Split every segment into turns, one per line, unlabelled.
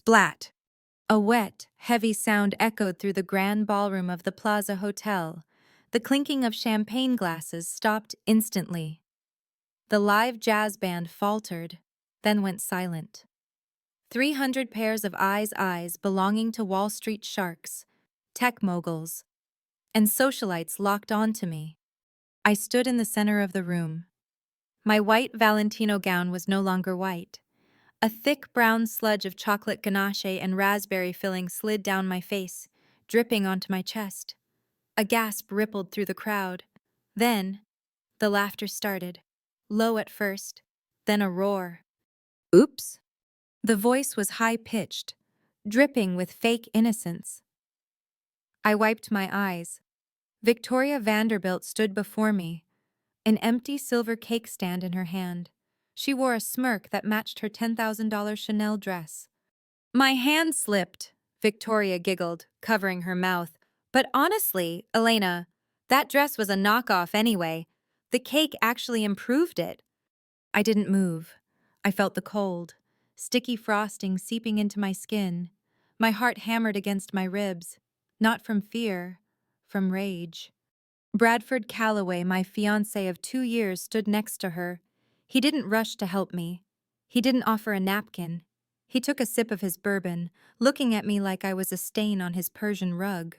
Splat! A wet, heavy sound echoed through the grand ballroom of the Plaza Hotel. The clinking of champagne glasses stopped instantly. The live jazz band faltered, then went silent. 300 pairs of eyes belonging to Wall Street sharks, tech moguls, and socialites locked onto me. I stood in the center of the room. My white Valentino gown was no longer white. A thick brown sludge of chocolate ganache and raspberry filling slid down my face, dripping onto my chest. A gasp rippled through the crowd. Then, the laughter started, low at first, then a roar. Oops! The voice was high-pitched, dripping with fake innocence. I wiped my eyes. Victoria Vanderbilt stood before me, an empty silver cake stand in her hand. She wore a smirk that matched her $10,000 Chanel dress. My hand slipped, Victoria giggled, covering her mouth. But honestly, Elena, that dress was a knockoff anyway. The cake actually improved it. I didn't move. I felt the cold, sticky frosting seeping into my skin. My heart hammered against my ribs, not from fear, from rage. Bradford Calloway, my fiancé of 2 years, stood next to her. He didn't rush to help me. He didn't offer a napkin. He took a sip of his bourbon, looking at me like I was a stain on his Persian rug.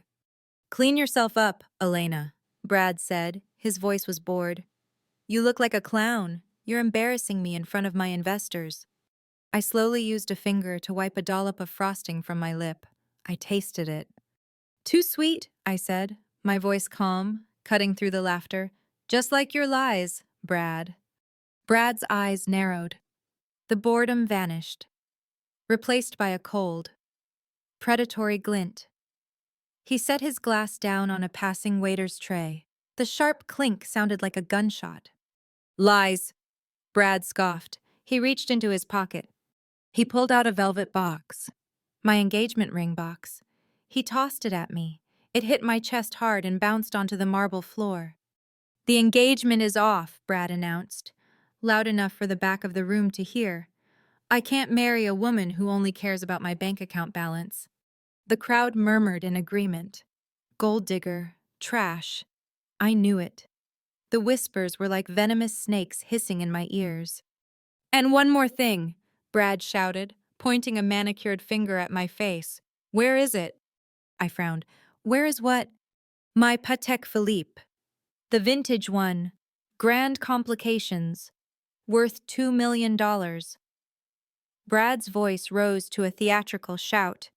"Clean yourself up, Elena," Brad said. His voice was bored. "You look like a clown. You're embarrassing me in front of my investors." I slowly used a finger to wipe a dollop of frosting from my lip. I tasted it. "Too sweet," I said, my voice calm, cutting through the laughter. "Just like your lies, Brad." Brad's eyes narrowed. The boredom vanished, replaced by a cold, predatory glint. He set his glass down on a passing waiter's tray. The sharp clink sounded like a gunshot. "Lies," Brad scoffed. He reached into his pocket. He pulled out a velvet box, my engagement ring box. He tossed it at me. It hit my chest hard and bounced onto the marble floor. "The engagement is off," Brad announced, loud enough for the back of the room to hear. "I can't marry a woman who only cares about my bank account balance." The crowd murmured in agreement. Gold digger, trash. I knew it. The whispers were like venomous snakes hissing in my ears. "And one more thing," Brad shouted, pointing a manicured finger at my face. "Where is it?" I frowned. "Where is what?" "My Patek Philippe. The vintage one. Grand complications. Worth $2 million. Brad's voice rose to a theatrical shout.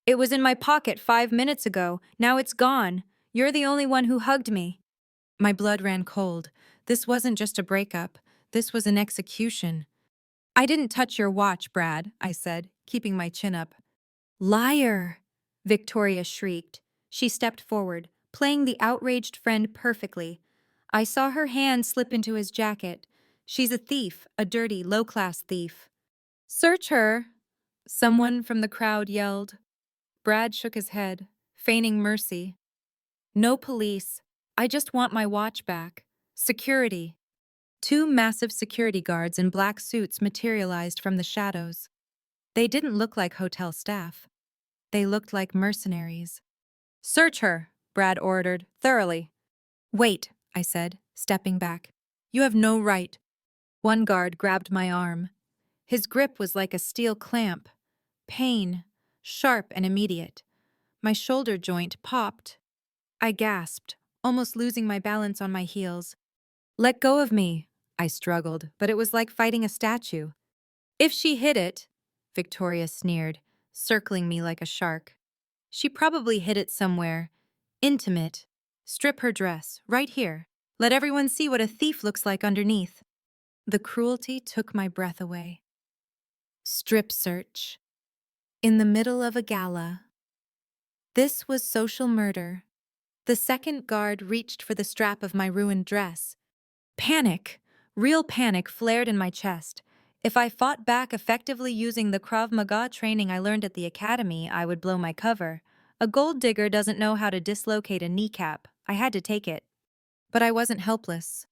"It was in my pocket 5 minutes ago. Now it's gone. You're the only one who hugged me." My blood ran cold. This wasn't just a breakup. This was an execution. "I didn't touch your watch, Brad," I said, keeping my chin up. "Liar!" Victoria shrieked. She stepped forward, playing the outraged friend perfectly. I saw her hand slip into his jacket. "She's a thief, a dirty, low-class thief." "Search her!" someone from the crowd yelled. Brad shook his head, feigning mercy. "No police. I just want my watch back. Security." 2 massive security guards in black suits materialized from the shadows. They didn't look like hotel staff. They looked like mercenaries. "Search her," Brad ordered, "thoroughly." "Wait," I said, stepping back. "You have no right." One guard grabbed my arm. His grip was like a steel clamp. Pain, sharp and immediate. My shoulder joint popped. I gasped, almost losing my balance on my heels. "Let go of me," I struggled, but it was like fighting a statue. "If she hid it," Victoria sneered, circling me like a shark. "She probably hid it somewhere. Intimate. Strip her dress, right here. Let everyone see what a thief looks like underneath." The cruelty took my breath away. Strip search. In the middle of a gala. This was social murder. The second guard reached for the strap of my ruined dress. Panic, real panic, flared in my chest. If I fought back effectively using the Krav Maga training I learned at the academy, I would blow my cover. A gold digger doesn't know how to dislocate a kneecap. I had to take it. But I wasn't helpless.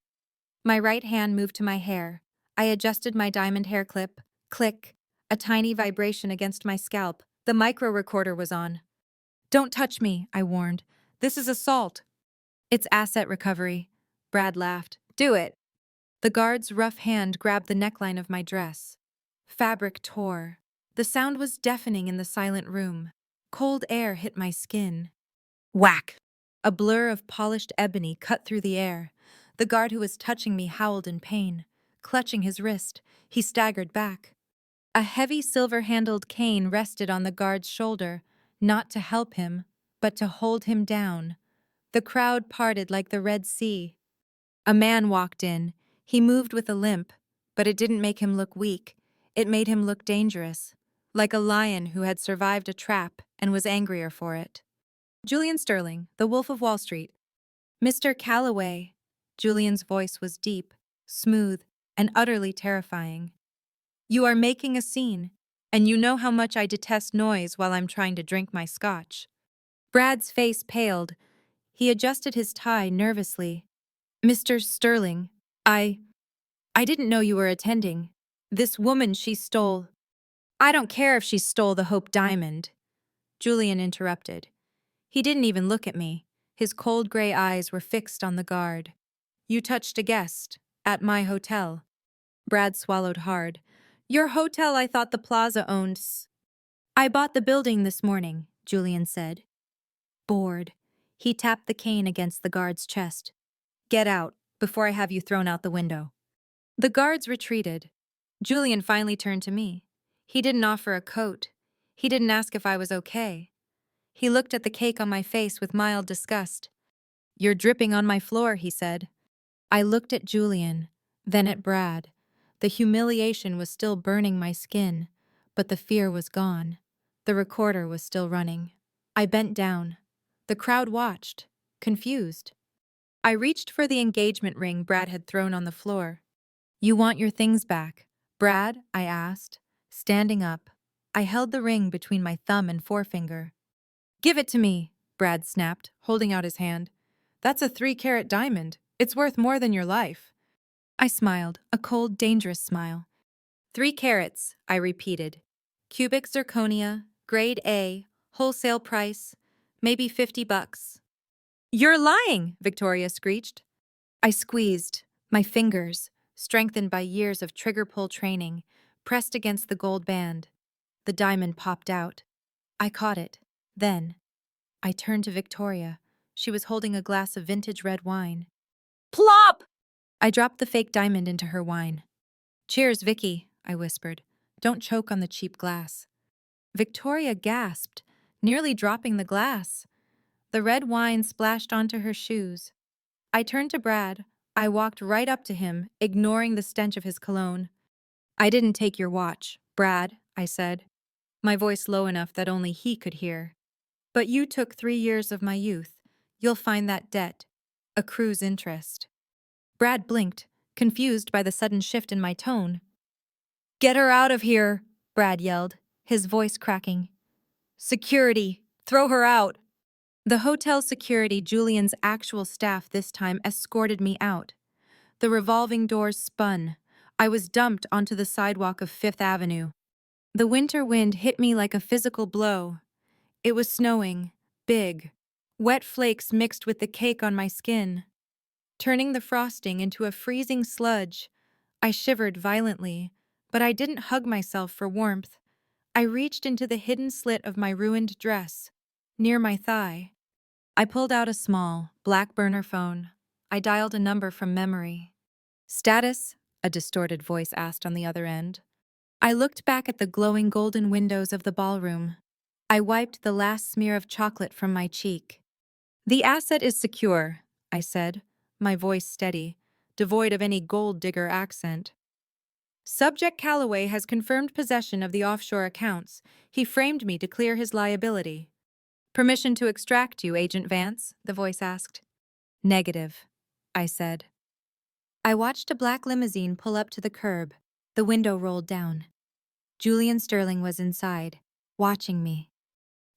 My right hand moved to my hair. I adjusted my diamond hair clip. Click. A tiny vibration against my scalp. The micro recorder was on. "Don't touch me," I warned. "This is assault." "It's asset recovery." Brad laughed. "Do it." The guard's rough hand grabbed the neckline of my dress. Fabric tore. The sound was deafening in the silent room. Cold air hit my skin. Whack! A blur of polished ebony cut through the air. The guard who was touching me howled in pain. Clutching his wrist, he staggered back. A heavy silver-handled cane rested on the guard's shoulder, not to help him, but to hold him down. The crowd parted like the Red Sea. A man walked in. He moved with a limp, but it didn't make him look weak. It made him look dangerous, like a lion who had survived a trap and was angrier for it. "Julian Sterling, the Wolf of Wall Street." "Mr. Calloway." Julian's voice was deep, smooth, and utterly terrifying. "You are making a scene, and you know how much I detest noise while I'm trying to drink my scotch." Brad's face paled. He adjusted his tie nervously. "Mr. Sterling, I didn't know you were attending. This woman, she stole—" "I don't care if she stole the Hope Diamond," Julian interrupted. He didn't even look at me. His cold gray eyes were fixed on the guard. "You touched a guest. At my hotel." Brad swallowed hard. "Your hotel, I thought the plaza owned "I bought the building this morning," Julian said. Bored. He tapped the cane against the guard's chest. "Get out, before I have you thrown out the window." The guards retreated. Julian finally turned to me. He didn't offer a coat. He didn't ask if I was okay. He looked at the cake on my face with mild disgust. "You're dripping on my floor," he said. I looked at Julian, then at Brad. The humiliation was still burning my skin, but the fear was gone. The recorder was still running. I bent down. The crowd watched, confused. I reached for the engagement ring Brad had thrown on the floor. "You want your things back, Brad?" I asked, standing up. I held the ring between my thumb and forefinger. "Give it to me," Brad snapped, holding out his hand. "That's a 3-carat diamond. It's worth more than your life." I smiled, a cold, dangerous smile. 3 carats, I repeated. Cubic zirconia, grade A, wholesale price, maybe $50. "You're lying," Victoria screeched. I squeezed, my fingers, strengthened by years of trigger pull training, pressed against the gold band. The diamond popped out. I caught it. Then, I turned to Victoria. She was holding a glass of vintage red wine. "Plop!" I dropped the fake diamond into her wine. "Cheers, Vicky," I whispered. "Don't choke on the cheap glass." Victoria gasped, nearly dropping the glass. The red wine splashed onto her shoes. I turned to Brad. I walked right up to him, ignoring the stench of his cologne. "I didn't take your watch, Brad," I said, my voice low enough that only he could hear. "But you took 3 years of my youth. You'll find that debt accrues interest." Brad blinked, confused by the sudden shift in my tone. "Get her out of here," Brad yelled, his voice cracking. "Security, throw her out." The hotel security, Julian's actual staff this time, escorted me out. The revolving doors spun. I was dumped onto the sidewalk of Fifth Avenue. The winter wind hit me like a physical blow. It was snowing, big. Wet flakes mixed with the cake on my skin, turning the frosting into a freezing sludge. I shivered violently, but I didn't hug myself for warmth. I reached into the hidden slit of my ruined dress, near my thigh. I pulled out a small, black burner phone. I dialed a number from memory. "Status?" a distorted voice asked on the other end. I looked back at the glowing golden windows of the ballroom. I wiped the last smear of chocolate from my cheek. "The asset is secure," I said, my voice steady, devoid of any gold digger accent. "Subject Calloway has confirmed possession of the offshore accounts. He framed me to clear his liability." "Permission to extract you, Agent Vance?" the voice asked. "Negative," I said. I watched a black limousine pull up to the curb. The window rolled down. Julian Sterling was inside, watching me.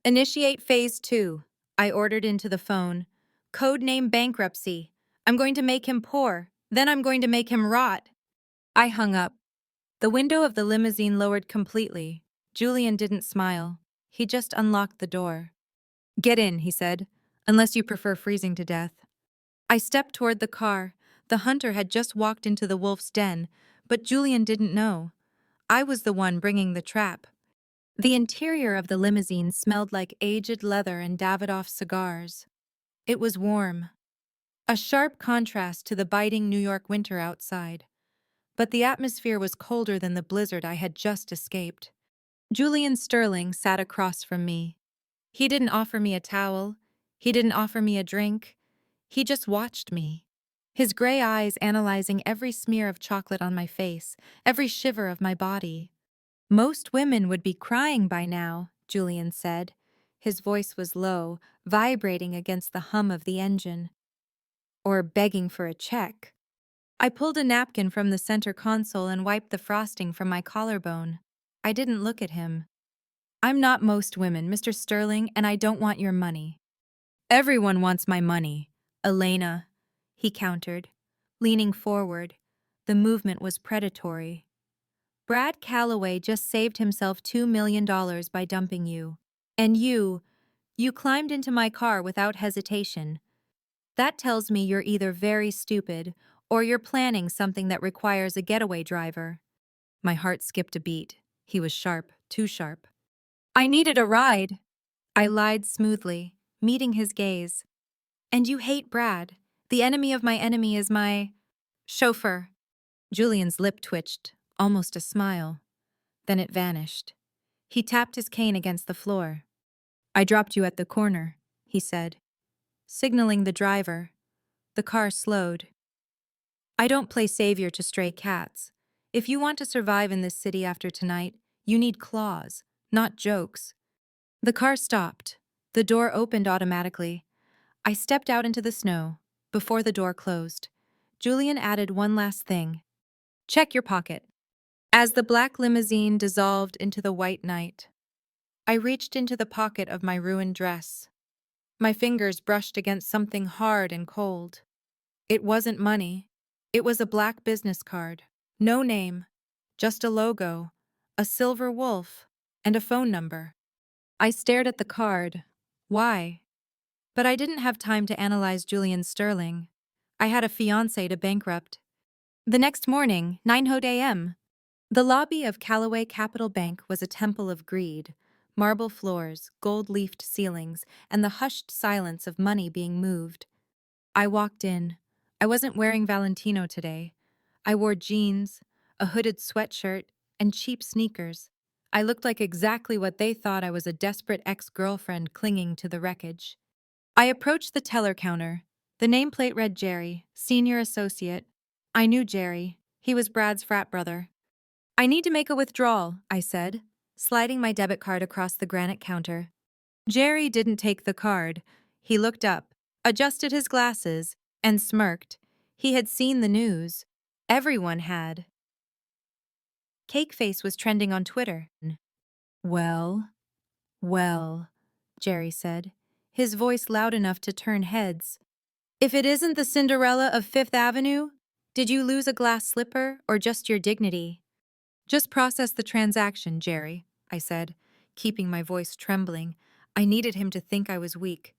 "Initiate Phase 2, I ordered into the phone. "Codename bankruptcy. I'm going to make him poor. Then I'm going to make him rot." I hung up. The window of the limousine lowered completely. Julian didn't smile. He just unlocked the door. "Get in," he said, "unless you prefer freezing to death." I stepped toward the car. The hunter had just walked into the wolf's den, but Julian didn't know. I was the one bringing the trap. The interior of the limousine smelled like aged leather and Davidoff cigars. It was warm, a sharp contrast to the biting New York winter outside. But the atmosphere was colder than the blizzard I had just escaped. Julian Sterling sat across from me. He didn't offer me a towel. He didn't offer me a drink. He just watched me. His gray eyes analyzing every smear of chocolate on my face, every shiver of my body. "Most women would be crying by now," Julian said. His voice was low, vibrating against the hum of the engine. "Or begging for a check." I pulled a napkin from the center console and wiped the frosting from my collarbone. I didn't look at him. "I'm not most women, Mr. Sterling, and I don't want your money." "Everyone wants my money, Elena," he countered, leaning forward. The movement was predatory. "Brad Calloway just saved himself $2 million by dumping you. And you climbed into my car without hesitation. That tells me you're either very stupid or you're planning something that requires a getaway driver." My heart skipped a beat. He was sharp, too sharp. "I needed a ride." I lied smoothly, meeting his gaze. "And you hate Brad. The enemy of my enemy is my chauffeur." Julian's lip twitched, almost a smile. Then it vanished. He tapped his cane against the floor. "I dropped you at the corner," he said, signaling the driver. The car slowed. "I don't play savior to stray cats. If you want to survive in this city after tonight, you need claws, not jokes." The car stopped. The door opened automatically. I stepped out into the snow. Before the door closed, Julian added one last thing. "Check your pocket." As the black limousine dissolved into the white night, I reached into the pocket of my ruined dress. My fingers brushed against something hard and cold. It wasn't money. It was a black business card. No name, just a logo, a silver wolf, and a phone number. I stared at the card. Why? But I didn't have time to analyze Julian Sterling. I had a fiancé to bankrupt. The next morning, 9 a.m., the lobby of Callaway Capital Bank was a temple of greed. Marble floors, gold-leafed ceilings, and the hushed silence of money being moved. I walked in. I wasn't wearing Valentino today. I wore jeans, a hooded sweatshirt, and cheap sneakers. I looked like exactly what they thought I was, a desperate ex-girlfriend clinging to the wreckage. I approached the teller counter. The nameplate read Jerry, senior associate. I knew Jerry. He was Brad's frat brother. "I need to make a withdrawal," I said, sliding my debit card across the granite counter. Jerry didn't take the card. He looked up, adjusted his glasses, and smirked. He had seen the news. Everyone had. Cakeface was trending on Twitter. "Well, well," Jerry said, his voice loud enough to turn heads. "If it isn't the Cinderella of Fifth Avenue, did you lose a glass slipper or just your dignity?" "Just process the transaction, Jerry," I said, keeping my voice trembling. I needed him to think I was weak.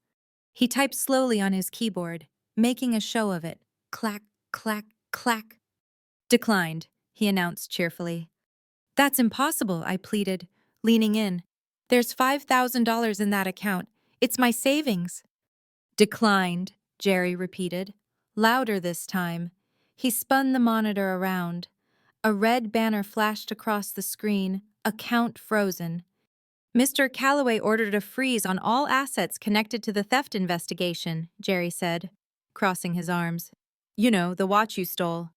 He typed slowly on his keyboard, making a show of it. Clack, clack, clack. "Declined," he announced cheerfully. "That's impossible," I pleaded, leaning in. "There's $5,000 in that account. It's my savings." "Declined," Jerry repeated, louder this time. He spun the monitor around. A red banner flashed across the screen, account frozen. "Mr. Calloway ordered a freeze on all assets connected to the theft investigation," Jerry said, crossing his arms. "You know, the watch you stole."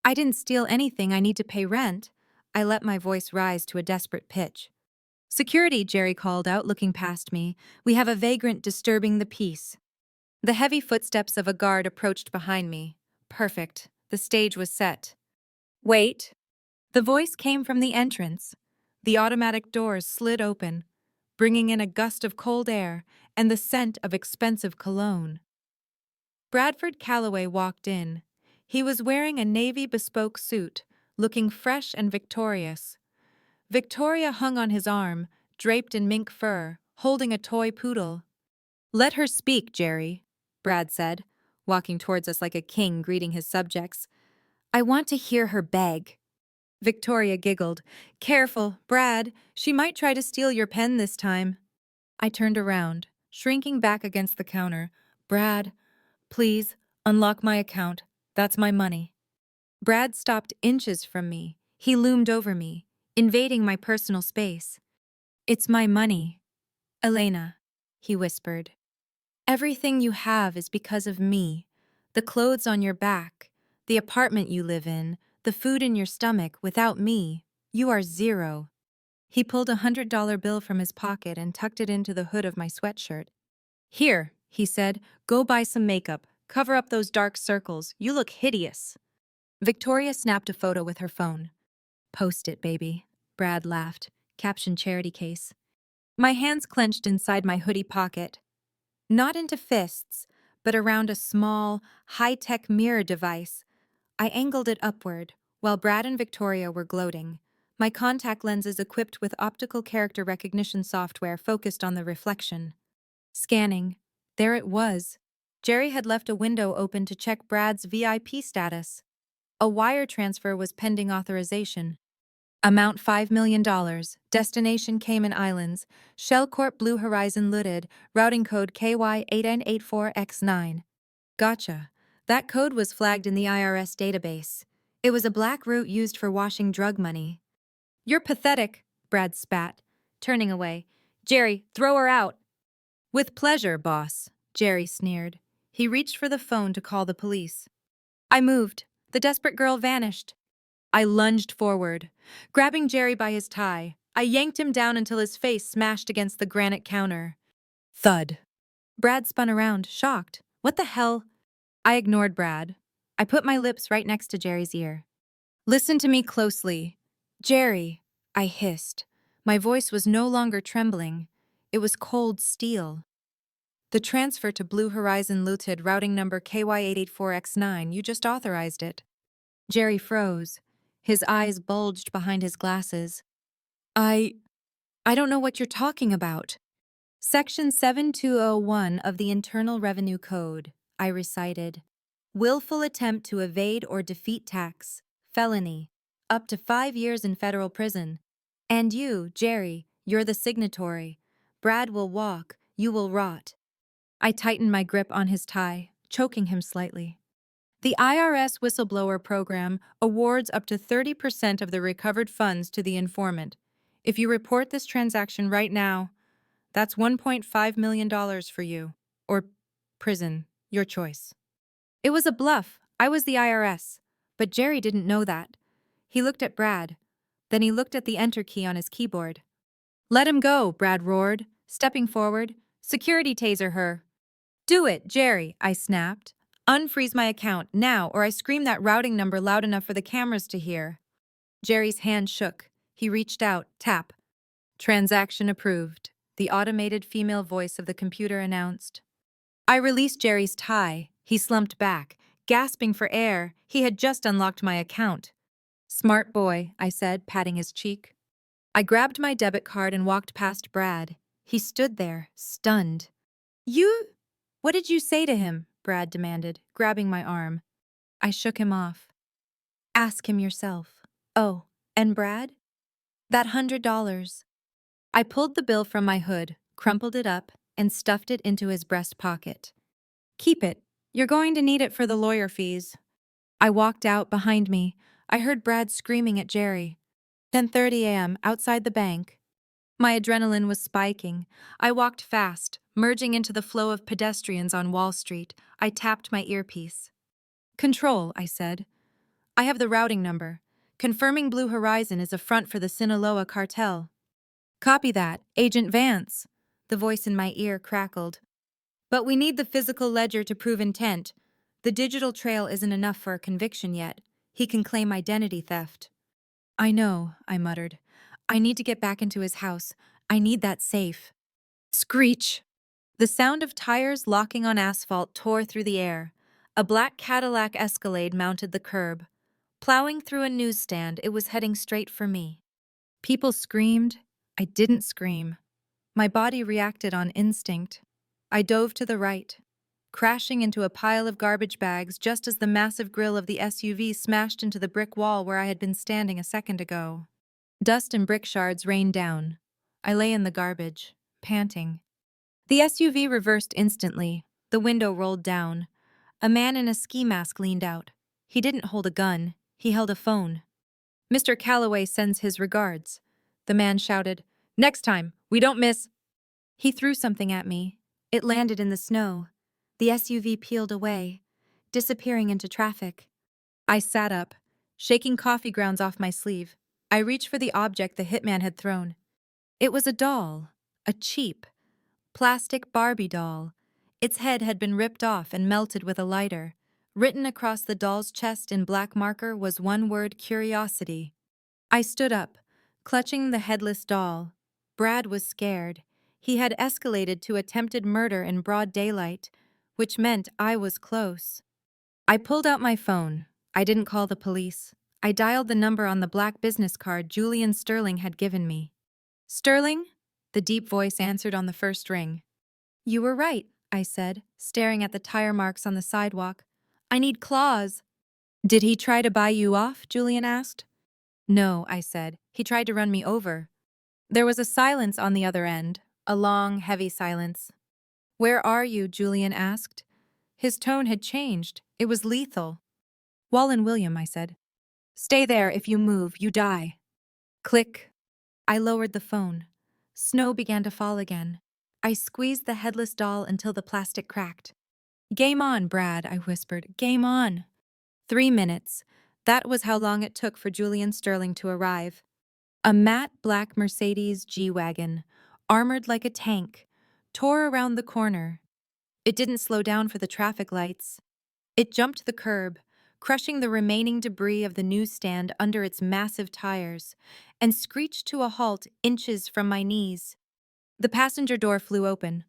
"I didn't steal anything. I need to pay rent." I let my voice rise to a desperate pitch. "Security," Jerry called out, looking past me. "We have a vagrant disturbing the peace." The heavy footsteps of a guard approached behind me. Perfect. The stage was set. "Wait." The voice came from the entrance. The automatic doors slid open, bringing in a gust of cold air and the scent of expensive cologne. Bradford Calloway walked in. He was wearing a navy bespoke suit, looking fresh and victorious. Victoria hung on his arm, draped in mink fur, holding a toy poodle. "Let her speak, Jerry," Brad said, walking towards us like a king greeting his subjects. "I want to hear her beg." Victoria giggled. "Careful, Brad, she might try to steal your pen this time." I turned around, shrinking back against the counter. "Brad, please, unlock my account. That's my money." Brad stopped inches from me. He loomed over me, invading my personal space. "It's my money, Elena," he whispered. "Everything you have is because of me. The clothes on your back, the apartment you live in, the food in your stomach. Without me, you are zero." He pulled $100 bill from his pocket and tucked it into the hood of my sweatshirt. "Here," he said, "go buy some makeup. Cover up those dark circles. You look hideous." Victoria snapped a photo with her phone. "Post it, baby," Brad laughed. Caption charity case. My hands clenched inside my hoodie pocket. Not into fists, but around a small, high-tech mirror device. I angled it upward, while Brad and Victoria were gloating. My contact lenses equipped with optical character recognition software focused on the reflection. Scanning. There it was. Jerry had left a window open to check Brad's VIP status. A wire transfer was pending authorization. Amount $5 million. Destination Cayman Islands. Shellcorp Blue Horizon Limited. Routing code KY8N84X9. Gotcha. That code was flagged in the IRS database. It was a black route used for washing drug money. "You're pathetic," Brad spat, turning away. "Jerry, throw her out." "With pleasure, boss," Jerry sneered. He reached for the phone to call the police. I moved. The desperate girl vanished. I lunged forward. Grabbing Jerry by his tie, I yanked him down until his face smashed against the granite counter. Thud. Brad spun around, shocked. "What the hell?" I ignored Brad. I put my lips right next to Jerry's ear. "Listen to me closely." "Jerry," I hissed. My voice was no longer trembling. It was cold steel. "The transfer to Blue Horizon Limited, routing number KY884X9, you just authorized it." Jerry froze. His eyes bulged behind his glasses. I don't know what you're talking about." "Section 7201 of the Internal Revenue Code," I recited. "Willful attempt to evade or defeat tax. Felony. Up to 5 years in federal prison. And you, Jerry, you're the signatory. Brad will walk, you will rot." I tightened my grip on his tie, choking him slightly. "The IRS whistleblower program awards up to 30% of the recovered funds to the informant. If you report this transaction right now, that's $1.5 million for you. Or prison, your choice." It was a bluff. I was the IRS. But Jerry didn't know that. He looked at Brad. Then he looked at the enter key on his keyboard. "Let him go," Brad roared, stepping forward. "Security taser her." "Do it, Jerry," I snapped. "Unfreeze my account now, or I scream that routing number loud enough for the cameras to hear." Jerry's hand shook. He reached out, tap. "Transaction approved," the automated female voice of the computer announced. I released Jerry's tie. He slumped back, gasping for air. He had just unlocked my account. "Smart boy," I said, patting his cheek. I grabbed my debit card and walked past Brad. He stood there, stunned. "You? What did you say to him?" Brad demanded, grabbing my arm. I shook him off. "Ask him yourself." "Oh, and Brad?" "That $100. I pulled the bill from my hood, crumpled it up, and stuffed it into his breast pocket. "Keep it. You're going to need it for the lawyer fees." I walked out behind me. I heard Brad screaming at Jerry. 10:30 a.m., outside the bank. My adrenaline was spiking. I walked fast, merging into the flow of pedestrians on Wall Street. I tapped my earpiece. "Control," I said. "I have the routing number. Confirming Blue Horizon is a front for the Sinaloa cartel." "Copy that, Agent Vance." The voice in my ear crackled. "But we need the physical ledger to prove intent. The digital trail isn't enough for a conviction yet. He can claim identity theft." "I know," I muttered. "I need to get back into his house. I need that safe." Screech! The sound of tires locking on asphalt tore through the air. A black Cadillac Escalade mounted the curb. Plowing through a newsstand, it was heading straight for me. People screamed. I didn't scream. My body reacted on instinct. I dove to the right, crashing into a pile of garbage bags just as the massive grille of the SUV smashed into the brick wall where I had been standing a second ago. Dust and brick shards rained down. I lay in the garbage, panting. The SUV reversed instantly. The window rolled down. A man in a ski mask leaned out. He didn't hold a gun. He held a phone. "Mr. Calloway sends his regards." The man shouted, "Next time, we don't miss." He threw something at me. It landed in the snow. The SUV peeled away, disappearing into traffic. I sat up, shaking coffee grounds off my sleeve. I reached for the object the hitman had thrown. It was a doll, a cheap, plastic Barbie doll. Its head had been ripped off and melted with a lighter. Written across the doll's chest in black marker was one word: curiosity. I stood up, clutching the headless doll. Brad was scared. He had escalated to attempted murder in broad daylight, which meant I was close. I pulled out my phone. I didn't call the police. I dialed the number on the black business card Julian Sterling had given me. "Sterling?" The deep voice answered on the first ring. "You were right," I said, staring at the tire marks on the sidewalk. "I need claws." "Did he try to buy you off?" Julian asked. "No," I said. "He tried to run me over." There was a silence on the other end, a long, heavy silence. "Where are you?" Julian asked. His tone had changed. It was lethal. "Wall William," I said. "Stay there. If you move, you die." Click. I lowered the phone. Snow began to fall again. I squeezed the headless doll until the plastic cracked. "Game on, Brad," I whispered. "Game on." 3 minutes. That was how long it took for Julian Sterling to arrive. A matte black Mercedes G-Wagon, armored like a tank, tore around the corner. It didn't slow down for the traffic lights. It jumped the curb, crushing the remaining debris of the newsstand under its massive tires, and screeched to a halt inches from my knees. The passenger door flew open.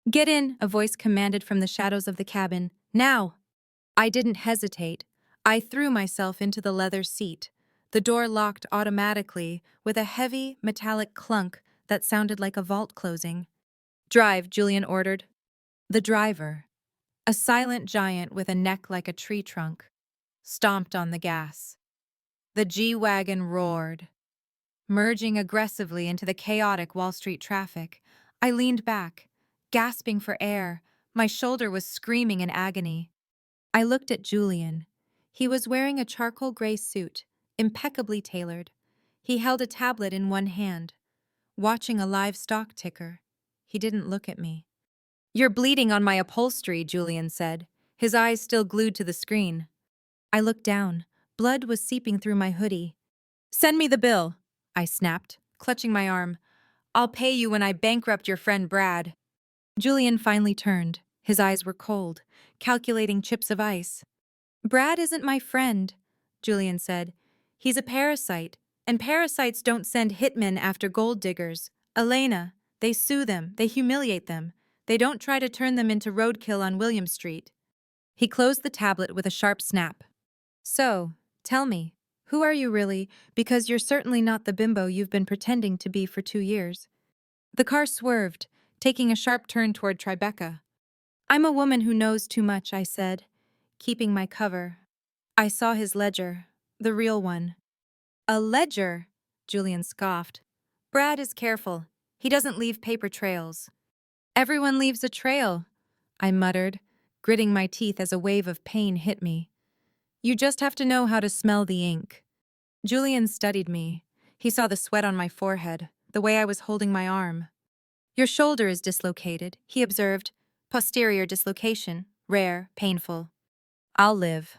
"Get in," a voice commanded from the shadows of the cabin. "Now!" I didn't hesitate. I threw myself into the leather seat. The door locked automatically with a heavy, metallic clunk that sounded like a vault closing. "Drive," Julian ordered. The driver, a silent giant with a neck like a tree trunk, stomped on the gas. The G-Wagon roared, merging aggressively into the chaotic Wall Street traffic. I leaned back, gasping for air. My shoulder was screaming in agony. I looked at Julian. He was wearing a charcoal gray suit, impeccably tailored. He held a tablet in one hand, watching a live stock ticker. He didn't look at me. "You're bleeding on my upholstery," Julian said, his eyes still glued to the screen. I looked down. Blood was seeping through my hoodie. "Send me the bill," I snapped, clutching my arm. "I'll pay you when I bankrupt your friend Brad." Julian finally turned. His eyes were cold, calculating chips of ice. "Brad isn't my friend," Julian said. "He's a parasite, and parasites don't send hitmen after gold diggers. Elena, they sue them, they humiliate them. They don't try to turn them into roadkill on William Street." He closed the tablet with a sharp snap. "So, tell me, who are you really? Because you're certainly not the bimbo you've been pretending to be for 2 years." The car swerved, taking a sharp turn toward Tribeca. "I'm a woman who knows too much," I said, keeping my cover. I saw his ledger, the real one. "A ledger?" Julian scoffed. "Brad is careful. He doesn't leave paper trails." "Everyone leaves a trail," I muttered, gritting my teeth as a wave of pain hit me. "You just have to know how to smell the ink." Julian studied me. He saw the sweat on my forehead, the way I was holding my arm. "Your shoulder is dislocated," he observed. "Posterior dislocation. Rare, painful. I'll live."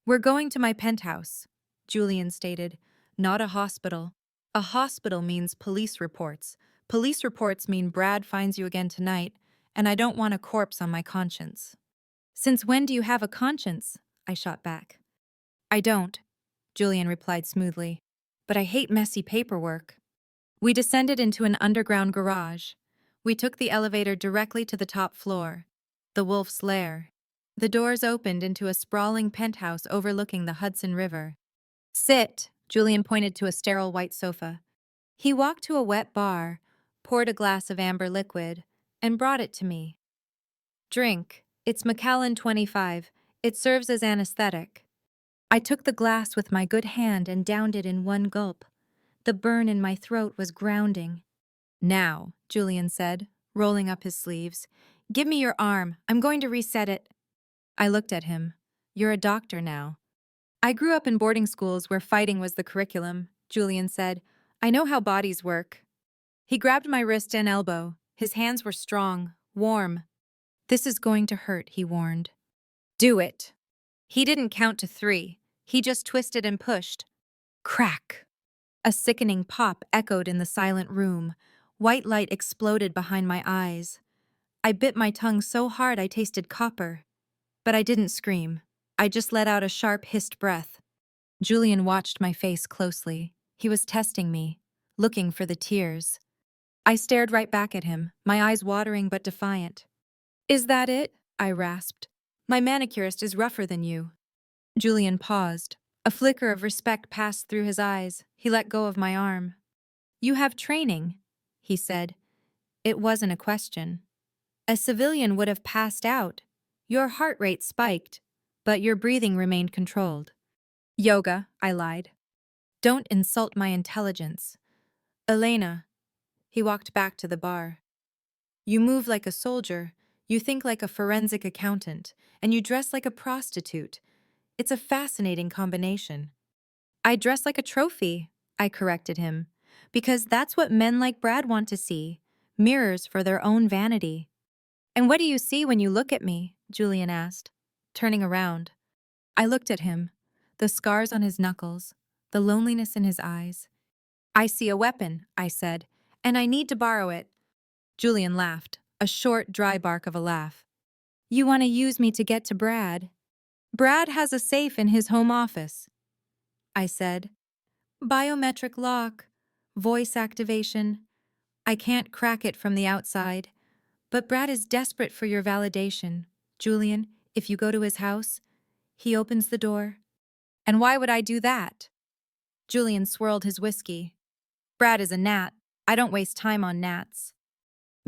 "We're going to my penthouse," Julian stated. "Not a hospital. A hospital means police reports. Police reports mean Brad finds you again tonight, and I don't want a corpse on my conscience." "Since when do you have a conscience?" I shot back. "I don't," Julian replied smoothly. "But I hate messy paperwork." We descended into an underground garage. We took the elevator directly to the top floor, the wolf's lair. The doors opened into a sprawling penthouse overlooking the Hudson River. Sit, Julian pointed to a sterile white sofa. He walked to a wet bar, poured a glass of amber liquid, and brought it to me. Drink. It's Macallan 25. It serves as anesthetic. I took the glass with my good hand and downed it in one gulp. The burn in my throat was grounding. Now, Julian said, rolling up his sleeves. Give me your arm. I'm going to reset it. I looked at him. You're a doctor now. I grew up in boarding schools where fighting was the curriculum, Julian said. I know how bodies work. He grabbed my wrist and elbow. His hands were strong, warm. This is going to hurt, he warned. Do it. He didn't count to 3. He just twisted and pushed. Crack. A sickening pop echoed in the silent room. White light exploded behind my eyes. I bit my tongue so hard I tasted copper. But I didn't scream. I just let out a sharp, hissed breath. Julian watched my face closely. He was testing me, looking for the tears. I stared right back at him, my eyes watering but defiant. Is that it? I rasped. My manicurist is rougher than you. Julian paused. A flicker of respect passed through his eyes. He let go of my arm. You have training, he said. It wasn't a question. A civilian would have passed out. Your heart rate spiked, but your breathing remained controlled. Yoga, I lied. Don't insult my intelligence. Elena. He walked back to the bar. You move like a soldier, you think like a forensic accountant, and you dress like a prostitute. It's a fascinating combination. I dress like a trophy, I corrected him, because that's what men like Brad want to see, mirrors for their own vanity. And what do you see when you look at me? Julian asked, turning around. I looked at him, the scars on his knuckles, the loneliness in his eyes. I see a weapon, I said, and I need to borrow it. Julian laughed, a short, dry bark of a laugh. You want to use me to get to Brad? Brad has a safe in his home office, I said. Biometric lock, voice activation. I can't crack it from the outside. But Brad is desperate for your validation. Julian, if you go to his house, he opens the door. And why would I do that? Julian swirled his whiskey. Brad is a gnat. I don't waste time on gnats.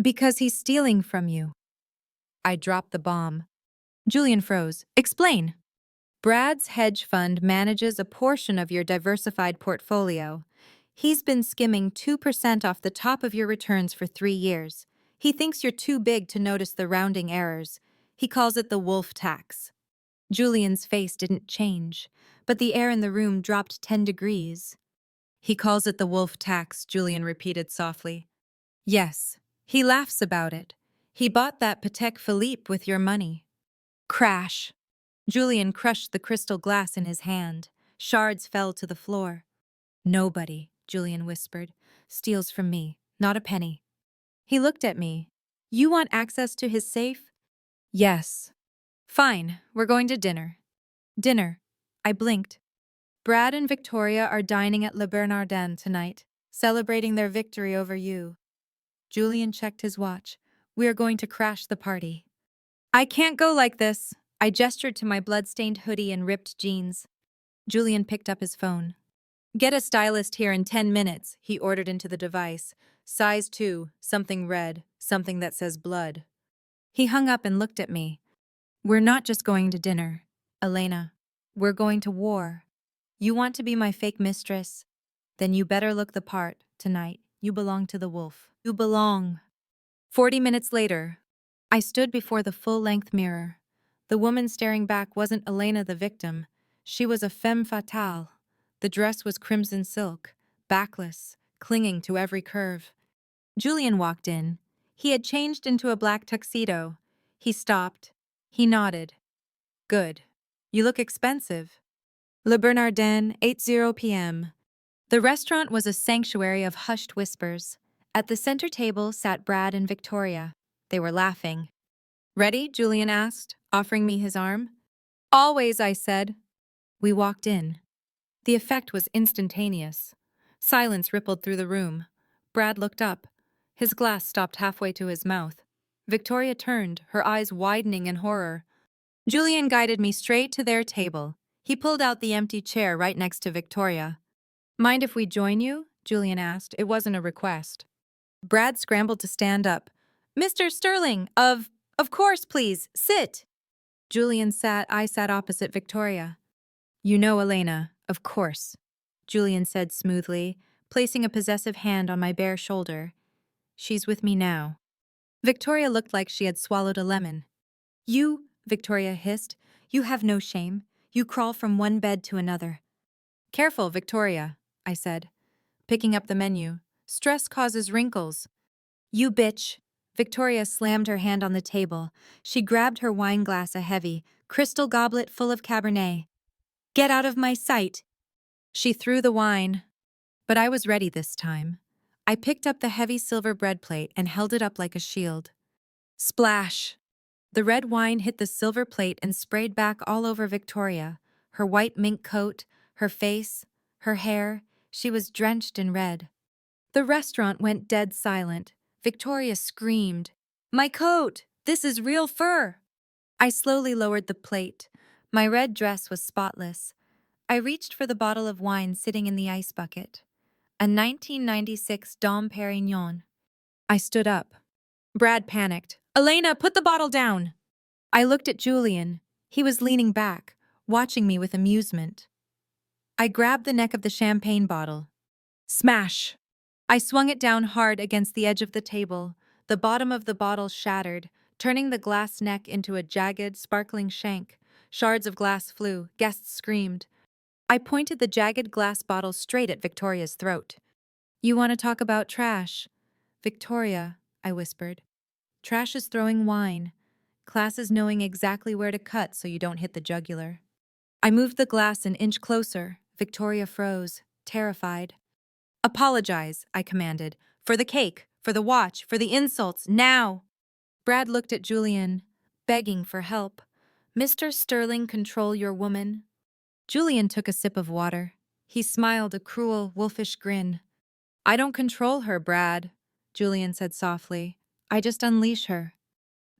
Because he's stealing from you. I dropped the bomb. Julian froze. Explain. Brad's hedge fund manages a portion of your diversified portfolio. He's been skimming 2% off the top of your returns for 3 years. He thinks you're too big to notice the rounding errors. He calls it the wolf tax. Julian's face didn't change, but the air in the room dropped 10 degrees. He calls it the wolf tax, Julian repeated softly. Yes, he laughs about it. He bought that Patek Philippe with your money. Crash. Julian crushed the crystal glass in his hand. Shards fell to the floor. Nobody, Julian whispered, steals from me, not a penny. He looked at me. You want access to his safe? Yes. Fine, we're going to dinner. Dinner. I blinked. Brad and Victoria are dining at Le Bernardin tonight, celebrating their victory over you. Julian checked his watch. We are going to crash the party. I can't go like this. I gestured to my blood-stained hoodie and ripped jeans. Julian picked up his phone. Get a stylist here in 10 minutes, he ordered into the device. Size 2, something red, something that says blood. He hung up and looked at me. We're not just going to dinner, Elena. We're going to war. You want to be my fake mistress? Then you better look the part, tonight. You belong to the wolf. You belong. 40 minutes later, I stood before the full-length mirror. The woman staring back wasn't Elena the victim. She was a femme fatale. The dress was crimson silk, backless, clinging to every curve. Julian walked in. He had changed into a black tuxedo. He stopped. He nodded. Good. You look expensive. Le Bernardin, 8:00 p.m. The restaurant was a sanctuary of hushed whispers. At the center table sat Brad and Victoria. They were laughing. Ready? Julian asked, offering me his arm. Always, I said. We walked in. The effect was instantaneous. Silence rippled through the room. Brad looked up. His glass stopped halfway to his mouth. Victoria turned, her eyes widening in horror. Julian guided me straight to their table. He pulled out the empty chair right next to Victoria. Mind if we join you? Julian asked. It wasn't a request. Brad scrambled to stand up. Mr. Sterling, of course, please, sit. I sat opposite Victoria. You know Elena, of course, Julian said smoothly, placing a possessive hand on my bare shoulder. She's with me now. Victoria looked like she had swallowed a lemon. You, Victoria hissed, you have no shame. You crawl from one bed to another. Careful, Victoria, I said, picking up the menu. Stress causes wrinkles. You bitch. Victoria slammed her hand on the table. She grabbed her wine glass, a heavy, crystal goblet full of Cabernet. Get out of my sight. She threw the wine. But I was ready this time. I picked up the heavy silver bread plate and held it up like a shield. Splash! The red wine hit the silver plate and sprayed back all over Victoria. Her white mink coat, her face, her hair, she was drenched in red. The restaurant went dead silent. Victoria screamed, "My coat! This is real fur!" I slowly lowered the plate. My red dress was spotless. I reached for the bottle of wine sitting in the ice bucket. A 1996 Dom Perignon. I stood up. Brad panicked. Elena, put the bottle down! I looked at Julian. He was leaning back, watching me with amusement. I grabbed the neck of the champagne bottle. Smash! I swung it down hard against the edge of the table. The bottom of the bottle shattered, turning the glass neck into a jagged, sparkling shank. Shards of glass flew. Guests screamed. I pointed the jagged glass bottle straight at Victoria's throat. You want to talk about trash? Victoria, I whispered. Trash is throwing wine. Class is knowing exactly where to cut so you don't hit the jugular. I moved the glass an inch closer. Victoria froze, terrified. Apologize, I commanded. For the cake, for the watch, for the insults, now! Brad looked at Julian, begging for help. Mr. Sterling, control your woman. Julian took a sip of water. He smiled a cruel, wolfish grin. I don't control her, Brad, Julian said softly. I just unleash her.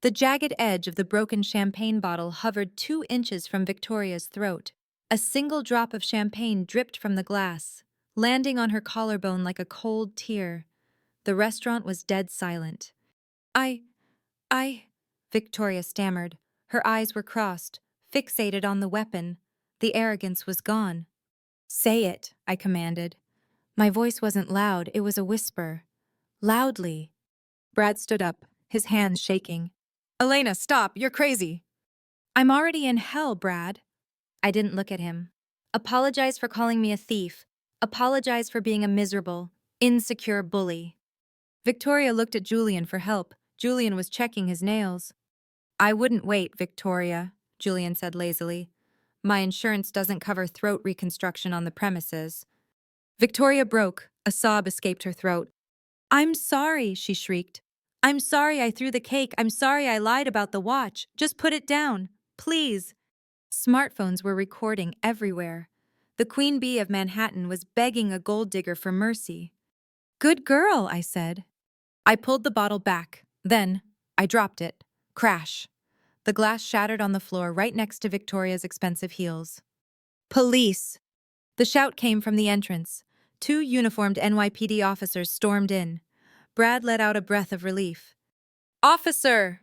The jagged edge of the broken champagne bottle hovered 2 inches from Victoria's throat. A single drop of champagne dripped from the glass, landing on her collarbone like a cold tear. The restaurant was dead silent. I, Victoria stammered. Her eyes were crossed, fixated on the weapon. The arrogance was gone. Say it, I commanded. My voice wasn't loud, it was a whisper. Loudly. Brad stood up, his hands shaking. Elena, stop, you're crazy. I'm already in hell, Brad. I didn't look at him. Apologize for calling me a thief. Apologize for being a miserable, insecure bully. Victoria looked at Julian for help. Julian was checking his nails. I wouldn't wait, Victoria, Julian said lazily. My insurance doesn't cover throat reconstruction on the premises. Victoria broke. A sob escaped her throat. I'm sorry, she shrieked. I'm sorry I threw the cake. I'm sorry I lied about the watch. Just put it down, please. Smartphones were recording everywhere. The Queen Bee of Manhattan was begging a gold digger for mercy. Good girl, I said. I pulled the bottle back. Then, I dropped it. Crash. The glass shattered on the floor right next to Victoria's expensive heels. Police! The shout came from the entrance. 2 uniformed NYPD officers stormed in. Brad let out a breath of relief. Officer!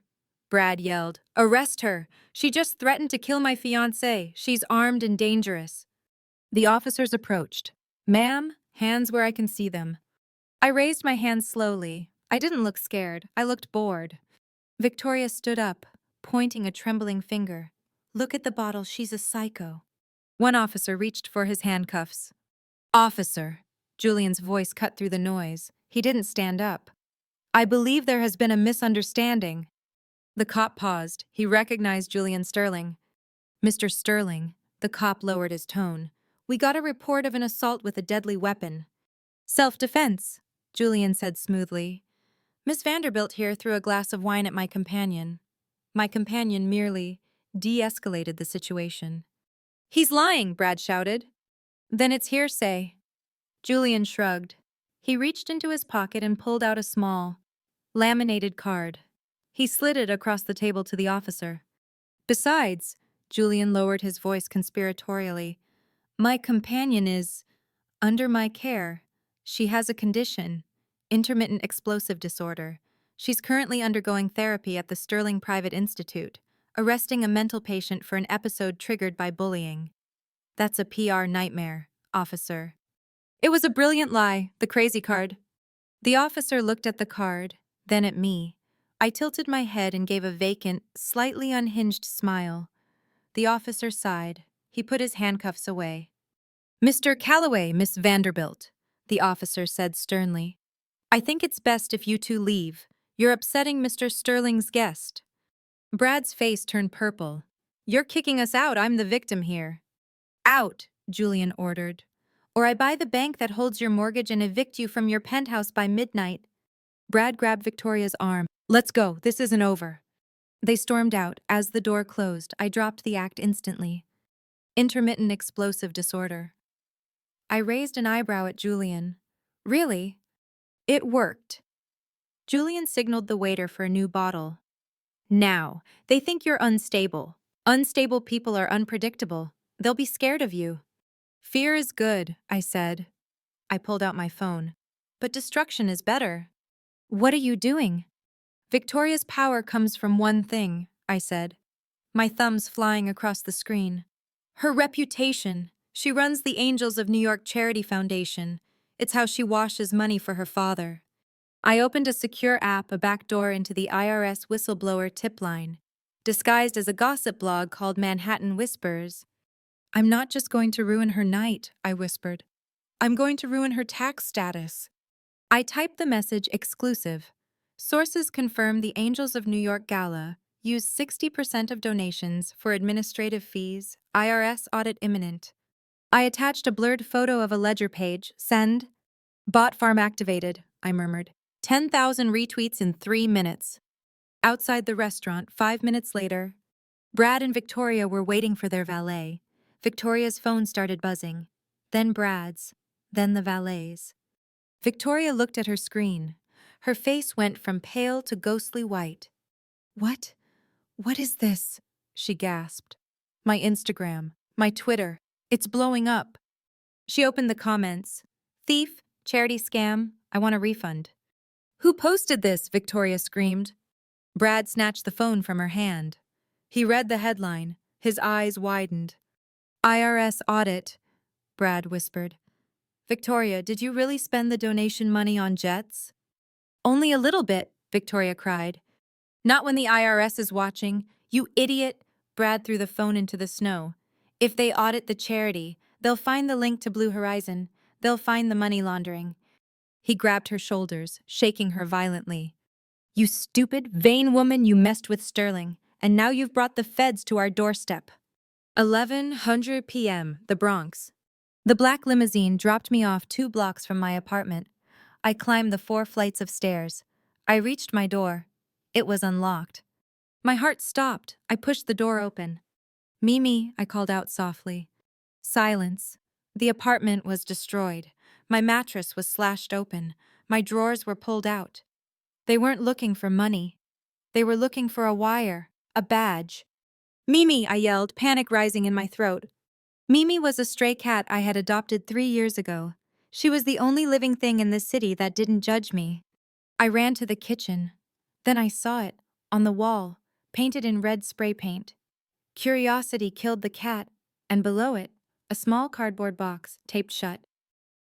Brad yelled. Arrest her! She just threatened to kill my fiancé. She's armed and dangerous. The officers approached. Ma'am, hands where I can see them. I raised my hands slowly. I didn't look scared. I looked bored. Victoria stood up, pointing a trembling finger. Look at the bottle, she's a psycho. One officer reached for his handcuffs. Officer, Julian's voice cut through the noise. He didn't stand up. I believe there has been a misunderstanding. The cop paused. He recognized Julian Sterling. Mr. Sterling, the cop lowered his tone. We got a report of an assault with a deadly weapon. Self-defense, Julian said smoothly. Miss Vanderbilt here threw a glass of wine at my companion. My companion merely de-escalated the situation. He's lying, Brad shouted. Then it's hearsay. Julian shrugged. He reached into his pocket and pulled out a small, laminated card. He slid it across the table to the officer. Besides, Julian lowered his voice conspiratorially. My companion is under my care. She has a condition, intermittent explosive disorder. She's currently undergoing therapy at the Sterling Private Institute, arresting a mental patient for an episode triggered by bullying. That's a PR nightmare, officer. It was a brilliant lie, the crazy card. The officer looked at the card, then at me. I tilted my head and gave a vacant, slightly unhinged smile. The officer sighed. He put his handcuffs away. Mr. Calloway, Miss Vanderbilt, the officer said sternly. I think it's best if you two leave. You're upsetting Mr. Sterling's guest. Brad's face turned purple. You're kicking us out, I'm the victim here. Out, Julian ordered. Or I buy the bank that holds your mortgage and evict you from your penthouse by midnight. Brad grabbed Victoria's arm. Let's go, this isn't over. They stormed out. As the door closed, I dropped the act instantly. Intermittent explosive disorder. I raised an eyebrow at Julian. Really? It worked. Julian signaled the waiter for a new bottle. Now, they think you're unstable. Unstable people are unpredictable. They'll be scared of you. Fear is good, I said. I pulled out my phone. But destruction is better. What are you doing? Victoria's power comes from one thing, I said. My thumbs flying across the screen. Her reputation. She runs the Angels of New York Charity Foundation. It's how she washes money for her father. I opened a secure app, a backdoor into the IRS whistleblower tip line, disguised as a gossip blog called Manhattan Whispers. I'm not just going to ruin her night, I whispered. I'm going to ruin her tax status. I typed the message exclusive. Sources confirm the Angels of New York Gala use 60% of donations for administrative fees, IRS audit imminent. I attached a blurred photo of a ledger page. Send. Bot farm activated, I murmured. 10,000 retweets in 3 minutes. Outside the restaurant, 5 minutes later, Brad and Victoria were waiting for their valet. Victoria's phone started buzzing. Then Brad's. Then the valet's. Victoria looked at her screen. Her face went from pale to ghostly white. What? What is this? She gasped. My Instagram. My Twitter. It's blowing up. She opened the comments. Thief, charity scam, I want a refund. Who posted this? Victoria screamed. Brad snatched the phone from her hand. He read the headline. His eyes widened. IRS audit, Brad whispered. Victoria, did you really spend the donation money on jets? Only a little bit, Victoria cried. Not when the IRS is watching. You idiot, Brad threw the phone into the snow. If they audit the charity, they'll find the link to Blue Horizon. They'll find the money laundering. He grabbed her shoulders, shaking her violently. You stupid, vain woman, you messed with Sterling, and now you've brought the feds to our doorstep. 11:00 p.m., the Bronx. The black limousine dropped me off 2 blocks from my apartment. I climbed the 4 flights of stairs. I reached my door. It was unlocked. My heart stopped. I pushed the door open. Mimi, I called out softly. Silence. The apartment was destroyed. My mattress was slashed open. My drawers were pulled out. They weren't looking for money. They were looking for a wire, a badge. Mimi, I yelled, panic rising in my throat. Mimi was a stray cat I had adopted 3 years ago. She was the only living thing in this city that didn't judge me. I ran to the kitchen. Then I saw it, on the wall, painted in red spray paint. Curiosity killed the cat, and below it, a small cardboard box, taped shut.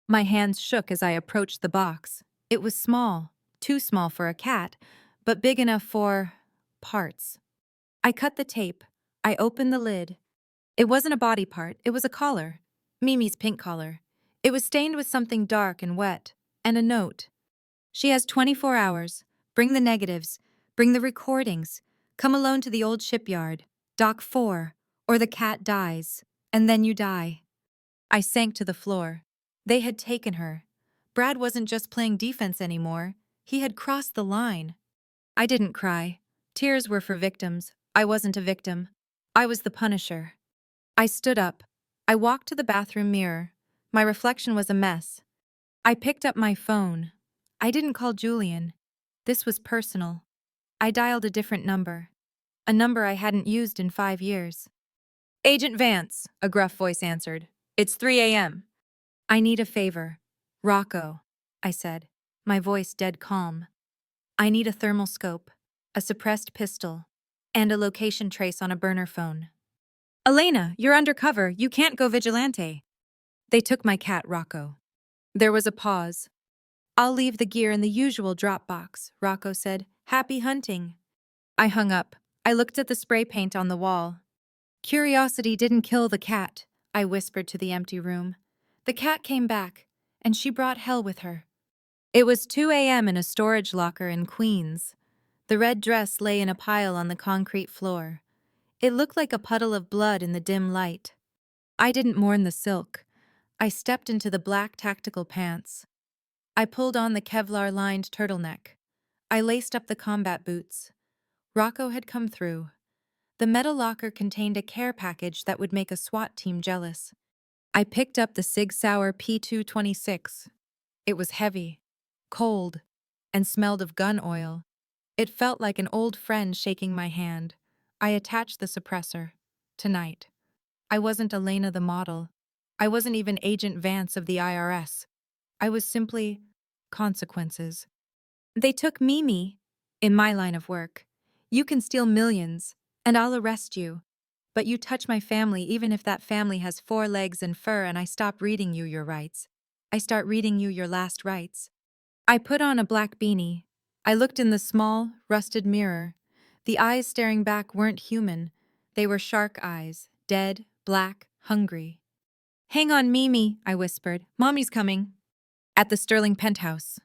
My hands shook as I approached the box. It was small, too small for a cat, but big enough for parts. I cut the tape. I opened the lid. It wasn't a body part, it was a collar. Mimi's pink collar. It was stained with something dark and wet, and a note. She has 24 hours. Bring the negatives. Bring the recordings. Come alone to the old shipyard. Dock 4, or the cat dies, and then you die. I sank to the floor. They had taken her. Brad wasn't just playing defense anymore. He had crossed the line. I didn't cry. Tears were for victims. I wasn't a victim. I was the punisher. I stood up. I walked to the bathroom mirror. My reflection was a mess. I picked up my phone. I didn't call Julian. This was personal. I dialed a different number. A number I hadn't used in 5 years. Agent Vance, a gruff voice answered. It's 3 a.m. I need a favor. Rocco, I said, my voice dead calm. I need a thermal scope, a suppressed pistol, and a location trace on a burner phone. Elena, you're undercover. You can't go vigilante. They took my cat, Rocco. There was a pause. I'll leave the gear in the usual drop box, Rocco said. Happy hunting. I hung up. I looked at the spray paint on the wall. Curiosity didn't kill the cat, I whispered to the empty room. The cat came back, and she brought hell with her. It was 2 a.m. in a storage locker in Queens. The red dress lay in a pile on the concrete floor. It looked like a puddle of blood in the dim light. I didn't mourn the silk. I stepped into the black tactical pants. I pulled on the Kevlar-lined turtleneck. I laced up the combat boots. Rocco had come through. The metal locker contained a care package that would make a SWAT team jealous. I picked up the Sig Sauer P226. It was heavy, cold, and smelled of gun oil. It felt like an old friend shaking my hand. I attached the suppressor. Tonight. I wasn't Elena the model. I wasn't even Agent Vance of the IRS. I was simply consequences. They took Mimi. In my line of work, you can steal millions, and I'll arrest you. But you touch my family even if that family has 4 legs and fur and I stop reading you your rights. I start reading you your last rights. I put on a black beanie. I looked in the small, rusted mirror. The eyes staring back weren't human. They were shark eyes, dead, black, hungry. Hang on, Mimi, I whispered. Mommy's coming. At the Sterling penthouse.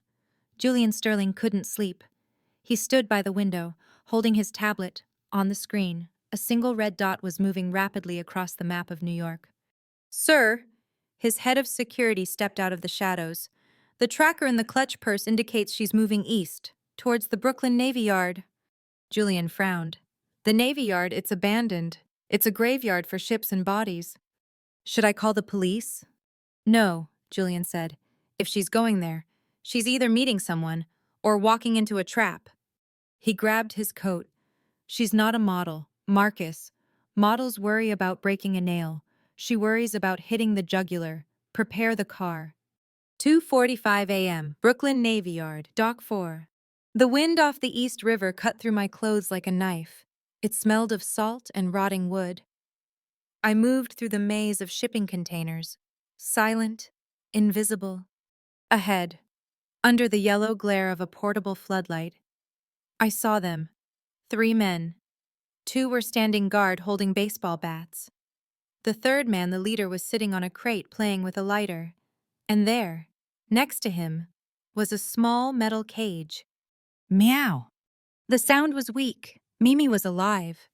Julian Sterling couldn't sleep. He stood by the window, holding his tablet. On the screen, a single red dot was moving rapidly across the map of New York. Sir, his head of security stepped out of the shadows. The tracker in the clutch purse indicates she's moving east, towards the Brooklyn Navy Yard. Julian frowned. The Navy Yard, it's abandoned. It's a graveyard for ships and bodies. Should I call the police? No, Julian said. If she's going there, she's either meeting someone or walking into a trap. He grabbed his coat. She's not a model, Marcus. Models worry about breaking a nail. She worries about hitting the jugular. Prepare the car. 2:45 a.m., Brooklyn Navy Yard, Dock 4. The wind off the East River cut through my clothes like a knife. It smelled of salt and rotting wood. I moved through the maze of shipping containers, silent, invisible. Ahead, under the yellow glare of a portable floodlight, I saw them. 3 men. 2 were standing guard holding baseball bats. The third man, the leader, was sitting on a crate playing with a lighter. And there, next to him, was a small metal cage. Meow. The sound was weak. Mimi was alive.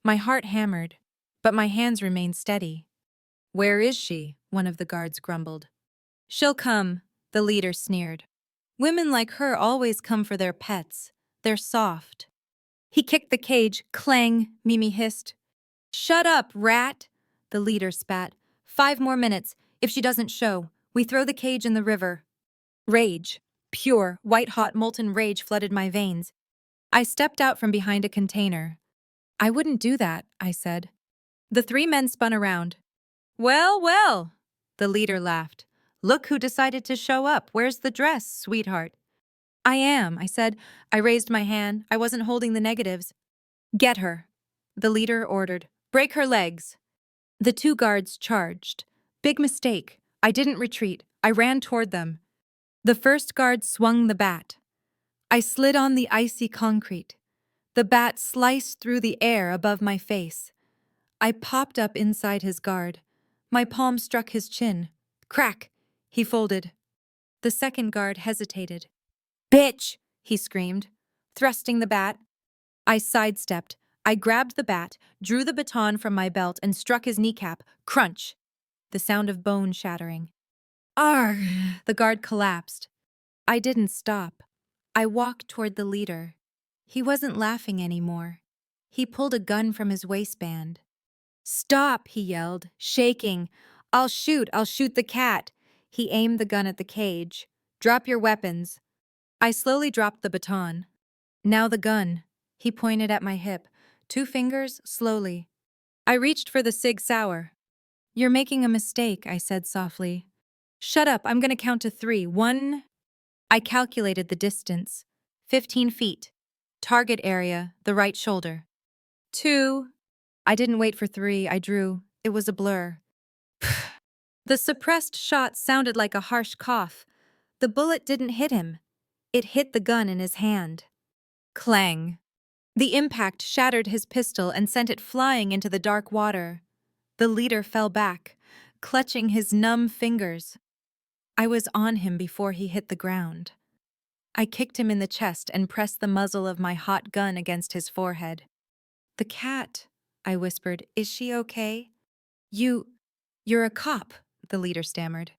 My heart hammered, but my hands remained steady. Where is she? One of the guards grumbled. She'll come, the leader sneered. Women like her always come for their pets. They're soft. He kicked the cage. Clang, Mimi hissed. Shut up, rat, the leader spat. 5 more minutes. If she doesn't show, we throw the cage in the river. Rage, pure, white-hot molten rage flooded my veins. I stepped out from behind a container. I wouldn't do that, I said. The 3 men spun around. Well, well, the leader laughed. Look who decided to show up. Where's the dress, sweetheart? I am, I said. I raised my hand. I wasn't holding the negatives. Get her, the leader ordered. Break her legs. The 2 guards charged. Big mistake. I didn't retreat. I ran toward them. The first guard swung the bat. I slid on the icy concrete. The bat sliced through the air above my face. I popped up inside his guard. My palm struck his chin. Crack! He folded. The second guard hesitated. Bitch! He screamed, thrusting the bat. I sidestepped. I grabbed the bat, drew the baton from my belt, and struck his kneecap. Crunch! The sound of bone shattering. Argh! The guard collapsed. I didn't stop. I walked toward the leader. He wasn't laughing anymore. He pulled a gun from his waistband. Stop, he yelled, shaking. I'll shoot the cat. He aimed the gun at the cage. Drop your weapons. I slowly dropped the baton. Now the gun. He pointed at my hip. 2 fingers, slowly. I reached for the Sig Sauer. You're making a mistake, I said softly. Shut up, I'm gonna count to 3. 1. I calculated the distance. 15 feet. Target area, the right shoulder. 2. I didn't wait for 3, I drew. It was a blur. The suppressed shot sounded like a harsh cough. The bullet didn't hit him. It hit the gun in his hand. Clang. The impact shattered his pistol and sent it flying into the dark water. The leader fell back, clutching his numb fingers. I was on him before he hit the ground. I kicked him in the chest and pressed the muzzle of my hot gun against his forehead. The cat, I whispered, is she okay? You're a cop, the leader stammered.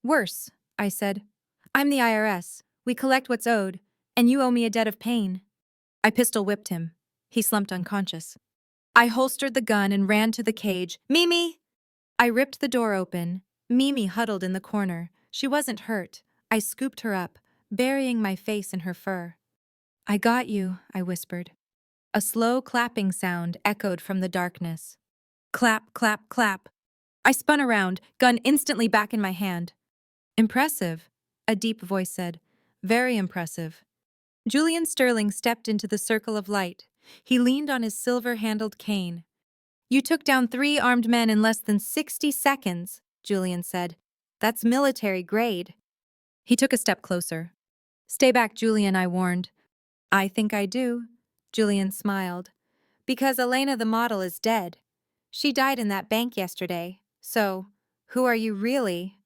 Worse, I said. I'm the IRS. We collect what's owed, and you owe me a debt of pain. I pistol whipped him. He slumped unconscious. I holstered the gun and ran to the cage. Mimi! I ripped the door open. Mimi huddled in the corner. She wasn't hurt. I scooped her up, burying my face in her fur. I got you, I whispered. A slow clapping sound echoed from the darkness. Clap, clap, clap. I spun around, gun instantly back in my hand. Impressive, a deep voice said. Very impressive. Julian Sterling stepped into the circle of light. He leaned on his silver-handled cane. You took down 3 armed men in less than 60 seconds, Julian said. That's military grade. He took a step closer. Stay back, Julian, I warned. I think I do, Julian smiled. Because Elena the model is dead. She died in that bank yesterday. So, who are you really?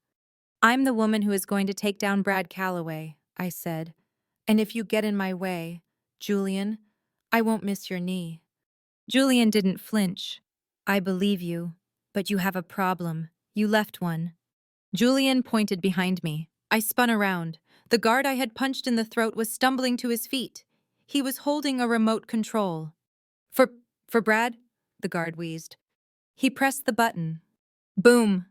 I'm the woman who is going to take down Brad Calloway, I said. And if you get in my way, Julian, I won't miss your knee. Julian didn't flinch. I believe you, but you have a problem. You left one. Julian pointed behind me. I spun around. The guard I had punched in the throat was stumbling to his feet. He was holding a remote control. For Brad? The guard wheezed. He pressed the button. Boom!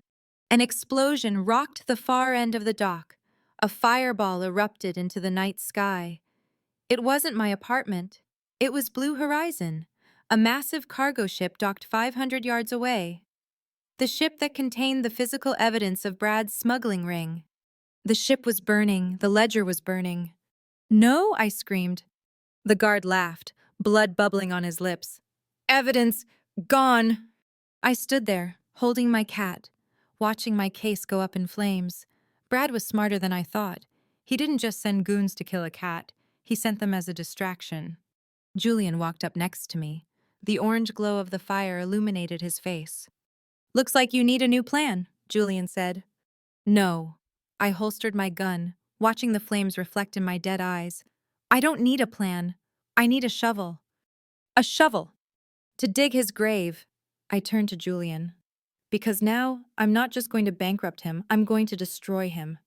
An explosion rocked the far end of the dock. A fireball erupted into the night sky. It wasn't my apartment. It was Blue Horizon, a massive cargo ship docked 500 yards away. The ship that contained the physical evidence of Brad's smuggling ring. The ship was burning. The ledger was burning. No, I screamed. The guard laughed, blood bubbling on his lips. Evidence gone. I stood there, holding my cat, watching my case go up in flames. Brad was smarter than I thought. He didn't just send goons to kill a cat. He sent them as a distraction. Julian walked up next to me. The orange glow of the fire illuminated his face. Looks like you need a new plan, Julian said. No. I holstered my gun, watching the flames reflect in my dead eyes. I don't need a plan. I need a shovel. A shovel! To dig his grave. I turned to Julian. Because now, I'm not just going to bankrupt him, I'm going to destroy him.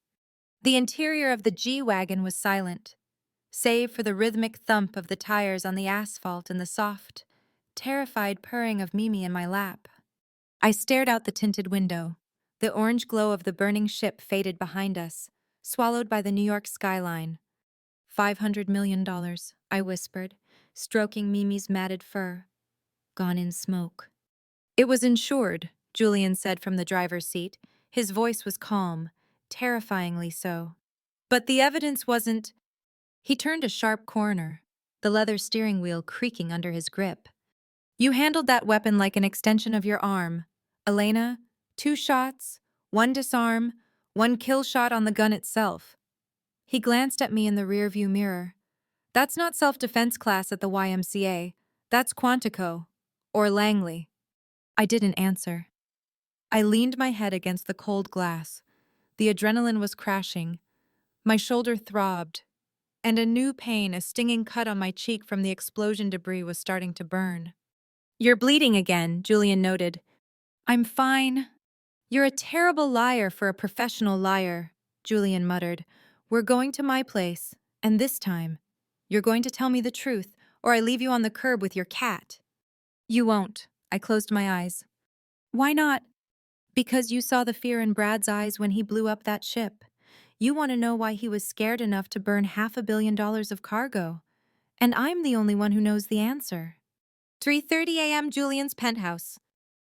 The interior of the G-Wagon was silent, save for the rhythmic thump of the tires on the asphalt and the soft, terrified purring of Mimi in my lap. I stared out the tinted window. The orange glow of the burning ship faded behind us, swallowed by the New York skyline. $500 million, I whispered, stroking Mimi's matted fur. Gone in smoke. It was insured, Julian said from the driver's seat. His voice was calm, terrifyingly so. But the evidence wasn't. He turned a sharp corner, the leather steering wheel creaking under his grip. You handled that weapon like an extension of your arm. Elena, 2 shots, 1 disarm, 1 kill shot on the gun itself. He glanced at me in the rearview mirror. That's not self-defense class at the YMCA. That's Quantico. Or Langley. I didn't answer. I leaned my head against the cold glass. The adrenaline was crashing. My shoulder throbbed. And a new pain, a stinging cut on my cheek from the explosion debris was starting to burn. You're bleeding again, Julian noted. I'm fine. You're a terrible liar for a professional liar, Julian muttered. We're going to my place, and this time, you're going to tell me the truth, or I leave you on the curb with your cat. You won't. I closed my eyes. Why not? Because you saw the fear in Brad's eyes when he blew up that ship. You want to know why he was scared enough to burn $500 million of cargo. And I'm the only one who knows the answer. 3:30 a.m. Julian's penthouse.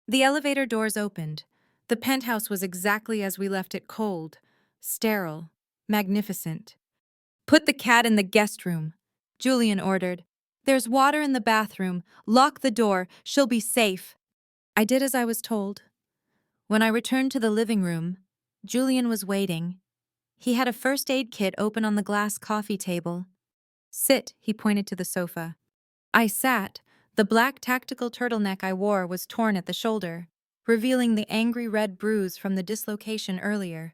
The elevator doors opened. The penthouse was exactly as we left it, cold, sterile, magnificent. "Put the cat in the guest room," Julian ordered. "There's water in the bathroom. Lock the door. She'll be safe." I did as I was told. When I returned to the living room, Julian was waiting. He had a first aid kit open on the glass coffee table. "Sit," he pointed to the sofa. I sat. The black tactical turtleneck I wore was torn at the shoulder, revealing the angry red bruise from the dislocation earlier,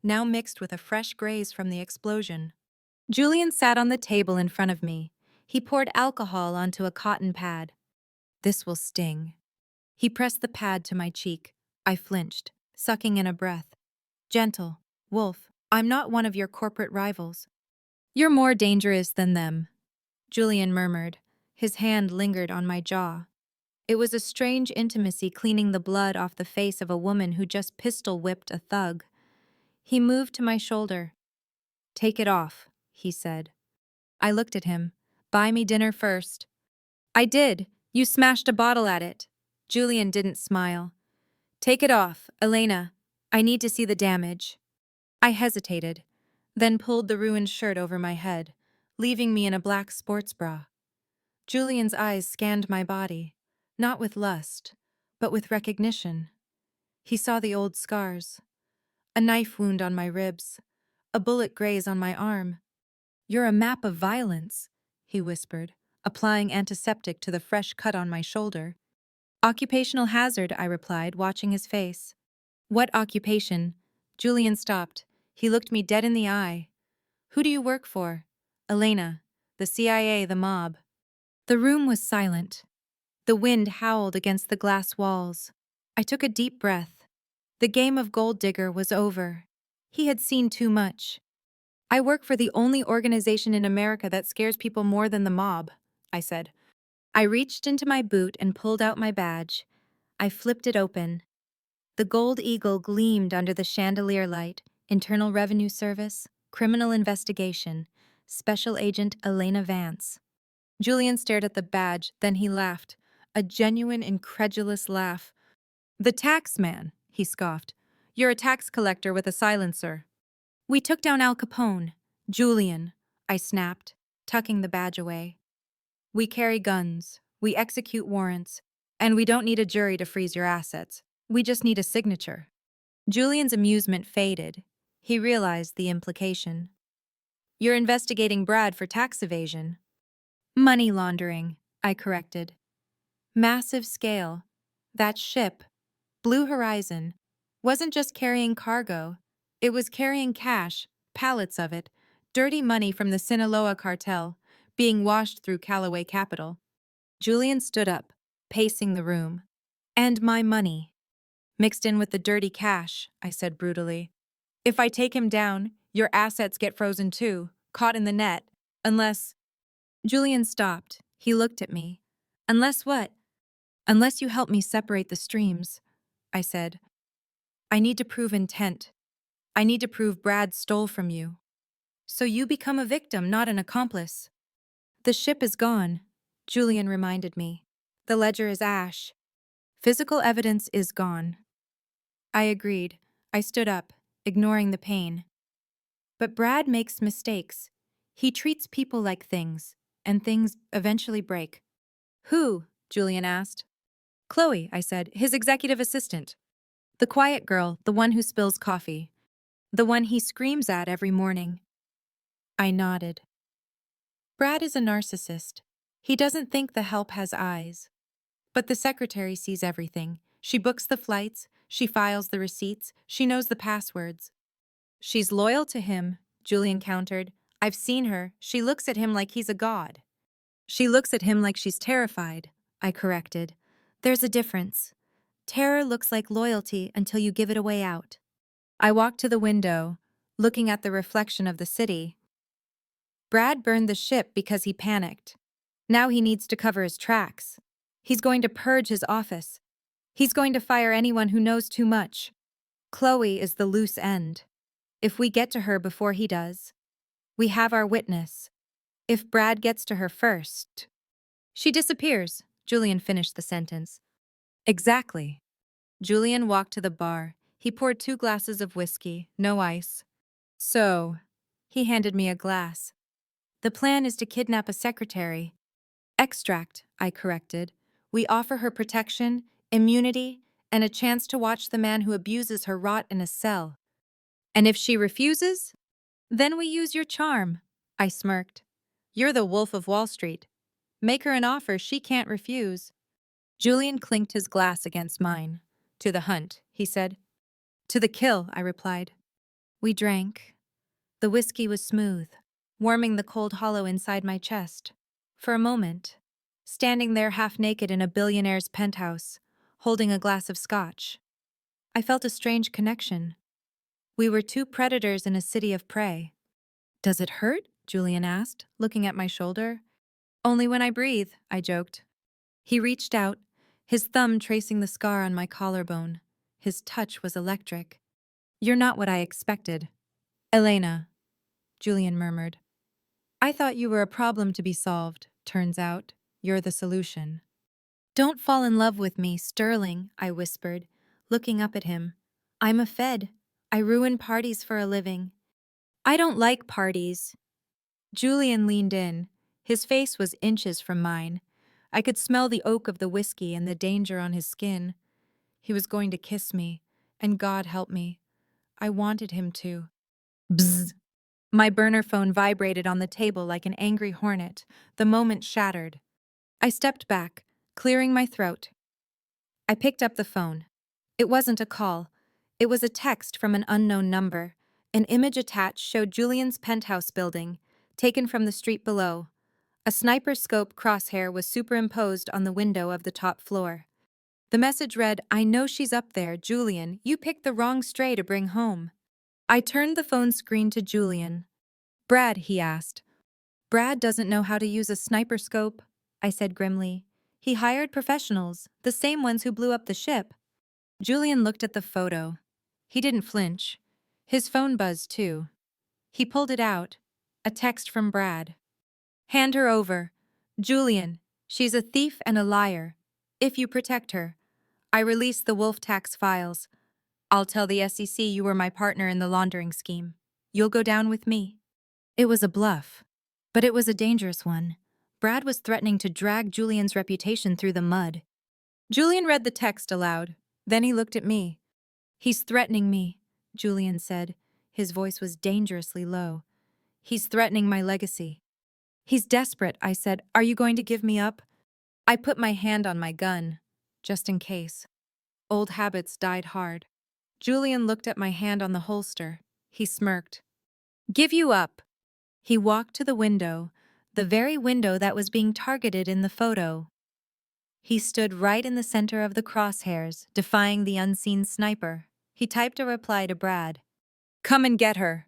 now mixed with a fresh graze from the explosion. Julian sat on the table in front of me. He poured alcohol onto a cotton pad. "This will sting." He pressed the pad to my cheek. I flinched, sucking in a breath. "Gentle, Wolf. I'm not one of your corporate rivals." "You're more dangerous than them," Julian murmured. His hand lingered on my jaw. It was a strange intimacy, cleaning the blood off the face of a woman who just pistol-whipped a thug. He moved to my shoulder. "Take it off," he said. I looked at him. "Buy me dinner first." "I did. You smashed a bottle at it." Julian didn't smile. "Take it off, Elena. I need to see the damage." I hesitated, then pulled the ruined shirt over my head, leaving me in a black sports bra. Julian's eyes scanned my body, not with lust, but with recognition. He saw the old scars. A knife wound on my ribs, a bullet graze on my arm. "You're a map of violence," he whispered, applying antiseptic to the fresh cut on my shoulder. "Occupational hazard," I replied, watching his face. "What occupation?" Julian stopped. He looked me dead in the eye. "Who do you work for?" "Elena. The CIA, the mob." The room was silent. The wind howled against the glass walls. I took a deep breath. The game of gold digger was over. He had seen too much. "I work for the only organization in America that scares people more than the mob," I said. I reached into my boot and pulled out my badge. I flipped it open. The gold eagle gleamed under the chandelier light. Internal Revenue Service, Criminal Investigation, Special Agent Elena Vance. Julian stared at the badge, then he laughed. A genuine, incredulous laugh. "The tax man," he scoffed. "You're a tax collector with a silencer." "We took down Al Capone." "Julian," I snapped, tucking the badge away. "We carry guns, we execute warrants, and we don't need a jury to freeze your assets. We just need a signature." Julian's amusement faded. He realized the implication. "You're investigating Brad for tax evasion." "Money laundering," I corrected. "Massive scale. That ship, Blue Horizon, wasn't just carrying cargo. It was carrying cash, pallets of it, dirty money from the Sinaloa cartel, being washed through Callaway Capital." Julian stood up, pacing the room. "And my money. Mixed in with the dirty cash," I said brutally. "If I take him down, your assets get frozen too, caught in the net. Unless—" Julian stopped. He looked at me. "Unless what?" "Unless you help me separate the streams," I said. "I need to prove intent. I need to prove Brad stole from you. So you become a victim, not an accomplice." "The ship is gone," Julian reminded me. "The ledger is ash. Physical evidence is gone." I agreed. I stood up, ignoring the pain. "But Brad makes mistakes. He treats people like things, and things eventually break." "Who?" Julian asked. "Chloe," I said, "his executive assistant. The quiet girl, the one who spills coffee. The one he screams at every morning." I nodded. "Brad is a narcissist. He doesn't think the help has eyes. But the secretary sees everything. She books the flights, she files the receipts, she knows the passwords." "She's loyal to him," Julian countered. "I've seen her. She looks at him like he's a god." "She looks at him like she's terrified," I corrected. "There's a difference. Terror looks like loyalty until you give it a way out." I walked to the window, looking at the reflection of the city. Brad burned the ship because he panicked. Now he needs to cover his tracks. He's going to purge his office. He's going to fire anyone who knows too much. Chloe is the loose end. If we get to her before he does, we have our witness. If Brad gets to her first, she disappears." Julian finished the sentence. "Exactly." Julian walked to the bar. He poured 2 glasses of whiskey, no ice. So, he handed me a glass. The plan is to kidnap a secretary. Extract, I corrected. We offer her protection, immunity, and a chance to watch the man who abuses her rot in a cell. And if she refuses, then we use your charm. I smirked. You're the Wolf of Wall Street. Make her an offer she can't refuse. Julian clinked his glass against mine. To the hunt, he said. To the kill, I replied. We drank. The whiskey was smooth, warming the cold hollow inside my chest. For a moment, standing there half naked in a billionaire's penthouse, holding a glass of scotch, I felt a strange connection. We were 2 predators in a city of prey. Does it hurt? Julian asked, looking at my shoulder. Only when I breathe, I joked. He reached out, his thumb tracing the scar on my collarbone. His touch was electric. You're not what I expected. Elena, Julian murmured. I thought you were a problem to be solved. Turns out, you're the solution. Don't fall in love with me, Sterling, I whispered, looking up at him. I'm a Fed. I ruin parties for a living. I don't like parties. Julian leaned in. His face was inches from mine. I could smell the oak of the whiskey and the danger on his skin. He was going to kiss me, and God help me. I wanted him to. Bzzz. My burner phone vibrated on the table like an angry hornet. The moment shattered. I stepped back, clearing my throat. I picked up the phone. It wasn't a call. It was a text from an unknown number. An image attached showed Julian's penthouse building, taken from the street below. A sniper scope crosshair was superimposed on the window of the top floor. The message read, I know she's up there, Julian. You picked the wrong stray to bring home. I turned the phone screen to Julian. Brad, he asked. Brad doesn't know how to use a sniper scope, I said grimly. He hired professionals, the same ones who blew up the ship. Julian looked at the photo. He didn't flinch. His phone buzzed too. He pulled it out. A text from Brad. Hand her over. Julian, she's a thief and a liar. If you protect her. I release the wolf tax files. I'll tell the SEC you were my partner in the laundering scheme. You'll go down with me. It was a bluff, but it was a dangerous one. Brad was threatening to drag Julian's reputation through the mud. Julian read the text aloud. Then he looked at me. He's threatening me, Julian said. His voice was dangerously low. He's threatening my legacy. He's desperate, I said. Are you going to give me up? I put my hand on my gun, just in case. Old habits died hard. Julian looked at my hand on the holster. He smirked. Give you up. He walked to the window, the very window that was being targeted in the photo. He stood right in the center of the crosshairs, defying the unseen sniper. He typed a reply to Brad. Come and get her.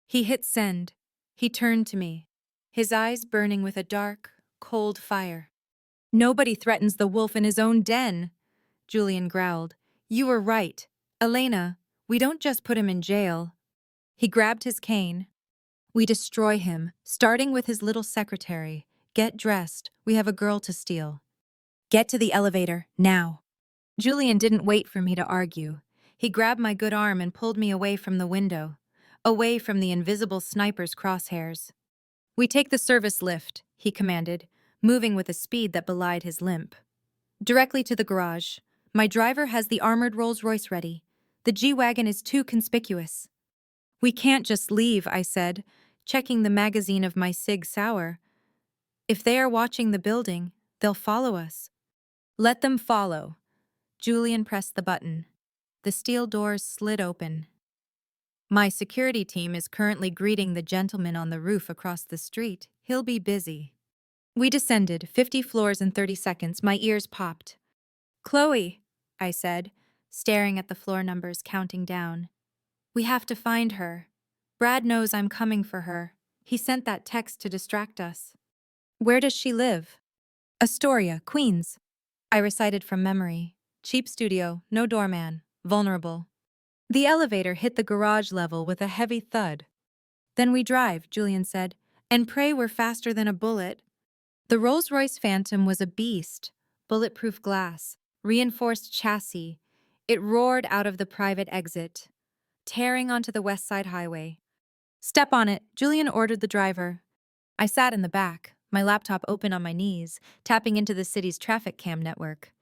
He hit send. He turned to me, his eyes burning with a dark, cold fire. Nobody threatens the wolf in his own den, Julian growled. You were right. Elena, we don't just put him in jail. He grabbed his cane. We destroy him, starting with his little secretary. Get dressed. We have a girl to steal. Get to the elevator, now. Julian didn't wait for me to argue. He grabbed my good arm and pulled me away from the window, away from the invisible sniper's crosshairs. We take the service lift, he commanded, moving with a speed that belied his limp. Directly to the garage. My driver has the armored Rolls-Royce ready. The G-Wagon is too conspicuous. We can't just leave, I said, checking the magazine of my Sig Sauer. If they are watching the building, they'll follow us. Let them follow. Julian pressed the button. The steel doors slid open. My security team is currently greeting the gentleman on the roof across the street. He'll be busy. We descended, 50 floors in 30 seconds. My ears popped. Chloe, I said, staring at the floor numbers counting down. We have to find her. Brad knows I'm coming for her. He sent that text to distract us. Where does she live? Astoria, Queens. I recited from memory. Cheap studio, no doorman, vulnerable. The elevator hit the garage level with a heavy thud. Then we drive, Julian said, and pray we're faster than a bullet. The Rolls-Royce Phantom was a beast. Bulletproof glass, reinforced chassis, It roared out of the private exit, tearing onto the West Side Highway. "Step on it," Julian ordered the driver. I sat in the back, my laptop open on my knees, tapping into the city's traffic cam network.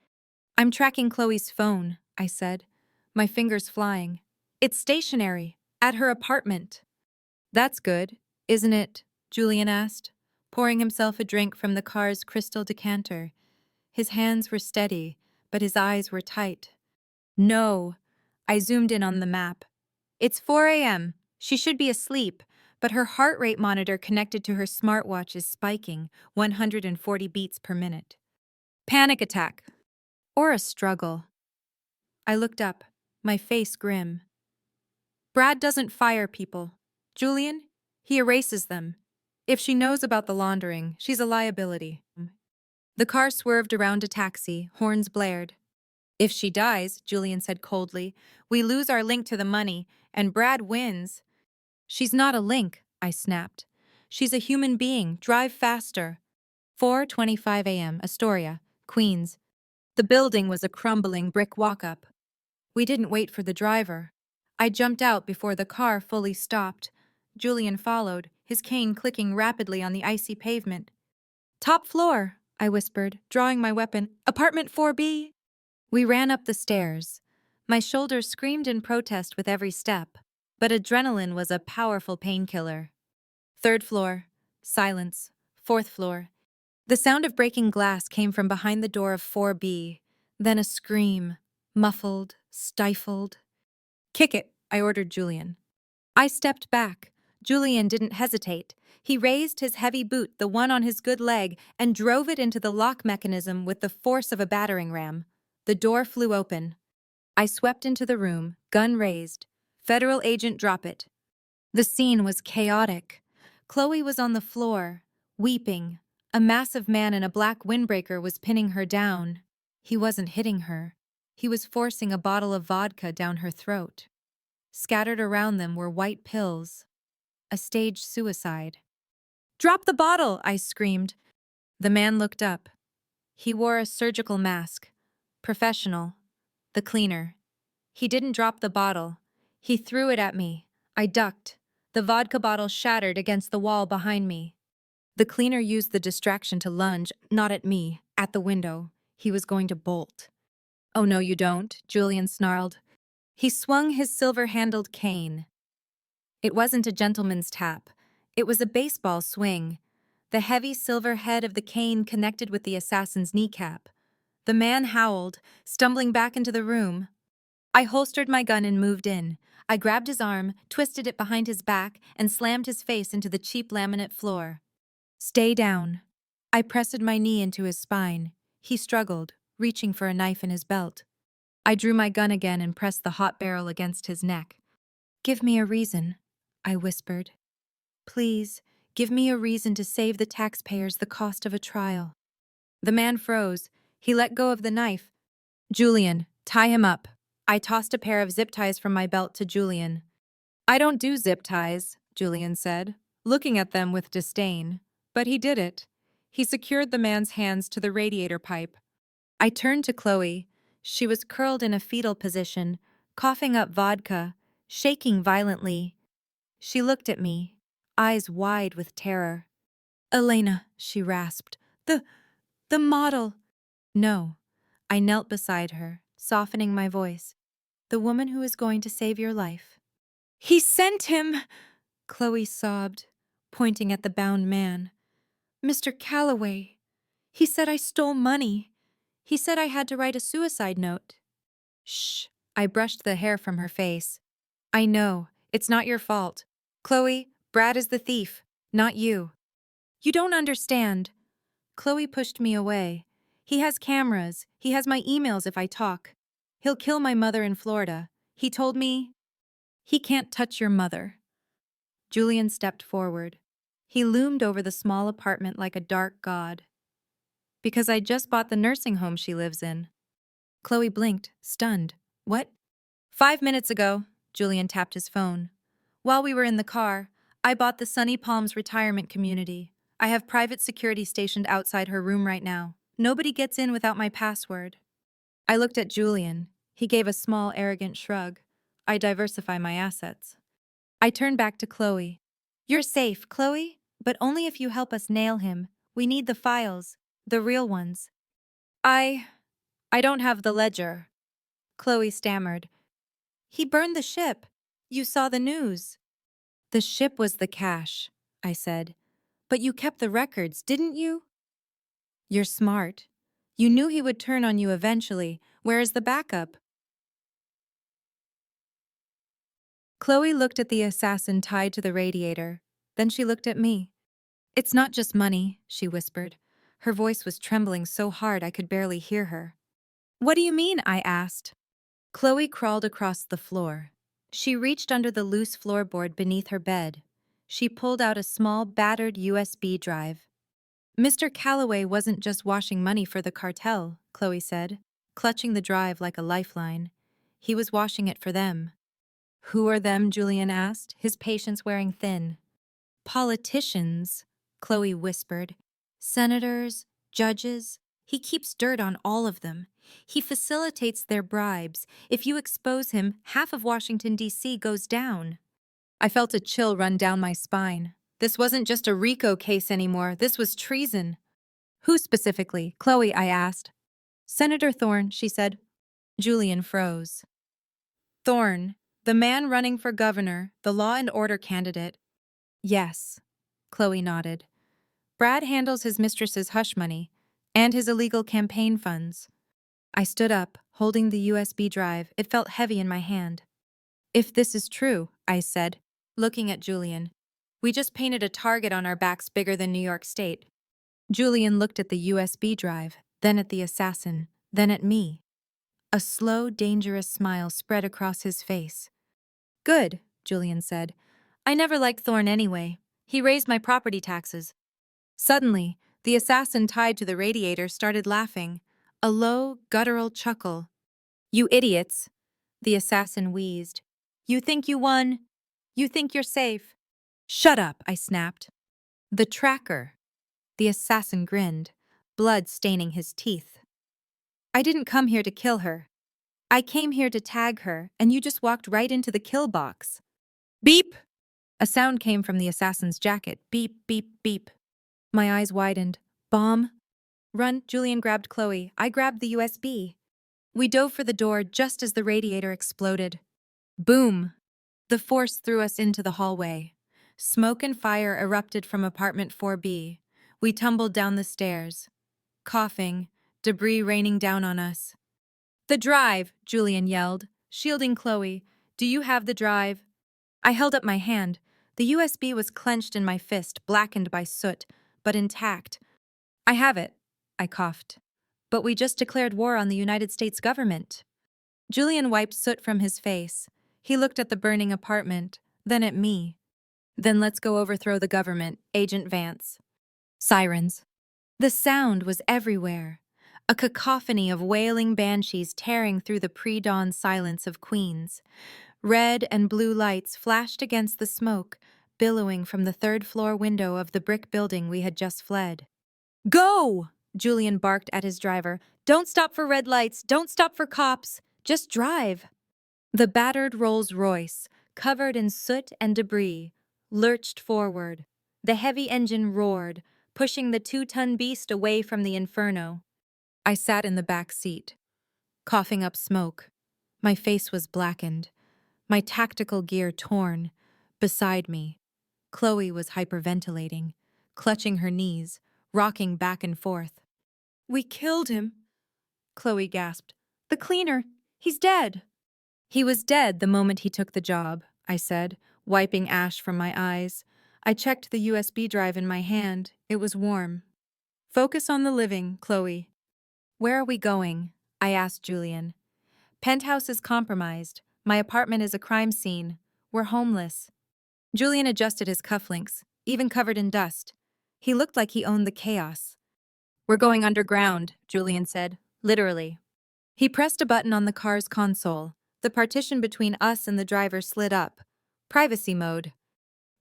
"I'm tracking Chloe's phone," I said, my fingers flying. "It's stationary, at her apartment." "That's good, isn't it?" Julian asked, pouring himself a drink from the car's crystal decanter. His hands were steady, but his eyes were tight. "No." I zoomed in on the map. "It's 4 a.m. She should be asleep, but her heart rate monitor connected to her smartwatch is spiking, 140 beats per minute. Panic attack. Or a struggle." I looked up, my face grim. "Brad doesn't fire people. Julian, he erases them. If she knows about the laundering, she's a liability." The car swerved around a taxi, horns blared. "If she dies," Julian said coldly, "we lose our link to the money, and Brad wins." "She's not a link," I snapped. "She's a human being. Drive faster." 4:25 a.m., Astoria, Queens. The building was a crumbling brick walk-up. We didn't wait for the driver. I jumped out before the car fully stopped. Julian followed, his cane clicking rapidly on the icy pavement. "Top floor," I whispered, drawing my weapon. "Apartment 4B." We ran up the stairs. My shoulders screamed in protest with every step, but adrenaline was a powerful painkiller. Third floor. Silence. Fourth floor. The sound of breaking glass came from behind the door of 4B. Then a scream. Muffled. Stifled. "Kick it," I ordered Julian. I stepped back. Julian didn't hesitate. He raised his heavy boot, the one on his good leg, and drove it into the lock mechanism with the force of a battering ram. The door flew open. I swept into the room, gun raised. "Federal agent, drop it." The scene was chaotic. Chloe was on the floor, weeping. A massive man in a black windbreaker was pinning her down. He wasn't hitting her. He was forcing a bottle of vodka down her throat. Scattered around them were white pills. A staged suicide. "Drop the bottle!" I screamed. The man looked up. He wore a surgical mask. Professional. The cleaner. He didn't drop the bottle. He threw it at me. I ducked. The vodka bottle shattered against the wall behind me. The cleaner used the distraction to lunge, not at me, at the window. He was going to bolt. "Oh, no, you don't," Julian snarled. He swung his silver-handled cane. It wasn't a gentleman's tap. It was a baseball swing. The heavy silver head of the cane connected with the assassin's kneecap. The man howled, stumbling back into the room. I holstered my gun and moved in. I grabbed his arm, twisted it behind his back, and slammed his face into the cheap laminate floor. "Stay down." I pressed my knee into his spine. He struggled, reaching for a knife in his belt. I drew my gun again and pressed the hot barrel against his neck. "Give me a reason," I whispered. "Please, give me a reason to save the taxpayers the cost of a trial." The man froze. He let go of the knife. "Julian, tie him up." I tossed a pair of zip ties from my belt to Julian. "I don't do zip ties," Julian said, looking at them with disdain. But he did it. He secured the man's hands to the radiator pipe. I turned to Chloe. She was curled in a fetal position, coughing up vodka, shaking violently. She looked at me, eyes wide with terror. "Elena," she rasped. The model." "No." I knelt beside her, softening my voice. "The woman who is going to save your life." "He sent him!" Chloe sobbed, pointing at the bound man. "Mr. Calloway. He said I stole money. He said I had to write a suicide note." "Shh." I brushed the hair from her face. "I know. It's not your fault. Chloe, Brad is the thief, not you." "You don't understand." Chloe pushed me away. "He has cameras. He has my emails if I talk. He'll kill my mother in Florida. He told me." "He can't touch your mother." Julian stepped forward. He loomed over the small apartment like a dark god. "Because I just bought the nursing home she lives in." Chloe blinked, stunned. "What?" "5 minutes ago," Julian tapped his phone. "While we were in the car, I bought the Sunny Palms retirement community. I have private security stationed outside her room right now. Nobody gets in without my password." I looked at Julian. He gave a small, arrogant shrug. I diversify my assets. I turned back to Chloe. You're safe, Chloe, but only if you help us nail him. We need the files, the real ones. I don't have the ledger. Chloe stammered. He burned the ship. You saw the news. The ship was the cash, I said. But you kept the records, didn't you? You're smart. You knew he would turn on you eventually. Where is the backup? Chloe looked at the assassin tied to the radiator. Then she looked at me. It's not just money, she whispered. Her voice was trembling so hard I could barely hear her. What do you mean? I asked. Chloe crawled across the floor. She reached under the loose floorboard beneath her bed. She pulled out a small, battered USB drive. Mr. Calloway wasn't just washing money for the cartel, Chloe said, clutching the drive like a lifeline. He was washing it for them. Who are them? Julian asked, his patience wearing thin. Politicians, Chloe whispered. Senators, judges. He keeps dirt on all of them. He facilitates their bribes. If you expose him, half of Washington, D.C. goes down. I felt a chill run down my spine. This wasn't just a RICO case anymore. This was treason. Who specifically? Chloe, I asked. Senator Thorne, she said. Julian froze. Thorne, the man running for governor, the law and order candidate. Yes, Chloe nodded. Brad handles his mistress's hush money and his illegal campaign funds. I stood up, holding the USB drive. It felt heavy in my hand. If this is true, I said, looking at Julian. We just painted a target on our backs bigger than New York State. Julian looked at the USB drive, then at the assassin, then at me. A slow, dangerous smile spread across his face. Good, Julian said. I never liked Thorne anyway. He raised my property taxes. Suddenly, the assassin tied to the radiator started laughing, a low, guttural chuckle. You idiots, the assassin wheezed. You think you won? You think you're safe? Shut up, I snapped. The tracker. The assassin grinned, blood staining his teeth. I didn't come here to kill her. I came here to tag her, and you just walked right into the kill box. Beep! A sound came from the assassin's jacket. Beep, beep, beep. My eyes widened. Bomb? Run, Julian grabbed Chloe. I grabbed the USB. We dove for the door just as the radiator exploded. Boom! The force threw us into the hallway. Smoke and fire erupted from apartment 4B. We tumbled down the stairs. Coughing, debris raining down on us. The drive, Julian yelled, shielding Chloe. Do you have the drive? I held up my hand. The USB was clenched in my fist, blackened by soot, but intact. I have it, I coughed. But we just declared war on the United States government. Julian wiped soot from his face. He looked at the burning apartment, then at me. Then let's go overthrow the government, Agent Vance. Sirens. The sound was everywhere. A cacophony of wailing banshees tearing through the pre-dawn silence of Queens. Red and blue lights flashed against the smoke, billowing from the third-floor window of the brick building we had just fled. Go! Julian barked at his driver. Don't stop for red lights, don't stop for cops, just drive. The battered Rolls-Royce, covered in soot and debris, lurched forward. The heavy engine roared, pushing the 2-ton beast away from the inferno. I sat in the back seat, coughing up smoke. My face was blackened, my tactical gear torn. Beside me, Chloe was hyperventilating, clutching her knees, rocking back and forth. We killed him, Chloe gasped. The cleaner, he's dead. He was dead the moment he took the job, I said, wiping ash from my eyes. I checked the USB drive in my hand. It was warm. Focus on the living, Chloe. Where are we going? I asked Julian. Penthouse is compromised. My apartment is a crime scene. We're homeless. Julian adjusted his cufflinks, even covered in dust. He looked like he owned the chaos. We're going underground, Julian said, literally. He pressed a button on the car's console. The partition between us and the driver slid up. Privacy mode.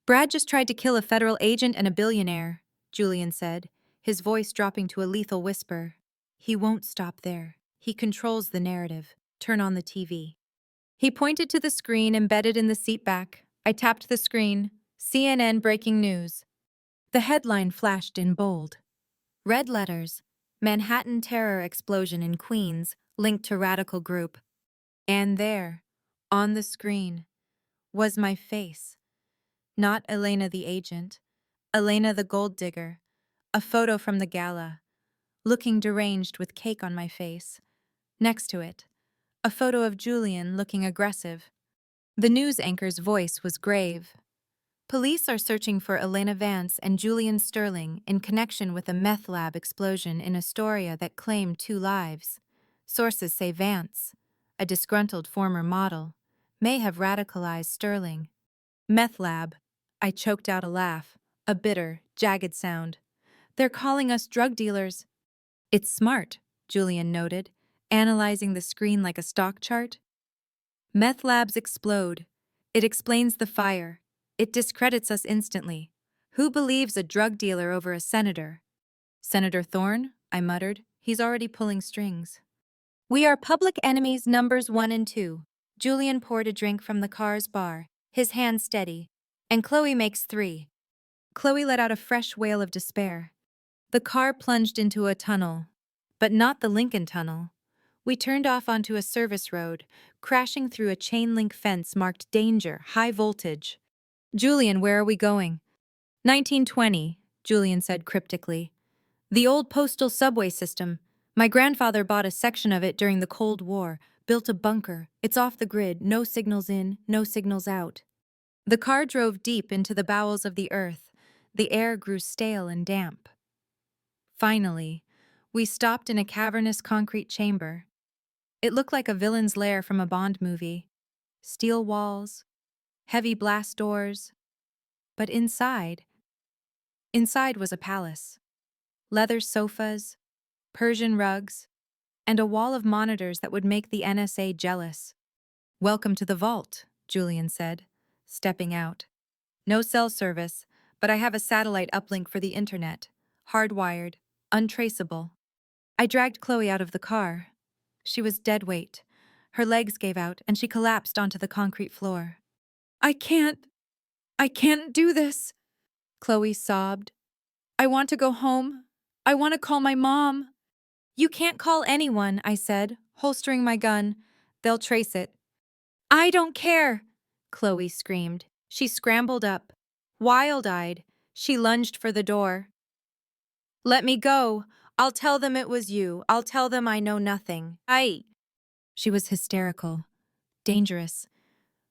Brad just tried to kill a federal agent and a billionaire, Julian said, his voice dropping to a lethal whisper. He won't stop there. He controls the narrative. turn on the TV. He pointed to the screen embedded in the seat back. I tapped the screen. CNN breaking news. The headline flashed in bold. Red letters. Manhattan terror explosion in Queens linked to radical group. And there, on the screen, was my face. Not Elena the agent, Elena the gold digger. A photo from the gala, looking deranged with cake on my face. Next to it, a photo of Julian looking aggressive. The news anchor's voice was grave. Police are searching for Elena Vance and Julian Sterling in connection with a meth lab explosion in Astoria that claimed 2 lives. Sources say Vance, a disgruntled former model, may have radicalized Sterling. Meth lab. I choked out a laugh, a bitter, jagged sound. They're calling us drug dealers. It's smart, Julian noted, analyzing the screen like a stock chart. Meth labs explode. It explains the fire. It discredits us instantly. Who believes a drug dealer over a senator? Senator Thorne, I muttered. He's already pulling strings. We are public enemies numbers 1 and 2. Julian poured a drink from the car's bar, his hand steady. And Chloe makes 3. Chloe let out a fresh wail of despair. The car plunged into a tunnel, but not the Lincoln Tunnel. We turned off onto a service road, crashing through a chain-link fence marked danger, high voltage. Julian, where are we going? 1920, Julian said cryptically. The old postal subway system. My grandfather bought a section of it during the Cold War, built a bunker. It's off the grid, no signals in, no signals out. The car drove deep into the bowels of the earth. The air grew stale and damp. Finally, we stopped in a cavernous concrete chamber. It looked like a villain's lair from a Bond movie. Steel walls, heavy blast doors. But inside was a palace. Leather sofas, Persian rugs, and a wall of monitors that would make the NSA jealous. Welcome to the vault, Julian said, stepping out. No cell service, but I have a satellite uplink for the internet. Hardwired, untraceable. I dragged Chloe out of the car. She was dead weight. Her legs gave out and she collapsed onto the concrete floor. I can't do this, Chloe sobbed. I want to go home. I want to call my mom. You can't call anyone, I said, holstering my gun. They'll trace it. I don't care, Chloe screamed. She scrambled up. Wild-eyed, she lunged for the door. Let me go. I'll tell them it was you. I'll tell them I know nothing. She was hysterical. Dangerous.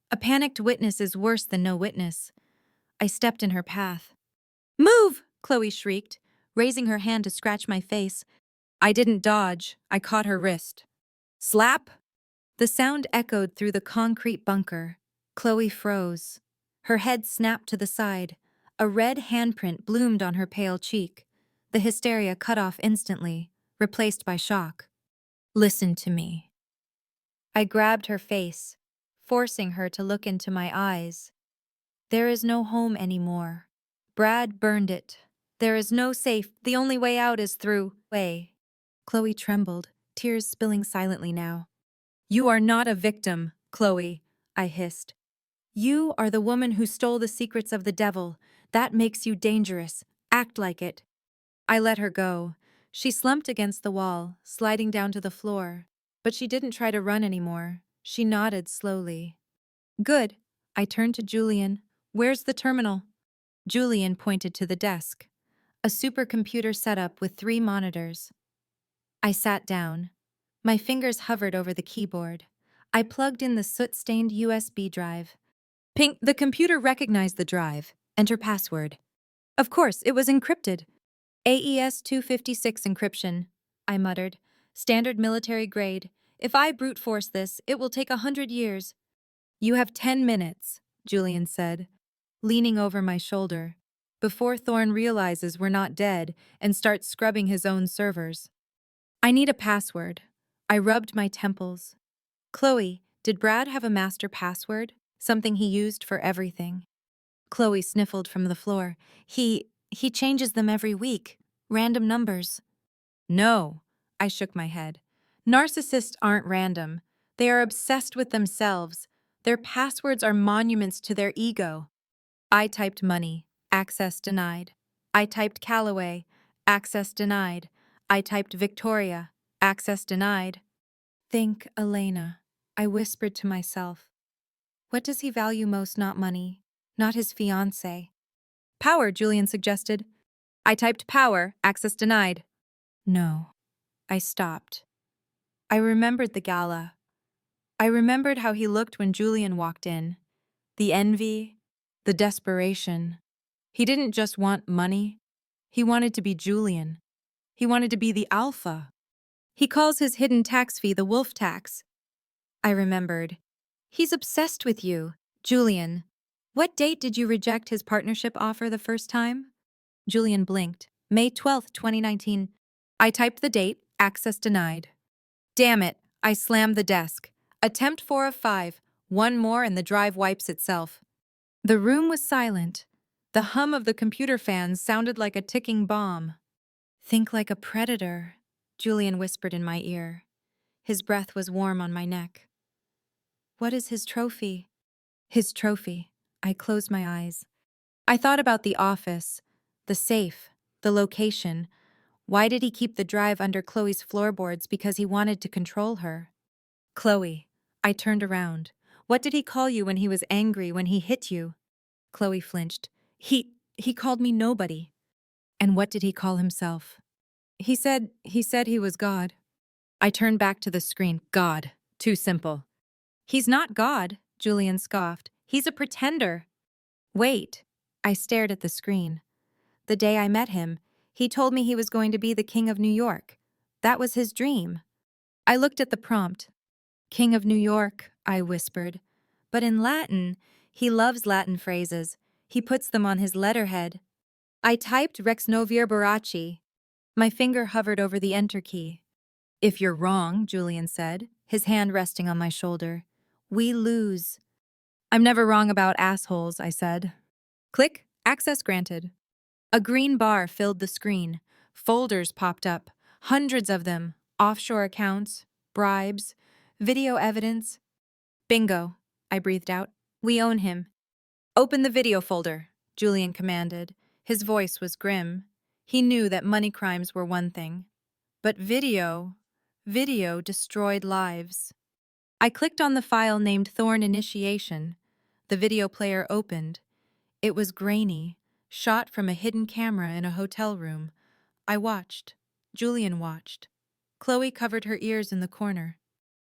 A panicked witness is worse than no witness. I stepped in her path. Move! Chloe shrieked, raising her hand to scratch my face. I didn't dodge. I caught her wrist. Slap! The sound echoed through the concrete bunker. Chloe froze. Her head snapped to the side. A red handprint bloomed on her pale cheek. The hysteria cut off instantly, replaced by shock. Listen to me. I grabbed her face, forcing her to look into my eyes. There is no home anymore. Brad burned it. There is no safe. The only way out is through. Chloe trembled, tears spilling silently now. You are not a victim, Chloe, I hissed. You are the woman who stole the secrets of the devil. That makes you dangerous. Act like it. I let her go. She slumped against the wall, sliding down to the floor. But she didn't try to run anymore. She nodded slowly. Good. I turned to Julian. Where's the terminal? Julian pointed to the desk. A supercomputer setup with 3 monitors. I sat down. My fingers hovered over the keyboard. I plugged in the soot-stained USB drive. Ping! The computer recognized the drive. Enter password. Of course, it was encrypted. AES 256 encryption, I muttered. Standard military grade. If I brute force this, it will take 100 years. You have 10 minutes, Julian said, leaning over my shoulder, before Thorne realizes we're not dead and starts scrubbing his own servers. I need a password. I rubbed my temples. Chloe, did Brad have a master password? Something he used for everything? Chloe sniffled from the floor. He changes them every week. Random numbers. No, I shook my head. Narcissists aren't random. They are obsessed with themselves. Their passwords are monuments to their ego. I typed money, access denied. I typed Callaway, access denied. I typed Victoria, access denied. Think, Elena, I whispered to myself. What does he value most? Not money, not his fiancé. Power, Julian suggested. I typed power, access denied. No. I stopped. I remembered the gala. I remembered how he looked when Julian walked in. The envy, the desperation. He didn't just want money. He wanted to be Julian. He wanted to be the alpha. He calls his hidden tax fee the wolf tax. I remembered. He's obsessed with you, Julian. What date did you reject his partnership offer the first time? Julian blinked. May 12th, 2019. I typed the date, access denied. Damn it, I slammed the desk. Attempt 4 of 5. One more and the drive wipes itself. The room was silent. The hum of the computer fans sounded like a ticking bomb. Think like a predator, Julian whispered in my ear. His breath was warm on my neck. What is his trophy? His trophy. I closed my eyes. I thought about the office, the safe, the location. Why did he keep the drive under Chloe's floorboards? Because he wanted to control her. Chloe. I turned around. What did he call you when he was angry, when he hit you? Chloe flinched. He called me nobody. And what did he call himself? He said he was God. I turned back to the screen. God. Too simple. He's not God, Julian scoffed. He's a pretender. Wait. I stared at the screen. The day I met him, he told me he was going to be the King of New York. That was his dream. I looked at the prompt. King of New York, I whispered. But in Latin, he loves Latin phrases. He puts them on his letterhead. I typed Rex Novier Barachi. My finger hovered over the enter key. If you're wrong, Julian said, his hand resting on my shoulder. We lose. I'm never wrong about assholes, I said. Click, access granted. A green bar filled the screen. Folders popped up, hundreds of them, offshore accounts, bribes, video evidence. Bingo, I breathed out. We own him. Open the video folder, Julian commanded. His voice was grim. He knew that money crimes were one thing. But video destroyed lives. I clicked on the file named Thorn Initiation. The video player opened. It was grainy, shot from a hidden camera in a hotel room. I watched. Julian watched. Chloe covered her ears in the corner.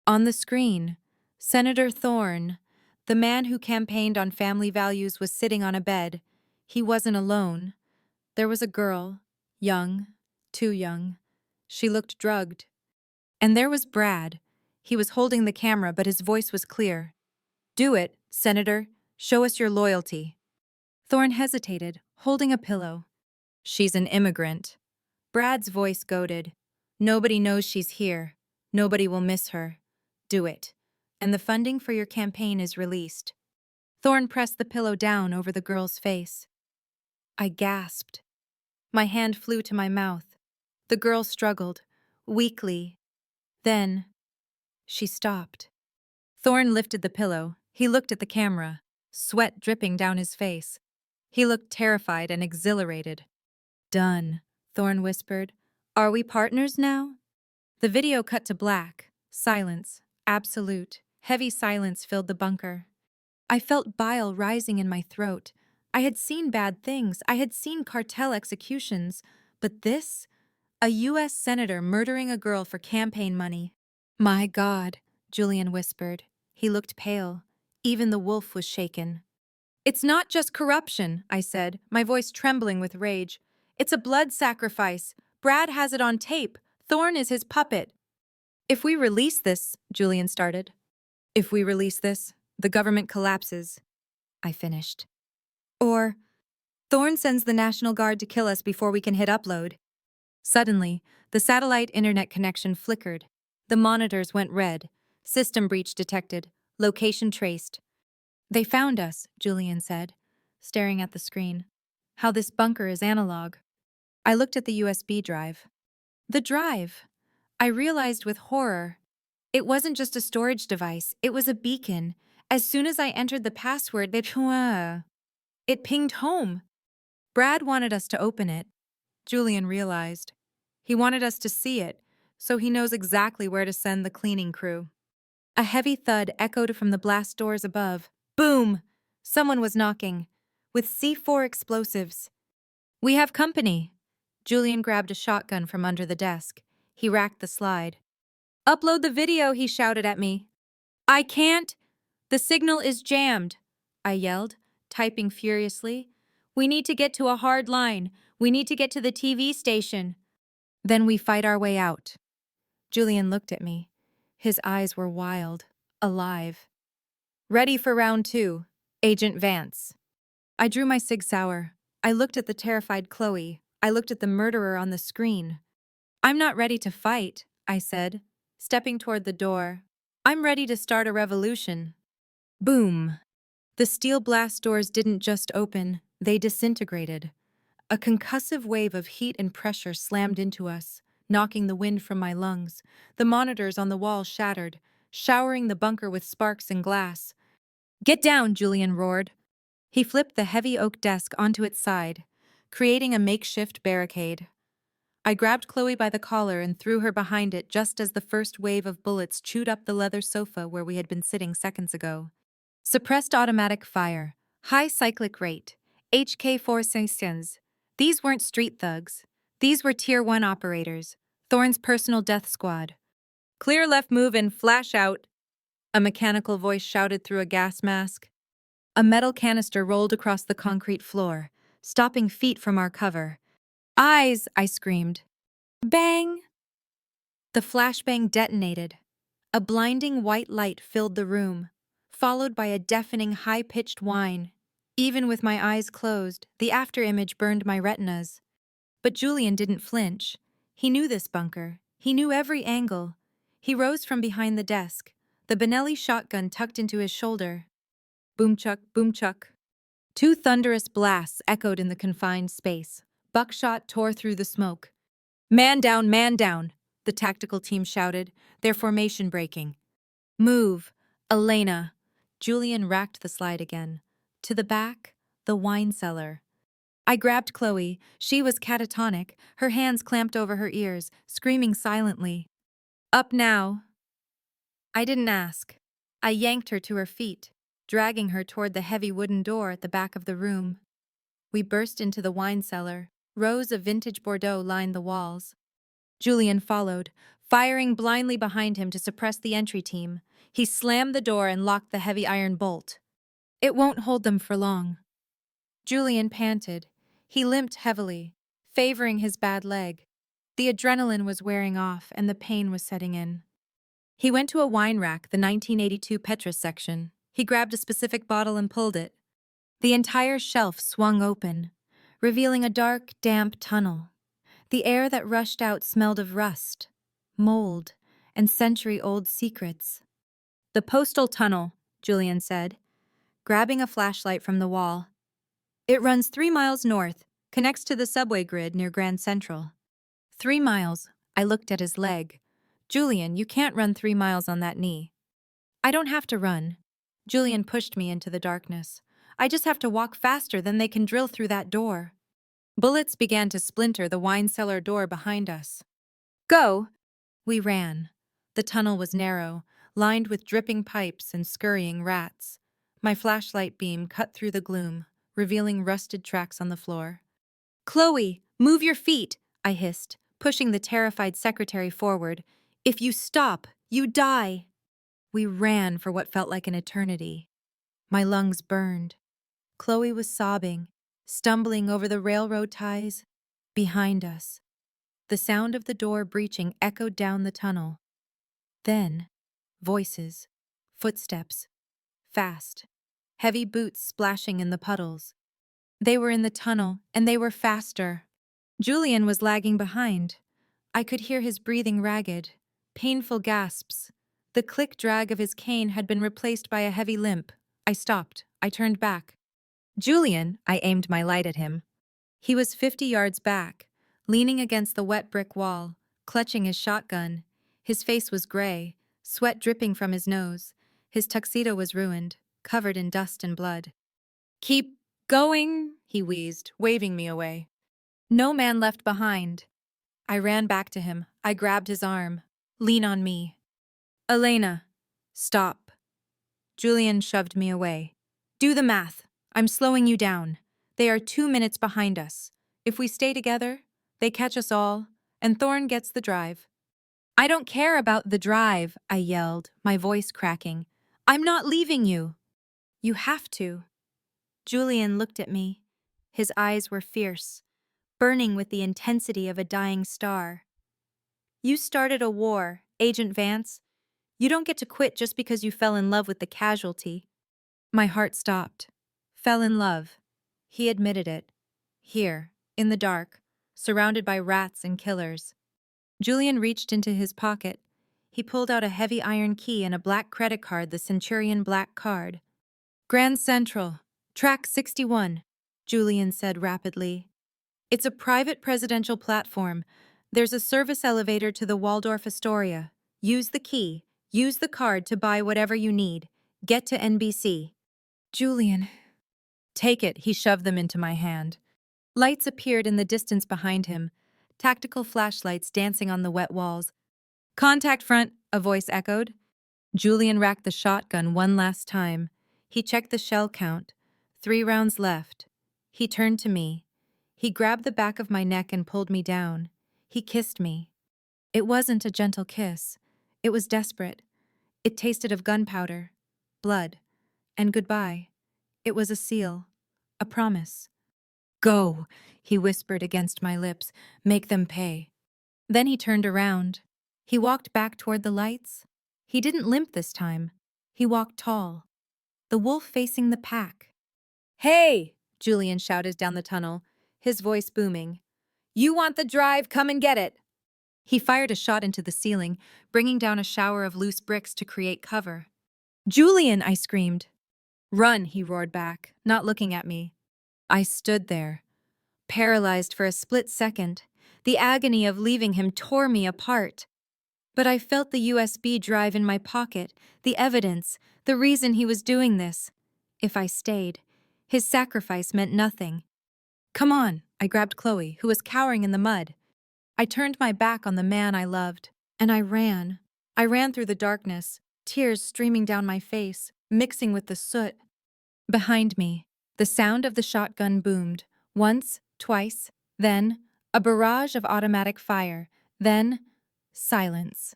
On the screen, Senator Thorne, the man who campaigned on family values, was sitting on a bed. He wasn't alone. There was a girl, young, too young. She looked drugged. And there was Brad. He was holding the camera, but his voice was clear. Do it, Senator. Show us your loyalty. Thorne hesitated, holding a pillow. She's an immigrant. Brad's voice goaded. Nobody knows she's here. Nobody will miss her. Do it. And the funding for your campaign is released. Thorne pressed the pillow down over the girl's face. I gasped. My hand flew to my mouth. The girl struggled, weakly. Then, she stopped. Thorne lifted the pillow. He looked at the camera, sweat dripping down his face. He looked terrified and exhilarated. Done, Thorne whispered. Are we partners now? The video cut to black. Silence. Absolute. Heavy silence filled the bunker. I felt bile rising in my throat. I had seen bad things. I had seen cartel executions. But this? A U.S. senator murdering a girl for campaign money. My God, Julian whispered. He looked pale. Even the wolf was shaken. It's not just corruption, I said, my voice trembling with rage. It's a blood sacrifice. Brad has it on tape. Thorne is his puppet. If we release this, Julian started. If we release this, the government collapses, I finished. Or, Thorne sends the National Guard to kill us before we can hit upload. Suddenly, the satellite internet connection flickered. The monitors went red. System breach detected. Location traced. They found us, Julian said, staring at the screen. How this bunker is analog. I looked at the USB drive. The drive! I realized with horror. It wasn't just a storage device, it was a beacon. As soon as I entered the password, it pinged home. Brad wanted us to open it, Julian realized. He wanted us to see it, so he knows exactly where to send the cleaning crew. A heavy thud echoed from the blast doors above. Boom! Someone was knocking, with C4 explosives. We have company. Julian grabbed a shotgun from under the desk. He racked the slide. Upload the video, he shouted at me. I can't. The signal is jammed, I yelled, typing furiously. We need to get to a hard line. We need to get to the TV station. Then we fight our way out. Julian looked at me. His eyes were wild, alive. Ready for round 2, Agent Vance. I drew my Sig Sauer. I looked at the terrified Chloe. I looked at the murderer on the screen. I'm not ready to fight, I said, stepping toward the door. I'm ready to start a revolution. Boom. The steel blast doors didn't just open, they disintegrated. A concussive wave of heat and pressure slammed into us, knocking the wind from my lungs. The monitors on the wall shattered, showering the bunker with sparks and glass. Get down, Julian roared. He flipped the heavy oak desk onto its side, creating a makeshift barricade. I grabbed Chloe by the collar and threw her behind it just as the first wave of bullets chewed up the leather sofa where we had been sitting seconds ago. Suppressed automatic fire, high cyclic rate, HK4 sanctions. These weren't street thugs. These were Tier 1 operators, Thorne's personal death squad. Clear left move and flash out, a mechanical voice shouted through a gas mask. A metal canister rolled across the concrete floor, stopping feet from our cover. Eyes, I screamed. Bang! The flashbang detonated. A blinding white light filled the room, followed by a deafening high-pitched whine. Even with my eyes closed, the afterimage burned my retinas. But Julian didn't flinch. He knew this bunker. He knew every angle. He rose from behind the desk, the Benelli shotgun tucked into his shoulder. Boom-chuck, boom-chuck. 2 thunderous blasts echoed in the confined space. Buckshot tore through the smoke. Man down, the tactical team shouted, their formation breaking. Move, Elena. Julian racked the slide again. To the back, the wine cellar. I grabbed Chloe. She was catatonic, her hands clamped over her ears, screaming silently. Up now. I didn't ask. I yanked her to her feet, dragging her toward the heavy wooden door at the back of the room. We burst into the wine cellar. Rows of vintage Bordeaux lined the walls. Julian followed, firing blindly behind him to suppress the entry team. He slammed the door and locked the heavy iron bolt. It won't hold them for long. Julian panted. He limped heavily, favoring his bad leg. The adrenaline was wearing off and the pain was setting in. He went to a wine rack, the 1982 Petrus section. He grabbed a specific bottle and pulled it. The entire shelf swung open, revealing a dark, damp tunnel. The air that rushed out smelled of rust, mold, and century-old secrets. The postal tunnel, Julian said, grabbing a flashlight from the wall. It runs 3 miles north, connects to the subway grid near Grand Central. 3 miles, I looked at his leg. Julian, you can't run 3 miles on that knee. I don't have to run. Julian pushed me into the darkness. I just have to walk faster than they can drill through that door. Bullets began to splinter the wine cellar door behind us. Go! We ran. The tunnel was narrow, lined with dripping pipes and scurrying rats. My flashlight beam cut through the gloom, revealing rusted tracks on the floor. Chloe, move your feet, I hissed, pushing the terrified secretary forward. If you stop, you die. We ran for what felt like an eternity. My lungs burned. Chloe was sobbing, stumbling over the railroad ties behind us. The sound of the door breaching echoed down the tunnel. Then, voices, footsteps, fast, heavy boots splashing in the puddles. They were in the tunnel, and they were faster. Julian was lagging behind. I could hear his breathing ragged, painful gasps. The click-drag of his cane had been replaced by a heavy limp. I stopped. I turned back. Julian, I aimed my light at him. He was 50 yards back, leaning against the wet brick wall, clutching his shotgun. His face was gray, sweat dripping from his nose. His tuxedo was ruined, covered in dust and blood. "Keep going," he wheezed, waving me away. "No man left behind." I ran back to him. I grabbed his arm. "Lean on me." "Elena." "Stop." Julian shoved me away. "Do the math. I'm slowing you down. They are 2 minutes behind us. If we stay together, they catch us all, and Thorne gets the drive." "I don't care about the drive," I yelled, my voice cracking. "I'm not leaving you." "You have to." Julian looked at me. His eyes were fierce, burning with the intensity of a dying star. "You started a war, Agent Vance. You don't get to quit just because you fell in love with the casualty." My heart stopped. Fell in love. He admitted it. Here, in the dark, surrounded by rats and killers. Julian reached into his pocket. He pulled out a heavy iron key and a black credit card, the Centurion Black card. "Grand Central, Track 61, Julian said rapidly. "It's a private presidential platform. There's a service elevator to the Waldorf Astoria. Use the key. Use the card to buy whatever you need. Get to NBC." "Julian." "Take it," he shoved them into my hand. Lights appeared in the distance behind him, tactical flashlights dancing on the wet walls. "Contact front," a voice echoed. Julian racked the shotgun one last time. He checked the shell count. 3 rounds left. He turned to me. He grabbed the back of my neck and pulled me down. He kissed me. It wasn't a gentle kiss. It was desperate. It tasted of gunpowder, blood, and goodbye. It was a seal, a promise. "Go," he whispered against my lips. "Make them pay." Then he turned around. He walked back toward the lights. He didn't limp this time. He walked tall. The wolf facing the pack. "Hey!" Julian shouted down the tunnel, his voice booming. "You want the drive? Come and get it!" He fired a shot into the ceiling, bringing down a shower of loose bricks to create cover. "Julian!" I screamed. "Run!" he roared back, not looking at me. I stood there, paralyzed for a split second. The agony of leaving him tore me apart. But I felt the USB drive in my pocket, the evidence, the reason he was doing this. If I stayed, his sacrifice meant nothing. "Come on," I grabbed Chloe, who was cowering in the mud. I turned my back on the man I loved, and I ran. I ran through the darkness, tears streaming down my face, mixing with the soot. Behind me, the sound of the shotgun boomed, once, twice, then a barrage of automatic fire, then silence.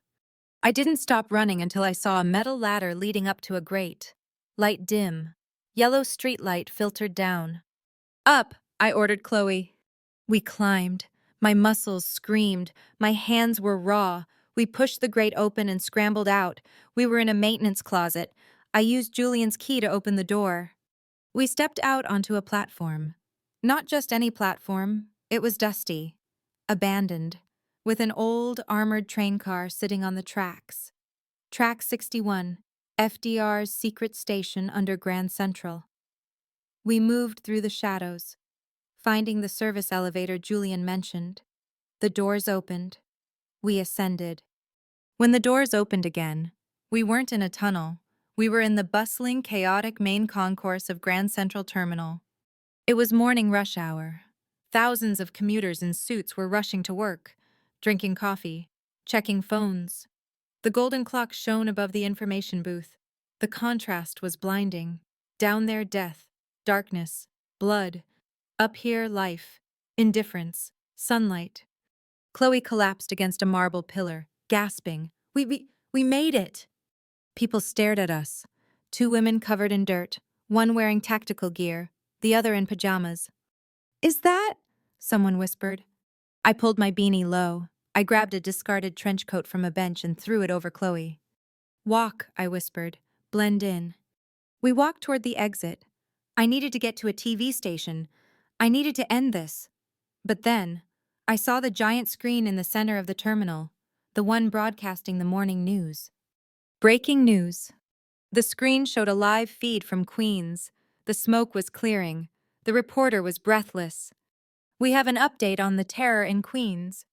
I didn't stop running until I saw a metal ladder leading up to a grate. Light dim. Yellow street light filtered down. "Up," I ordered Chloe. We climbed. My muscles screamed. My hands were raw. We pushed the grate open and scrambled out. We were in a maintenance closet. I used Julian's key to open the door. We stepped out onto a platform. Not just any platform. It was dusty, abandoned, with an old armored train car sitting on the tracks. Track 61, FDR's secret station under Grand Central. We moved through the shadows, finding the service elevator Julian mentioned. The doors opened. We ascended. When the doors opened again, we weren't in a tunnel. We were in the bustling, chaotic main concourse of Grand Central Terminal. It was morning rush hour. Thousands of commuters in suits were rushing to work, drinking coffee, checking phones. The golden clock shone above the information booth. The contrast was blinding. Down there, death, darkness, blood. Up here, life, indifference, sunlight. Chloe collapsed against a marble pillar, gasping. We made it!" People stared at us. 2 women covered in dirt, one wearing tactical gear, the other in pajamas. "Is that?" someone whispered. I pulled my beanie low. I grabbed a discarded trench coat from a bench and threw it over Chloe. "Walk," I whispered. "Blend in." We walked toward the exit. I needed to get to a TV station. I needed to end this. But then, I saw the giant screen in the center of the terminal, the one broadcasting the morning news. Breaking news. The screen showed a live feed from Queens. The smoke was clearing. The reporter was breathless. "We have an update on the terror in Queens."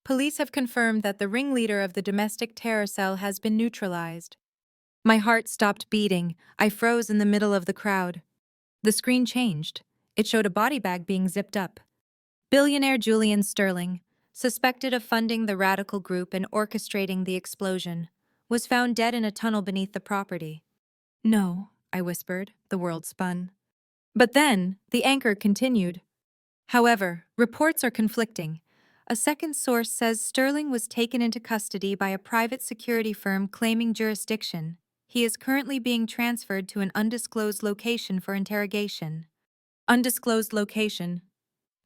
Police have confirmed that the ringleader of the domestic terror cell has been neutralized. My heart stopped beating. I froze in the middle of the crowd. The screen changed. It showed a body bag being zipped up. Billionaire Julian Sterling, suspected of funding the radical group and orchestrating the explosion, was found dead in a tunnel beneath the property. No, I whispered. The world spun. But then, the anchor continued. However, reports are conflicting. A second source says Sterling was taken into custody by a private security firm claiming jurisdiction. He is currently being transferred to an undisclosed location for interrogation. Undisclosed location.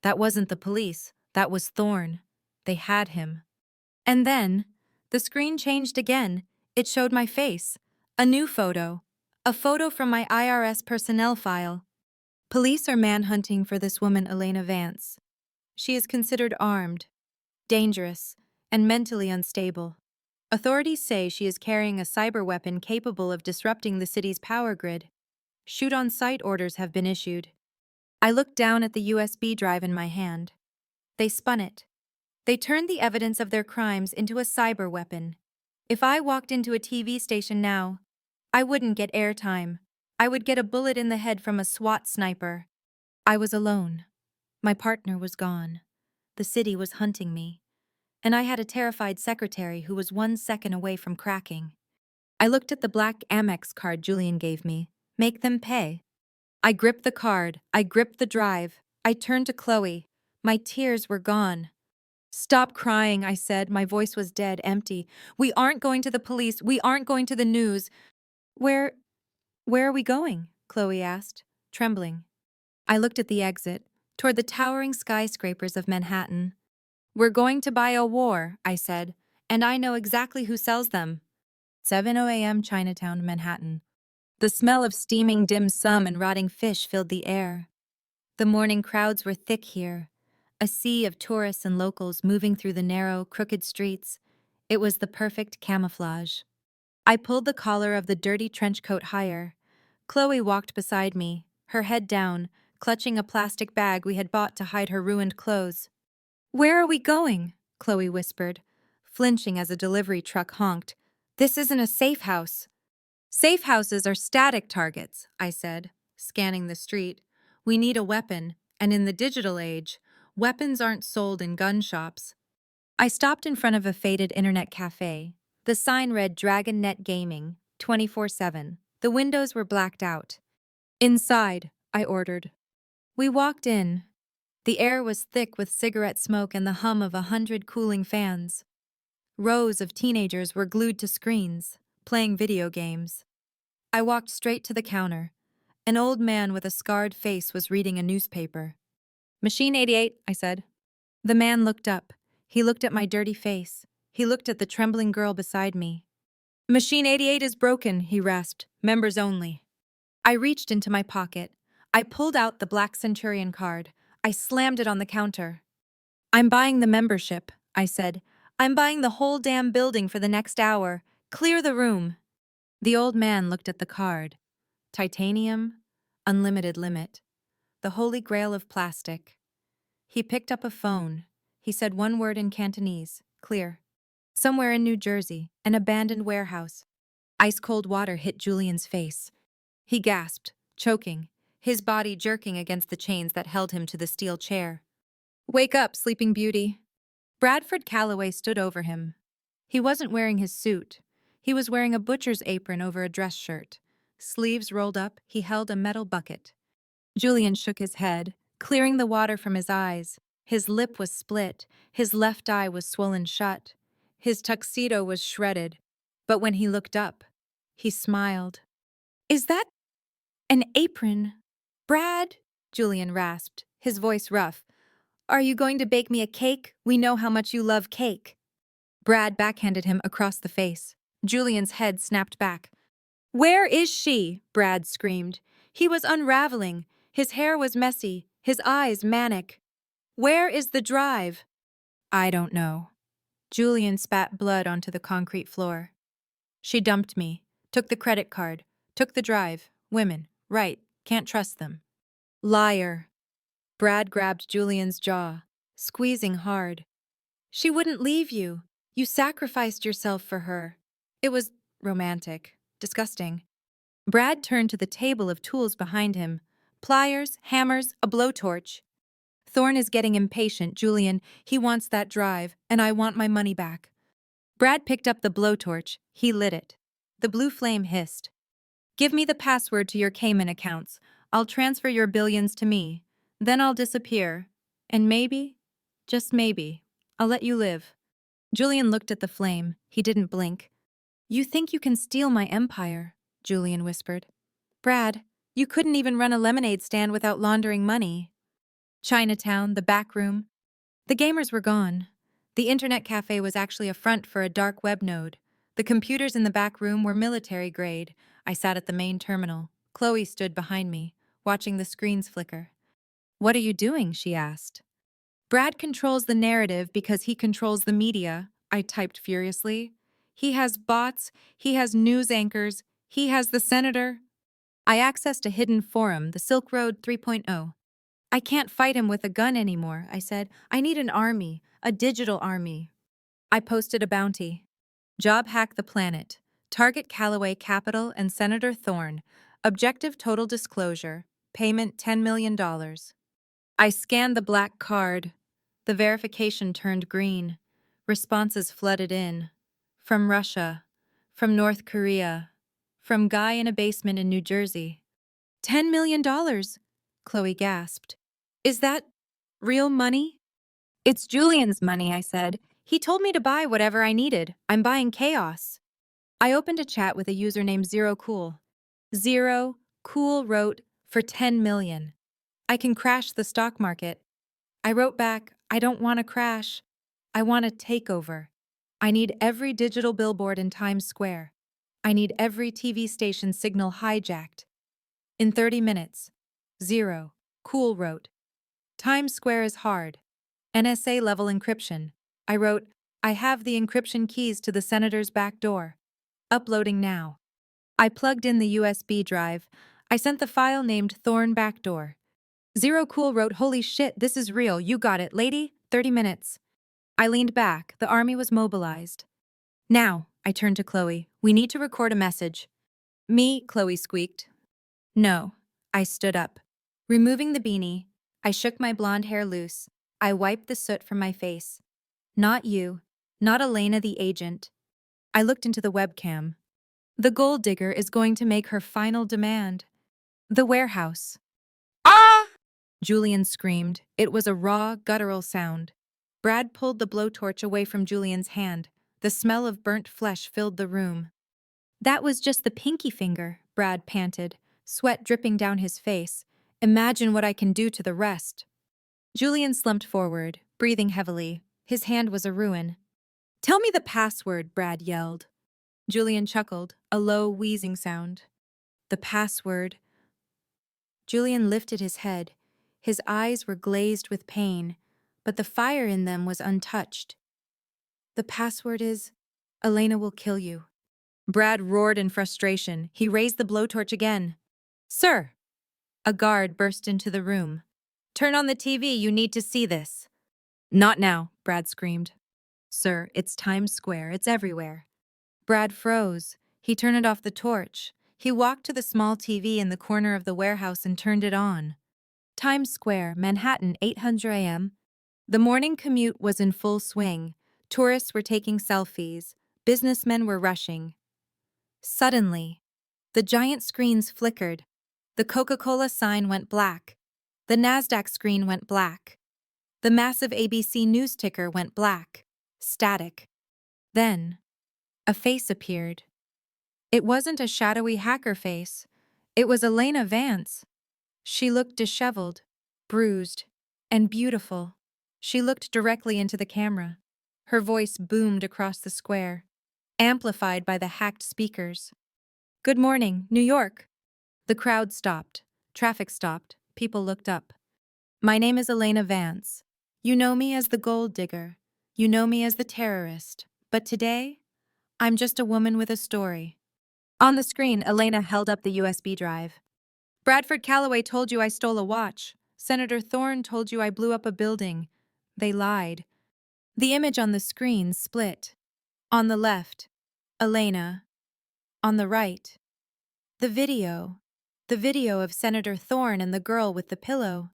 That wasn't the police. That was Thorne. They had him. And then, the screen changed again. It showed my face. A new photo. A photo from my IRS personnel file. Police are manhunting for this woman, Elena Vance. She is considered armed, dangerous, and mentally unstable. Authorities say she is carrying a cyber weapon capable of disrupting the city's power grid. Shoot-on-sight orders have been issued. I looked down at the USB drive in my hand. They spun it. They turned the evidence of their crimes into a cyber weapon. If I walked into a TV station now, I wouldn't get airtime. I would get a bullet in the head from a SWAT sniper. I was alone. My partner was gone. The city was hunting me. And I had a terrified secretary who was 1 second away from cracking. I looked at the black Amex card Julian gave me. Make them pay. I gripped the card. I gripped the drive. I turned to Chloe. My tears were gone. Stop crying, I said. My voice was dead, empty. We aren't going to the police. We aren't going to the news. Where are we going? Chloe asked, trembling. I looked at the exit, toward the towering skyscrapers of Manhattan. We're going to buy a war, I said, and I know exactly who sells them. 7:00 a.m. Chinatown, Manhattan. The smell of steaming dim sum and rotting fish filled the air. The morning crowds were thick here, a sea of tourists and locals moving through the narrow, crooked streets. It was the perfect camouflage. I pulled the collar of the dirty trench coat higher. Chloe walked beside me, her head down, clutching a plastic bag we had bought to hide her ruined clothes. Where are we going? Chloe whispered, flinching as a delivery truck honked. This isn't a safe house. Safe houses are static targets, I said, scanning the street. We need a weapon, and in the digital age, weapons aren't sold in gun shops. I stopped in front of a faded internet cafe. The sign read Dragon Net Gaming, 24/7. The windows were blacked out. Inside, I ordered. We walked in. The air was thick with cigarette smoke and the hum of 100 cooling fans. Rows of teenagers were glued to screens, playing video games. I walked straight to the counter. An old man with a scarred face was reading a newspaper. Machine 88, I said. The man looked up. He looked at my dirty face. He looked at the trembling girl beside me. Machine 88 is broken, he rasped. Members only. I reached into my pocket. I pulled out the Black Centurion card. I slammed it on the counter. I'm buying the membership, I said. I'm buying the whole damn building for the next hour. Clear the room. The old man looked at the card. Titanium, unlimited limit. The holy grail of plastic. He picked up a phone. He said one word in Cantonese. Clear. Somewhere in New Jersey, an abandoned warehouse. Ice-cold water hit Julian's face. He gasped, choking, his body jerking against the chains that held him to the steel chair. Wake up, Sleeping Beauty. Bradford Calloway stood over him. He wasn't wearing his suit. He was wearing a butcher's apron over a dress shirt. Sleeves rolled up, he held a metal bucket. Julian shook his head, clearing the water from his eyes. His lip was split. His left eye was swollen shut. His tuxedo was shredded. But when he looked up, he smiled. Is that an apron? Brad? Julian rasped, his voice rough. Are you going to bake me a cake? We know how much you love cake. Brad backhanded him across the face. Julian's head snapped back. Where is she? Brad screamed. He was unraveling. His hair was messy, his eyes manic. Where is the drive? I don't know. Julian spat blood onto the concrete floor. She dumped me, took the credit card, took the drive. Women, right, can't trust them. Liar. Brad grabbed Julian's jaw, squeezing hard. She wouldn't leave you. You sacrificed yourself for her. It was romantic. Disgusting. Brad turned to the table of tools behind him. Pliers, hammers, a blowtorch. Thorne is getting impatient, Julian. He wants that drive, and I want my money back. Brad picked up the blowtorch. He lit it. The blue flame hissed. Give me the password to your Cayman accounts. I'll transfer your billions to me. Then I'll disappear. And maybe, just maybe, I'll let you live. Julian looked at the flame. He didn't blink. You think you can steal my empire, Julian whispered. Brad, you couldn't even run a lemonade stand without laundering money. Chinatown, the back room. The gamers were gone. The internet cafe was actually a front for a dark web node. The computers in the back room were military grade. I sat at the main terminal. Chloe stood behind me, watching the screens flicker. What are you doing? She asked. Brad controls the narrative because he controls the media, I typed furiously. He has bots, he has news anchors, he has the senator. I accessed a hidden forum, the Silk Road 3.0. I can't fight him with a gun anymore, I said. I need an army, a digital army. I posted a bounty. Job hack the planet. Target Callaway Capital and Senator Thorne. Objective total disclosure. Payment $10 million. I scanned the black card. The verification turned green. Responses flooded in. From Russia. From North Korea. From guy in a basement in New Jersey. $10 million, Chloe gasped. Is that real money? It's Julian's money, I said. He told me to buy whatever I needed. I'm buying chaos. I opened a chat with a user named Zero Cool. Zero Cool wrote, for 10 million. I can crash the stock market. I wrote back, I don't want to crash. I want a takeover. I need every digital billboard in Times Square. I need every TV station signal hijacked. In 30 minutes. Zero Cool wrote, Times Square is hard. NSA level encryption. I wrote, I have the encryption keys to the senator's back door. Uploading now. I plugged in the USB drive. I sent the file named Thorne Backdoor. Zero Cool wrote, holy shit, this is real. You got it, lady. 30 minutes. I leaned back. The army was mobilized. Now, I turned to Chloe. We need to record a message. Me, Chloe squeaked. No. I stood up. Removing the beanie, I shook my blonde hair loose. I wiped the soot from my face. Not you. Not Elena the agent. I looked into the webcam. The gold digger is going to make her final demand. The warehouse. Ah! Julian screamed. It was a raw, guttural sound. Brad pulled the blowtorch away from Julian's hand. The smell of burnt flesh filled the room. That was just the pinky finger, Brad panted, sweat dripping down his face. Imagine what I can do to the rest. Julian slumped forward, breathing heavily. His hand was a ruin. Tell me the password, Brad yelled. Julian chuckled, a low, wheezing sound. The password. Julian lifted his head. His eyes were glazed with pain, but the fire in them was untouched. The password is, Elena will kill you. Brad roared in frustration. He raised the blowtorch again. Sir! A guard burst into the room. Turn on the TV, you need to see this. Not now, Brad screamed. Sir, it's Times Square, it's everywhere. Brad froze. He turned off the torch. He walked to the small TV in the corner of the warehouse and turned it on. Times Square, Manhattan, 800 a.m. The morning commute was in full swing. Tourists were taking selfies. Businessmen were rushing. Suddenly, the giant screens flickered. The Coca-Cola sign went black. The NASDAQ screen went black. The massive ABC news ticker went black. Static. Then, a face appeared. It wasn't a shadowy hacker face. It was Elena Vance. She looked disheveled, bruised, and beautiful. She looked directly into the camera. Her voice boomed across the square, amplified by the hacked speakers. Good morning, New York. The crowd stopped. Traffic stopped. People looked up. My name is Elena Vance. You know me as the gold digger. You know me as the terrorist. But today, I'm just a woman with a story. On the screen, Elena held up the USB drive. Bradford Calloway told you I stole a watch. Senator Thorne told you I blew up a building. They lied. The image on the screen split. On the left, Elena. On the right, the video. The video of Senator Thorne and the girl with the pillow.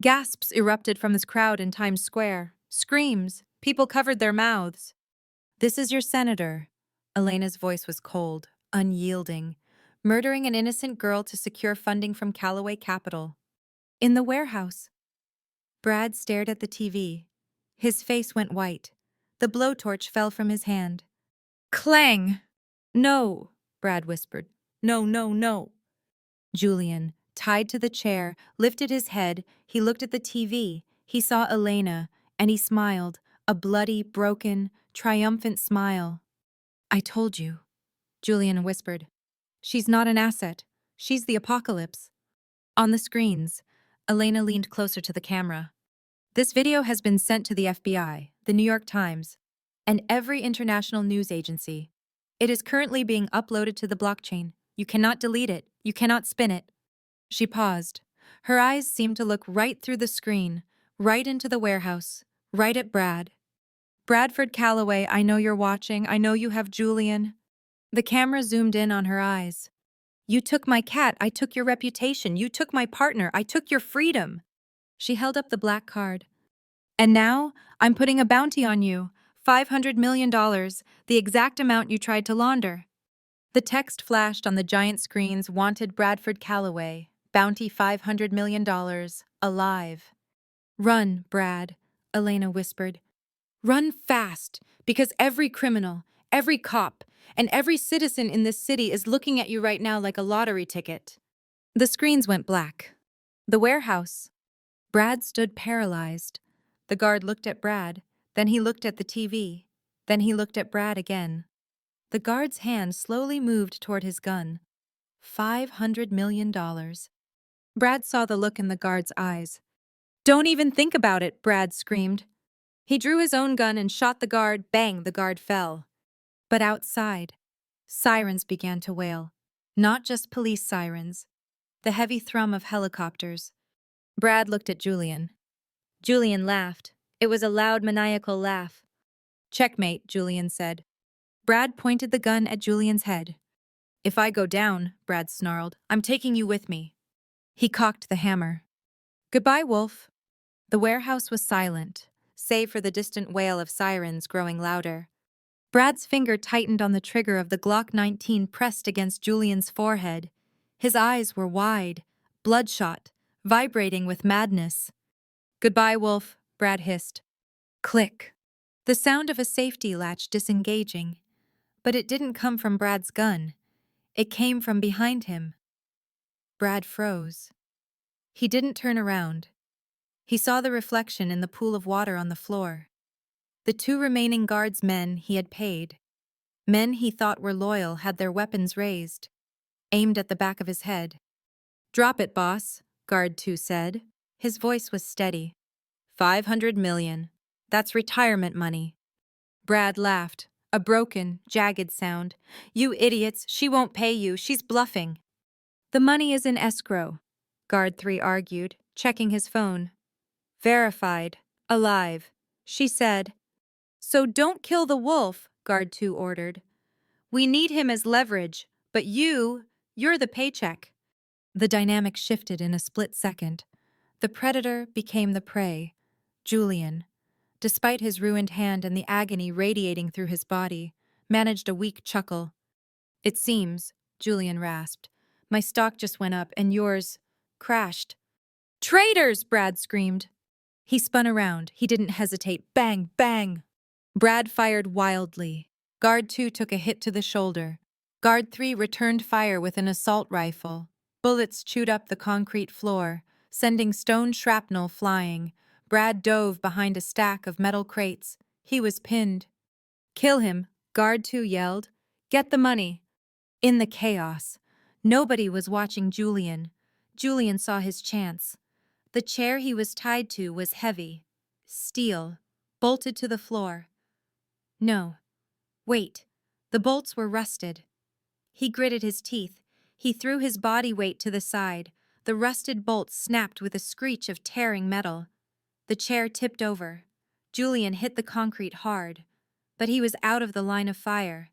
Gasps erupted from this crowd in Times Square. Screams. People covered their mouths. "This is your senator." Elena's voice was cold, unyielding, murdering an innocent girl to secure funding from Callaway Capital. In the warehouse. Brad stared at the TV. His face went white. The blowtorch fell from his hand. Clang! "No," Brad whispered. "No, no, no." Julian, tied to the chair, lifted his head. He looked at the TV. He saw Elena, and he smiled, a bloody, broken, triumphant smile. "I told you," Julian whispered. "She's not an asset. She's the apocalypse." On the screens, Elena leaned closer to the camera. "This video has been sent to the FBI, the New York Times, and every international news agency. It is currently being uploaded to the blockchain. You cannot delete it. You cannot spin it." She paused. Her eyes seemed to look right through the screen, right into the warehouse, right at Brad. "Bradford Callaway, I know you're watching. I know you have Julian." The camera zoomed in on her eyes. "You took my cat. I took your reputation. You took my partner. I took your freedom." She held up the black card. "And now, I'm putting a bounty on you. $500 million, the exact amount you tried to launder." The text flashed on the giant screens. "Wanted Bradford Callaway. Bounty $500 million. Alive." "Run, Brad," Elena whispered. "Run fast, because every criminal, every cop, and every citizen in this city is looking at you right now like a lottery ticket." The screens went black. The warehouse. Brad stood paralyzed. The guard looked at Brad, then he looked at the TV, then he looked at Brad again. The guard's hand slowly moved toward his gun. $500 million. Brad saw the look in the guard's eyes. "Don't even think about it," Brad screamed. He drew his own gun and shot the guard. Bang, the guard fell. But outside, sirens began to wail. Not just police sirens. The heavy thrum of helicopters. Brad looked at Julian. Julian laughed. It was a loud, maniacal laugh. "Checkmate," Julian said. Brad pointed the gun at Julian's head. "If I go down," Brad snarled, "I'm taking you with me." He cocked the hammer. "Goodbye, Wolf." The warehouse was silent, save for the distant wail of sirens growing louder. Brad's finger tightened on the trigger of the Glock 19 pressed against Julian's forehead. His eyes were wide, bloodshot, vibrating with madness. "Goodbye, Wolf," Brad hissed. Click. The sound of a safety latch disengaging. But it didn't come from Brad's gun. It came from behind him. Brad froze. He didn't turn around. He saw the reflection in the pool of water on the floor. The two remaining guards' men he had paid. Men he thought were loyal had their weapons raised, aimed at the back of his head. "Drop it, boss," Guard 2 said. His voice was steady. $500 million. That's retirement money." Brad laughed, a broken, jagged sound. "You idiots, she won't pay you. She's bluffing." "The money is in escrow," Guard 3 argued, checking his phone. "Verified. Alive," she said. "So don't kill the wolf," Guard 2 ordered. "We need him as leverage, but you're the paycheck." The dynamic shifted in a split second. The predator became the prey. Julian, despite his ruined hand and the agony radiating through his body, managed a weak chuckle. "It seems," Julian rasped, "my stock just went up and yours crashed." "Traitors!" Brad screamed. He spun around. He didn't hesitate. Bang, bang. Brad fired wildly. Guard 2 took a hit to the shoulder. Guard 3 returned fire with an assault rifle. Bullets chewed up the concrete floor, sending stone shrapnel flying. Brad dove behind a stack of metal crates. He was pinned. "Kill him," Guard 2 yelled. "Get the money." In the chaos, nobody was watching Julian. Julian saw his chance. The chair he was tied to was heavy, steel, bolted to the floor. No. Wait. The bolts were rusted. He gritted his teeth. He threw his body weight to the side. The rusted bolts snapped with a screech of tearing metal. The chair tipped over. Julian hit the concrete hard, but he was out of the line of fire.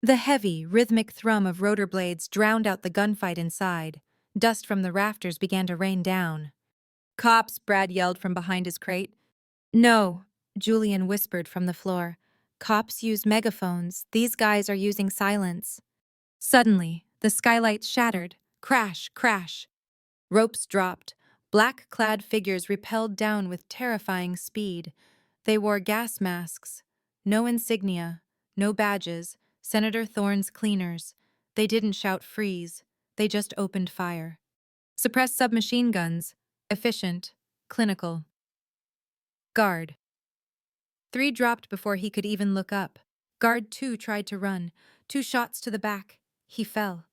The heavy, rhythmic thrum of rotor blades drowned out the gunfight inside. Dust from the rafters began to rain down. "Cops!" Brad yelled from behind his crate. "No," Julian whispered from the floor. "Cops use megaphones. These guys are using silence." Suddenly, the skylights shattered. Crash, crash. Ropes dropped. Black-clad figures repelled down with terrifying speed. They wore gas masks. No insignia, no badges, Senator Thorne's cleaners. They didn't shout freeze. They just opened fire. Suppressed submachine guns. Efficient. Clinical. Guard. 3 dropped before he could even look up. Guard 2 tried to run. 2 shots to the back. He fell.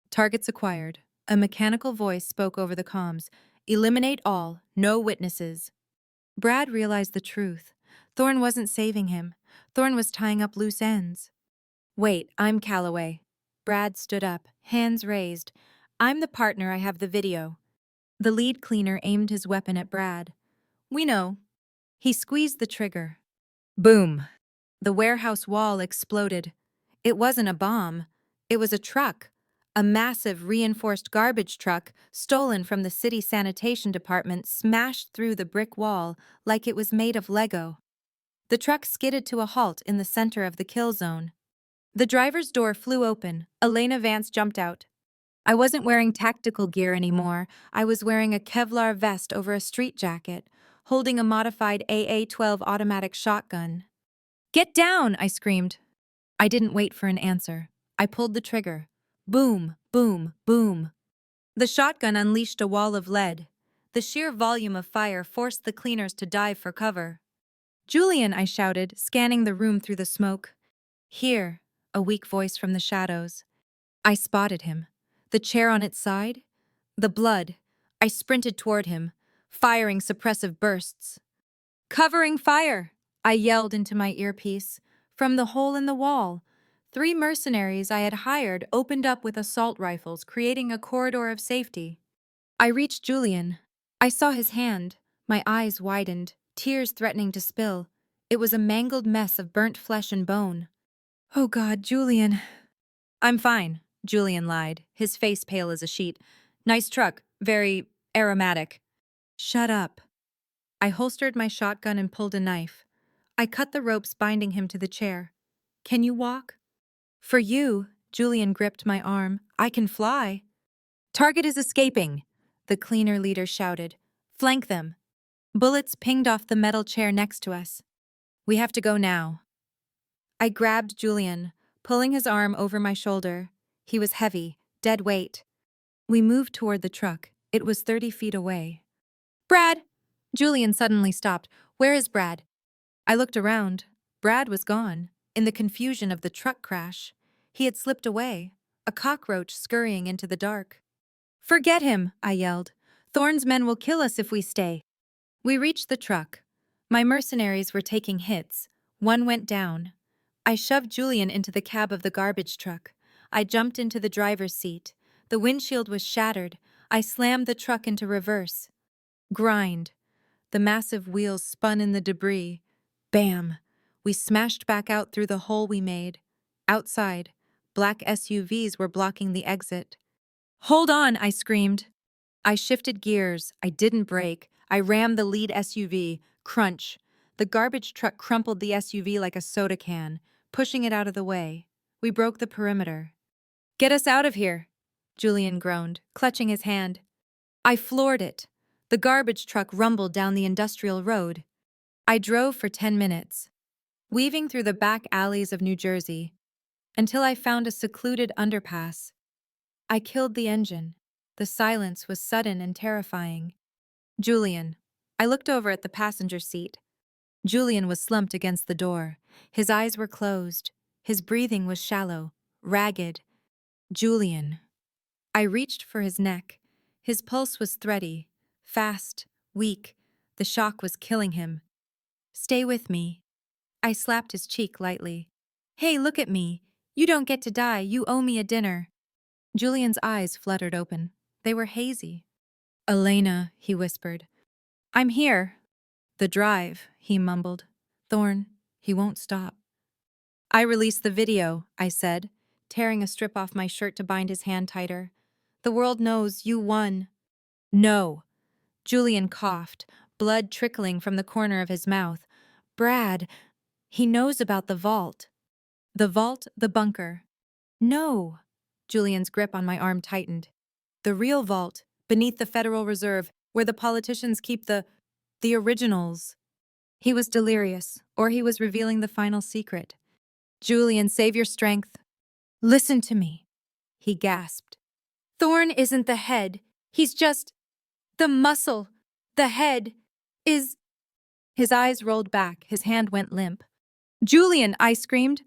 Targets acquired. A mechanical voice spoke over the comms. "Eliminate all. No witnesses." Brad realized the truth. Thorne wasn't saving him. Thorne was tying up loose ends. "Wait, I'm Calloway." Brad stood up, hands raised. "I'm the partner. I have the video." The lead cleaner aimed his weapon at Brad. "We know." He squeezed the trigger. Boom. The warehouse wall exploded. It wasn't a bomb. It was a truck. A massive reinforced garbage truck, stolen from the city sanitation department, smashed through the brick wall like it was made of Lego. The truck skidded to a halt in the center of the kill zone. The driver's door flew open. Elena Vance jumped out. I wasn't wearing tactical gear anymore. I was wearing a Kevlar vest over a street jacket, holding a modified AA-12 automatic shotgun. "Get down!" I screamed. I didn't wait for an answer. I pulled the trigger. Boom, boom, boom. The shotgun unleashed a wall of lead. The sheer volume of fire forced the cleaners to dive for cover. "Julian," I shouted, scanning the room through the smoke. "Here," a weak voice from the shadows. I spotted him. The chair on its side. The blood. I sprinted toward him, firing suppressive bursts. "Covering fire!" I yelled into my earpiece. From the hole in the wall, 3 mercenaries I had hired opened up with assault rifles, creating a corridor of safety. I reached Julian. I saw his hand. My eyes widened, tears threatening to spill. It was a mangled mess of burnt flesh and bone. "Oh God, Julian." "I'm fine," Julian lied, his face pale as a sheet. "Nice truck. Very aromatic." "Shut up." I holstered my shotgun and pulled a knife. I cut the ropes binding him to the chair. "Can you walk?" "For you," Julian gripped my arm. "I can fly." "Target is escaping," the cleaner leader shouted. "Flank them." Bullets pinged off the metal chair next to us. "We have to go now." I grabbed Julian, pulling his arm over my shoulder. He was heavy, dead weight. We moved toward the truck. It was 30 feet away. "Brad!" Julian suddenly stopped. "Where is Brad?" I looked around. Brad was gone. In the confusion of the truck crash, he had slipped away, a cockroach scurrying into the dark. "Forget him," I yelled. "Thorne's men will kill us if we stay." We reached the truck. My mercenaries were taking hits. One went down. I shoved Julian into the cab of the garbage truck. I jumped into the driver's seat. The windshield was shattered. I slammed the truck into reverse. Grind. The massive wheels spun in the debris. Bam! We smashed back out through the hole we made. Outside, black SUVs were blocking the exit. "Hold on!" I screamed. I shifted gears. I didn't brake. I rammed the lead SUV. Crunch. The garbage truck crumpled the SUV like a soda can, pushing it out of the way. We broke the perimeter. "Get us out of here," Julian groaned, clutching his hand. I floored it. The garbage truck rumbled down the industrial road. I drove for 10 minutes, weaving through the back alleys of New Jersey, until I found a secluded underpass. I killed the engine. The silence was sudden and terrifying. "Julian." I looked over at the passenger seat. Julian was slumped against the door. His eyes were closed. His breathing was shallow, ragged. "Julian." I reached for his neck. His pulse was thready, fast, weak. The shock was killing him. "Stay with me." I slapped his cheek lightly. "Hey, look at me. You don't get to die. You owe me a dinner." Julian's eyes fluttered open. They were hazy. "Elena," he whispered. "I'm here." The drive, he mumbled. Thorn, he won't stop. I released the video, I said, tearing a strip off my shirt to bind his hand tighter. The world knows you won. No. Julian coughed, blood trickling from the corner of his mouth. Brad, he knows about the vault. The vault, the bunker. No. Julian's grip on my arm tightened. The real vault, beneath the Federal Reserve, where the politicians keep the originals. He was delirious, or he was revealing the final secret. Julian, save your strength. Listen to me, he gasped. Thorn isn't the head. He's just the muscle. The head is... His eyes rolled back, his hand went limp. Julian, I screamed.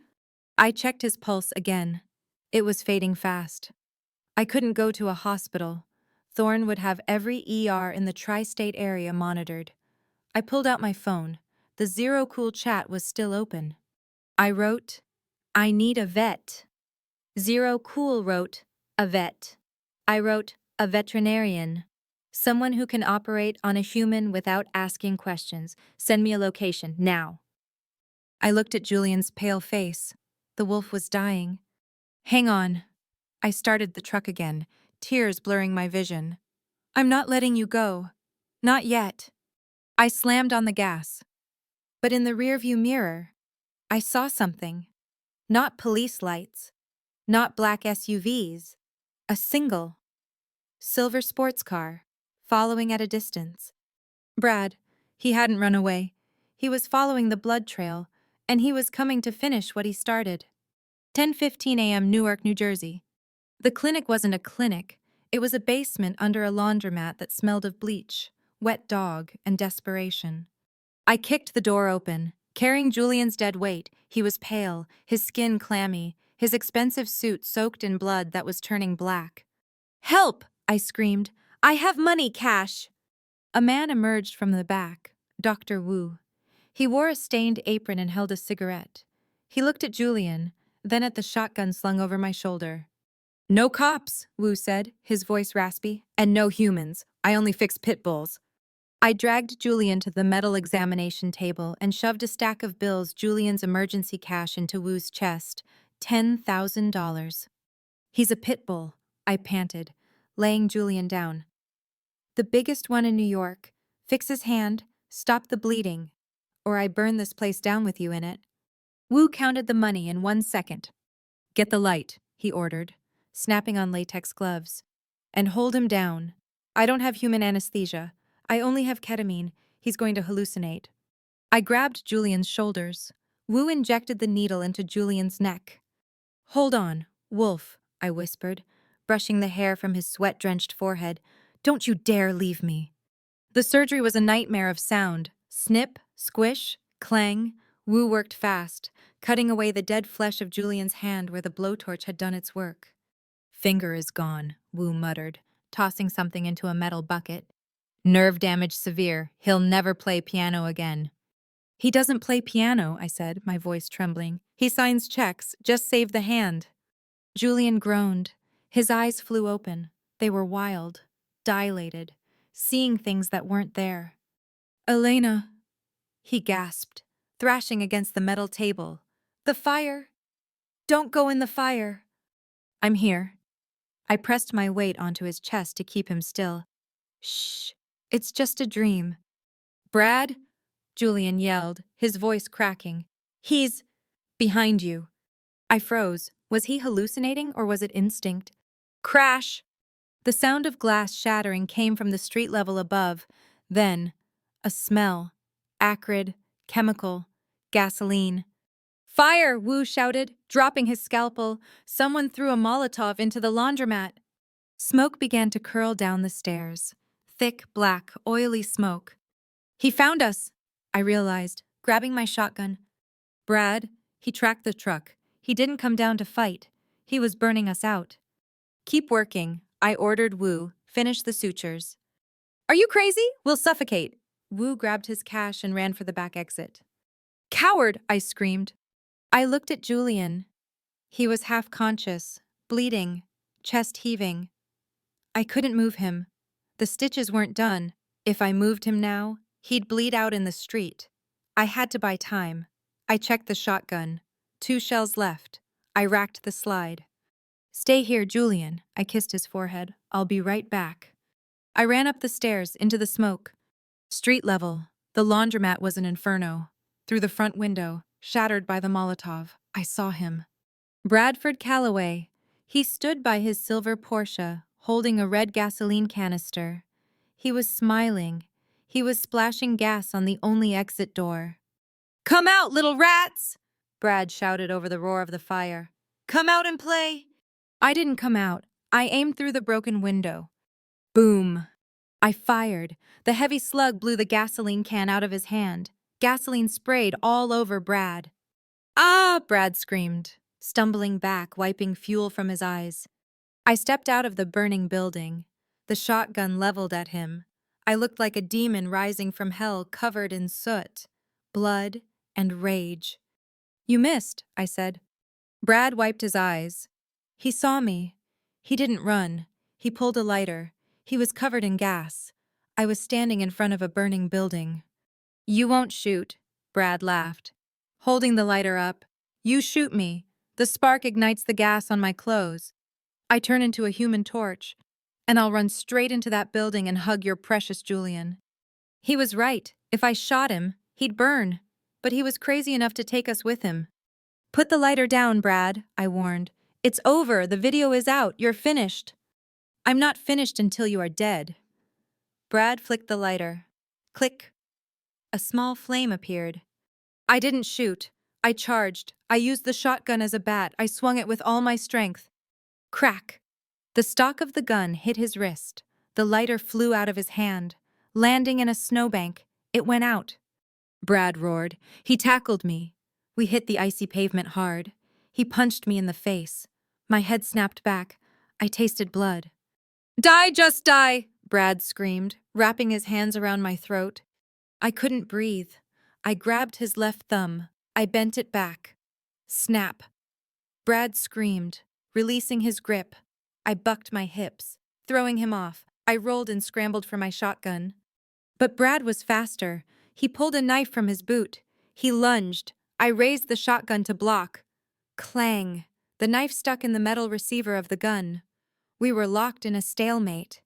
I checked his pulse again. It was fading fast. I couldn't go to a hospital. Thorn would have every ER in the tri-state area monitored. I pulled out my phone. The Zero Cool chat was still open. I wrote, I need a vet. Zero Cool wrote, a vet. I wrote, a veterinarian. Someone who can operate on a human without asking questions. Send me a location, now. I looked at Julian's pale face. The wolf was dying. Hang on. I started the truck again, tears blurring my vision. I'm not letting you go. Not yet. I slammed on the gas. But in the rearview mirror, I saw something. Not police lights. Not black SUVs. A single, silver sports car, following at a distance. Brad, he hadn't run away. He was following the blood trail, and he was coming to finish what he started. 10:15 a.m. Newark, New Jersey. The clinic wasn't a clinic. It was a basement under a laundromat that smelled of bleach, wet dog, and desperation. I kicked the door open, carrying Julian's dead weight. He was pale, his skin clammy, his expensive suit soaked in blood that was turning black. Help! I screamed. I have money, cash! A man emerged from the back, Dr. Wu. He wore a stained apron and held a cigarette. He looked at Julian, then at the shotgun slung over my shoulder. No cops, Wu said, his voice raspy, and no humans. I only fix pit bulls. I dragged Julian to the metal examination table and shoved a stack of bills, Julian's emergency cash, into Wu's chest. $10,000. He's a pit bull, I panted, laying Julian down. The biggest one in New York. Fix his hand, stop the bleeding, or I burn this place down with you in it. Wu counted the money in 1 second. Get the light, he ordered, snapping on latex gloves. And hold him down. I don't have human anesthesia. I only have ketamine. He's going to hallucinate. I grabbed Julian's shoulders. Wu injected the needle into Julian's neck. Hold on, Wolf, I whispered, brushing the hair from his sweat-drenched forehead. Don't you dare leave me. The surgery was a nightmare of sound. Snip, squish, clang. Wu worked fast, cutting away the dead flesh of Julian's hand where the blowtorch had done its work. Finger is gone, Wu muttered, tossing something into a metal bucket. Nerve damage severe. He'll never play piano again. He doesn't play piano, I said, my voice trembling. He signs checks. Just save the hand. Julian groaned. His eyes flew open. They were wild, dilated, seeing things that weren't there. Elena, he gasped, thrashing against the metal table. The fire. Don't go in the fire. I'm here. I pressed my weight onto his chest to keep him still. Shh, it's just a dream. Brad? Julian yelled, his voice cracking. He's behind you. I froze. Was he hallucinating or was it instinct? Crash! The sound of glass shattering came from the street level above. Then, a smell. Acrid, chemical, gasoline. Fire! Wu shouted, dropping his scalpel. Someone threw a Molotov into the laundromat. Smoke began to curl down the stairs. Thick, black, oily smoke. He found us, I realized, grabbing my shotgun. Brad, he tracked the truck. He didn't come down to fight. He was burning us out. Keep working, I ordered Wu. Finish the sutures. Are you crazy? We'll suffocate. Wu grabbed his cash and ran for the back exit. Coward, I screamed. I looked at Julian. He was half conscious, bleeding, chest heaving. I couldn't move him. The stitches weren't done. If I moved him now, He'd bleed out in the street. I had to buy time. I checked the shotgun. 2 shells left. I racked the slide. Stay here, Julian. I kissed his forehead. I'll be right back. I ran up the stairs, into the smoke. Street level. The laundromat was an inferno. Through the front window, shattered by the Molotov, I saw him. Bradford Calloway. He stood by his silver Porsche, holding a red gasoline canister. He was smiling. He was splashing gas on the only exit door. "Come out, little rats!" Brad shouted over the roar of the fire. "Come out and play!" I didn't come out. I aimed through the broken window. Boom! I fired. The heavy slug blew the gasoline can out of his hand. Gasoline sprayed all over Brad. "Ah!" Brad screamed, stumbling back, wiping fuel from his eyes. I stepped out of the burning building. The shotgun leveled at him. I looked like a demon rising from hell, covered in soot, blood, and rage. "You missed," I said. Brad wiped his eyes. He saw me. He didn't run. He pulled a lighter. He was covered in gas. I was standing in front of a burning building. "You won't shoot," Brad laughed, holding the lighter up. "You shoot me. The spark ignites the gas on my clothes. I turn into a human torch, and I'll run straight into that building and hug your precious Julian." He was right. If I shot him, he'd burn. But he was crazy enough to take us with him. "Put the lighter down, Brad," I warned. "It's over. The video is out. You're finished." "I'm not finished until you are dead." Brad flicked the lighter. Click. A small flame appeared. I didn't shoot. I charged. I used the shotgun as a bat. I swung it with all my strength. Crack! The stock of the gun hit his wrist. The lighter flew out of his hand. Landing in a snowbank, it went out. Brad roared. He tackled me. We hit the icy pavement hard. He punched me in the face. My head snapped back. I tasted blood. "Die, just die!" Brad screamed, wrapping his hands around my throat. I couldn't breathe. I grabbed his left thumb. I bent it back. Snap. Brad screamed, releasing his grip. I bucked my hips. Throwing him off, I rolled and scrambled for my shotgun. But Brad was faster. He pulled a knife from his boot. He lunged. I raised the shotgun to block. Clang! The knife stuck in the metal receiver of the gun. We were locked in a stalemate.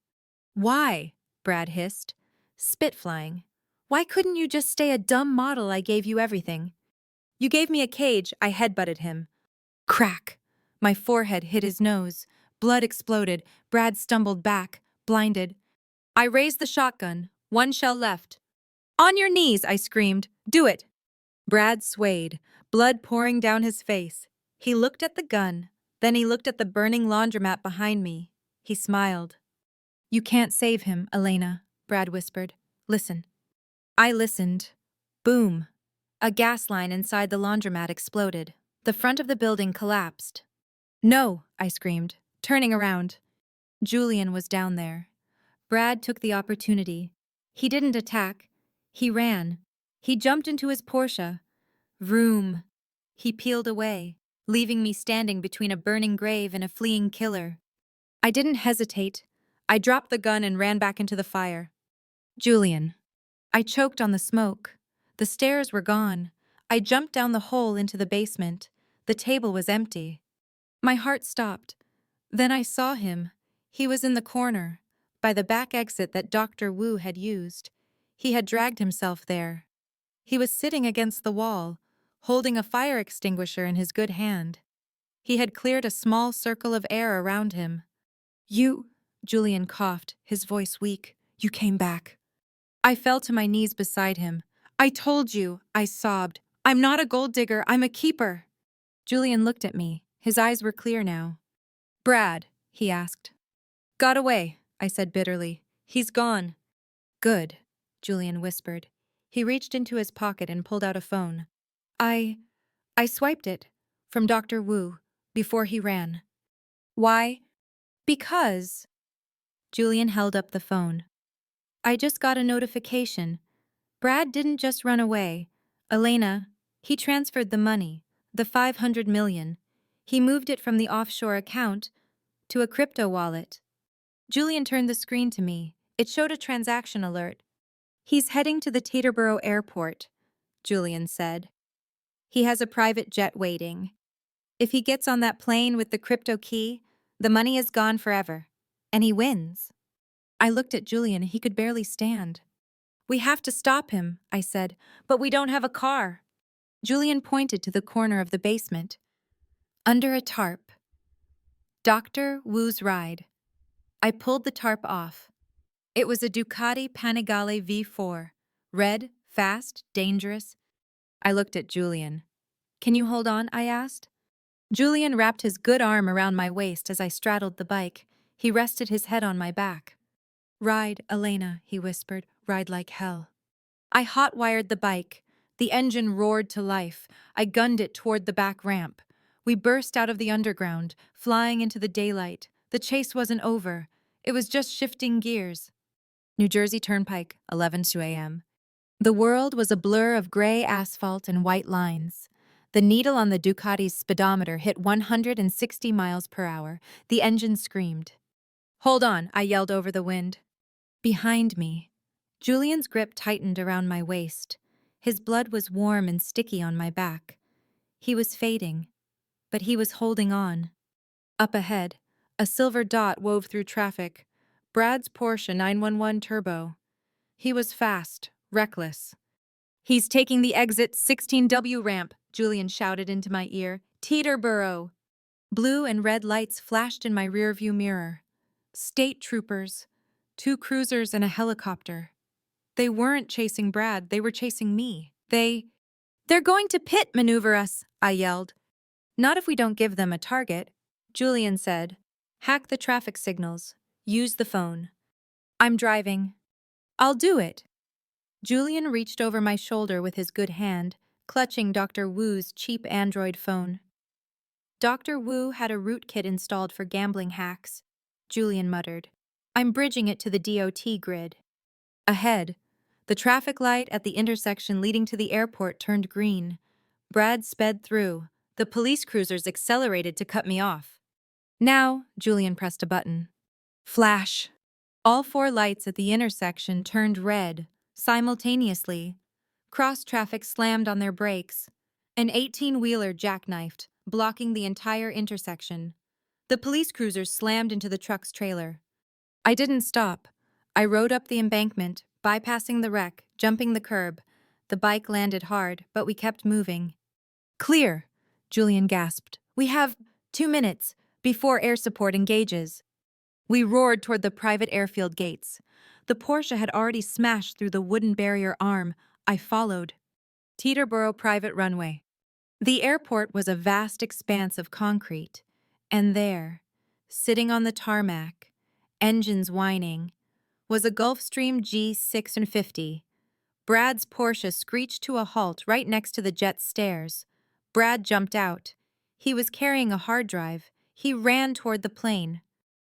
"Why?" Brad hissed. Spit flying. "Why couldn't you just stay a dumb model? I gave you everything." "You gave me a cage," I headbutted him. Crack! My forehead hit his nose. Blood exploded. Brad stumbled back, blinded. I raised the shotgun. 1 shell left. "On your knees," I screamed. "Do it." Brad swayed, blood pouring down his face. He looked at the gun. Then he looked at the burning laundromat behind me. He smiled. "You can't save him, Elena," Brad whispered. "Listen." I listened. Boom. A gas line inside the laundromat exploded. The front of the building collapsed. "No," I screamed, turning around. Julian was down there. Brad took the opportunity. He didn't attack. He ran. He jumped into his Porsche. Vroom. He peeled away, leaving me standing between a burning grave and a fleeing killer. I didn't hesitate. I dropped the gun and ran back into the fire. Julian. I choked on the smoke. The stairs were gone. I jumped down the hole into the basement. The table was empty. My heart stopped. Then I saw him. He was in the corner, by the back exit that Dr. Wu had used. He had dragged himself there. He was sitting against the wall, holding a fire extinguisher in his good hand. He had cleared a small circle of air around him. "You," Julian coughed, his voice weak. "You came back." I fell to my knees beside him. "I told you," I sobbed. "I'm not a gold digger, I'm a keeper." Julian looked at me. His eyes were clear now. "Brad," he asked. "Got away," I said bitterly. "He's gone." "Good," Julian whispered. He reached into his pocket and pulled out a phone. I swiped it, from Dr. Wu, before he ran. "Why?" "Because." Julian held up the phone. "I just got a notification. Brad didn't just run away. Elena, he transferred the money, the 500 million. He moved it from the offshore account to a crypto wallet." Julian turned the screen to me. It showed a transaction alert. He's heading to the Teterboro airport, Julian said. He has a private jet waiting. If he gets on that plane with the crypto key, the money is gone forever. And he wins. I looked at Julian. He could barely stand. We have to stop him, I said, but we don't have a car. Julian pointed to the corner of the basement. Under a tarp. Dr. Wu's ride. I pulled the tarp off. It was a Ducati Panigale V4. Red, fast, dangerous. I looked at Julian. Can you hold on? I asked. Julian wrapped his good arm around my waist as I straddled the bike. He rested his head on my back. Ride, Elena, he whispered. Ride like hell. I hot-wired the bike. The engine roared to life. I gunned it toward the back ramp. We burst out of the underground, flying into the daylight. The chase wasn't over. It was just shifting gears. New Jersey Turnpike, 11:02 a.m. The world was a blur of gray asphalt and white lines. The needle on the Ducati's speedometer hit 160 miles per hour. The engine screamed. Hold on, I yelled over the wind. Behind me, Julian's grip tightened around my waist. His blood was warm and sticky on my back. He was fading, but he was holding on. Up ahead, a silver dot wove through traffic. Brad's Porsche 911 Turbo. He was fast, reckless. He's taking the exit 16W ramp, Julian shouted into my ear. Teterboro. Blue and red lights flashed in my rearview mirror. State troopers, 2 cruisers and a helicopter. They weren't chasing Brad, they were chasing me. They're going to pit maneuver us, I yelled. Not if we don't give them a target, Julian said. Hack the traffic signals. Use the phone. I'm driving. I'll do it. Julian reached over my shoulder with his good hand, clutching Dr. Wu's cheap Android phone. Dr. Wu had a rootkit installed for gambling hacks, Julian muttered. I'm bridging it to the DOT grid. Ahead, the traffic light at the intersection leading to the airport turned green. Brad sped through. The police cruisers accelerated to cut me off. Now, Julian pressed a button. Flash. All 4 lights at the intersection turned red, simultaneously. Cross-traffic slammed on their brakes. An 18-wheeler jackknifed, blocking the entire intersection. The police cruisers slammed into the truck's trailer. I didn't stop. I rode up the embankment, bypassing the wreck, jumping the curb. The bike landed hard, but we kept moving. Clear, Julian gasped. We have 2 minutes before air support engages. We roared toward the private airfield gates. The Porsche had already smashed through the wooden barrier arm. I followed. Teterboro private runway. The airport was a vast expanse of concrete. And there, sitting on the tarmac, engines whining, was a Gulfstream G650. Brad's Porsche screeched to a halt right next to the jet's stairs. Brad jumped out. He was carrying a hard drive. He ran toward the plane.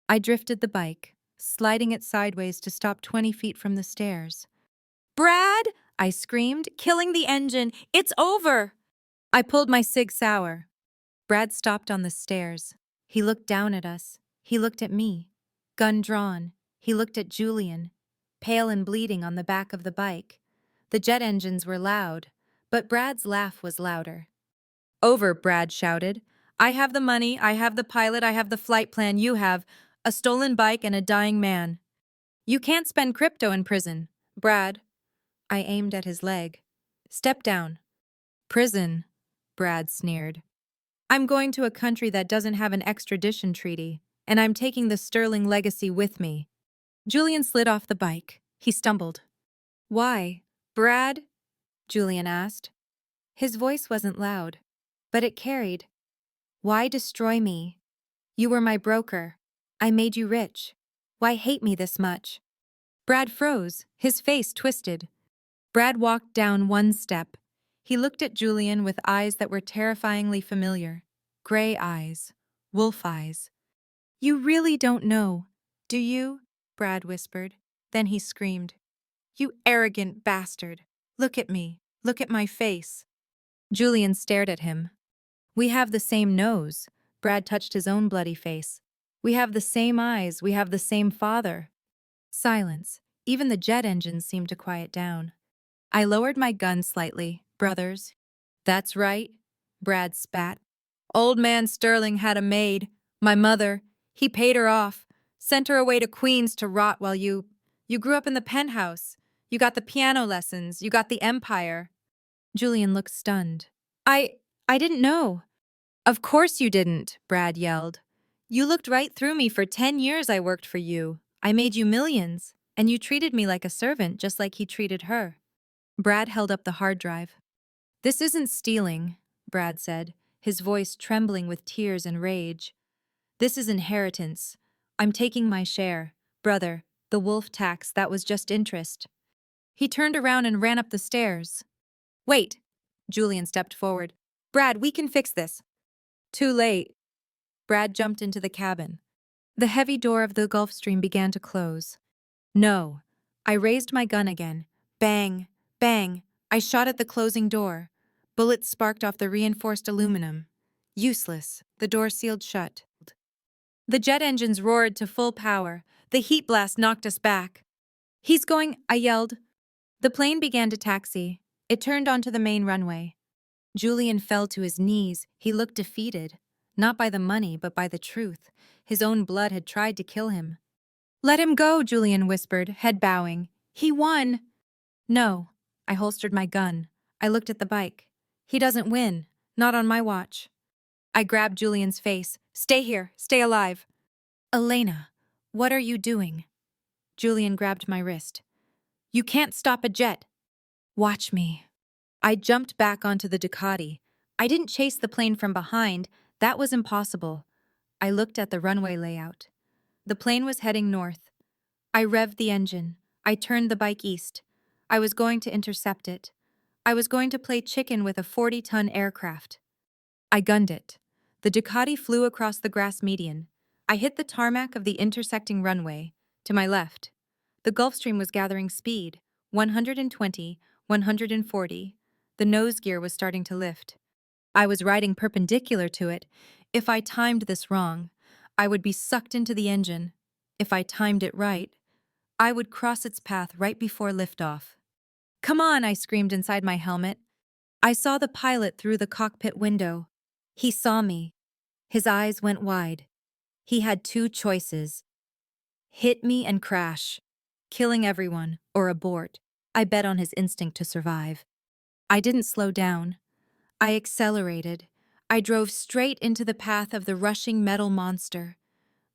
I drifted the bike, sliding it sideways to stop 20 feet from the stairs. Brad! I screamed, killing the engine. It's over! I pulled my Sig Sauer. Brad stopped on the stairs. He looked down at us. He looked at me. Gun drawn. He looked at Julian, pale and bleeding on the back of the bike. The jet engines were loud, but Brad's laugh was louder. Over, Brad shouted. I have the money, I have the pilot, I have the flight plan, you have a stolen bike and a dying man. You can't spend crypto in prison, Brad. I aimed at his leg. Step down. Prison, Brad sneered. I'm going to a country that doesn't have an extradition treaty, and I'm taking the sterling legacy with me. Julian slid off the bike. He stumbled. Why, Brad? Julian asked. His voice wasn't loud, but it carried. Why destroy me? You were my broker. I made you rich. Why hate me this much? Brad froze, his face twisted. Brad walked down 1 step. He looked at Julian with eyes that were terrifyingly familiar. Gray eyes. Wolf eyes. You really don't know, do you? Brad whispered. Then he screamed. You arrogant bastard. Look at me. Look at my face. Julian stared at him. We have the same nose. Brad touched his own bloody face. We have the same eyes. We have the same father. Silence. Even the jet engines seemed to quiet down. I lowered my gun slightly. Brothers. That's right, Brad spat. Old man Sterling had a maid. My mother. He paid her off. Sent her away to Queens to rot while you grew up in the penthouse. You got the piano lessons. You got the empire. Julian looked stunned. I didn't know. Of course you didn't, Brad yelled. You looked right through me. For 10 years I worked for you. I made you millions. And you treated me like a servant, just like he treated her. Brad held up the hard drive. This isn't stealing, Brad said, his voice trembling with tears and rage. This is inheritance. I'm taking my share. Brother, the wolf tax, that was just interest. He turned around and ran up the stairs. Wait, Julian stepped forward. Brad, we can fix this. Too late. Brad jumped into the cabin. The heavy door of the Gulf Stream began to close. No. I raised my gun again. Bang, bang. I shot at the closing door. Bullets sparked off the reinforced aluminum. Useless. The door sealed shut. The jet engines roared to full power. The heat blast knocked us back. He's going, I yelled. The plane began to taxi. It turned onto the main runway. Julian fell to his knees. He looked defeated. Not by the money, but by the truth. His own blood had tried to kill him. Let him go, Julian whispered, head bowing. He won. No. I holstered my gun. I looked at the bike. He doesn't win. Not on my watch. I grabbed Julian's face. Stay here. Stay alive. Elena, what are you doing? Julian grabbed my wrist. You can't stop a jet. Watch me. I jumped back onto the Ducati. I didn't chase the plane from behind. That was impossible. I looked at the runway layout. The plane was heading north. I revved the engine. I turned the bike east. I was going to intercept it. I was going to play chicken with a 40-ton aircraft. I gunned it. The Ducati flew across the grass median. I hit the tarmac of the intersecting runway. To my left. The Gulfstream was gathering speed. 120, 140. The nose gear was starting to lift. I was riding perpendicular to it. If I timed this wrong, I would be sucked into the engine. If I timed it right, I would cross its path right before liftoff. Come on, I screamed inside my helmet. I saw the pilot through the cockpit window. He saw me. His eyes went wide. He had two choices. Hit me and crash. Killing everyone, or abort. I bet on his instinct to survive. I didn't slow down. I accelerated. I drove straight into the path of the rushing metal monster.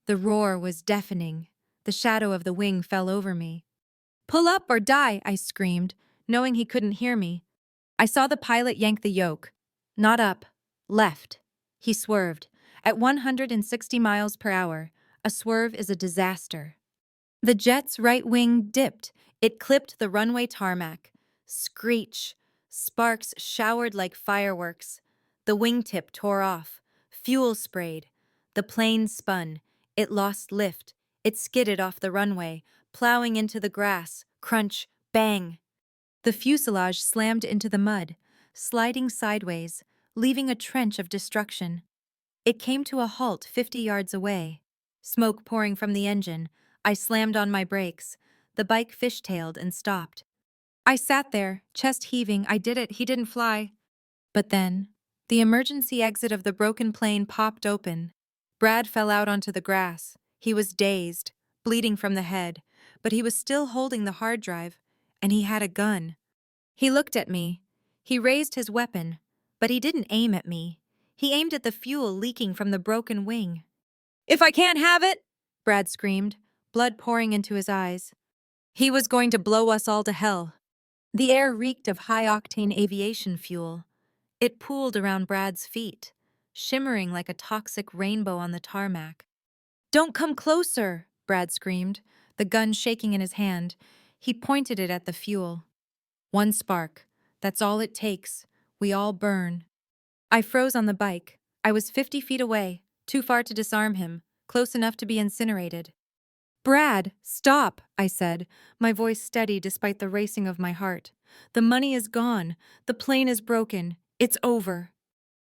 The roar was deafening. The shadow of the wing fell over me. Pull up or die, I screamed, knowing he couldn't hear me. I saw the pilot yank the yoke. Not up. Left. He swerved. At 160 miles per hour, a swerve is a disaster. The jet's right wing dipped. It clipped the runway tarmac. Screech. Sparks showered like fireworks. The wingtip tore off. Fuel sprayed. The plane spun. It lost lift. It skidded off the runway, plowing into the grass. Crunch. Bang. The fuselage slammed into the mud, sliding sideways, leaving a trench of destruction. It came to a halt 50 yards away. Smoke pouring from the engine. I slammed on my brakes. The bike fishtailed and stopped. I sat there, chest heaving. I did it. He didn't fly. But then, the emergency exit of the broken plane popped open. Brad fell out onto the grass. He was dazed, bleeding from the head, but he was still holding the hard drive, and he had a gun. He looked at me. He raised his weapon, but he didn't aim at me. He aimed at the fuel leaking from the broken wing. If I can't have it, Brad screamed, blood pouring into his eyes. He was going to blow us all to hell. The air reeked of high-octane aviation fuel. It pooled around Brad's feet, shimmering like a toxic rainbow on the tarmac. Don't come closer, Brad screamed, the gun shaking in his hand. He pointed it at the fuel. One spark. That's all it takes. We all burn. I froze on the bike. I was 50 feet away, too far to disarm him, close enough to be incinerated. Brad, stop, I said, my voice steady despite the racing of my heart. The money is gone. The plane is broken. It's over.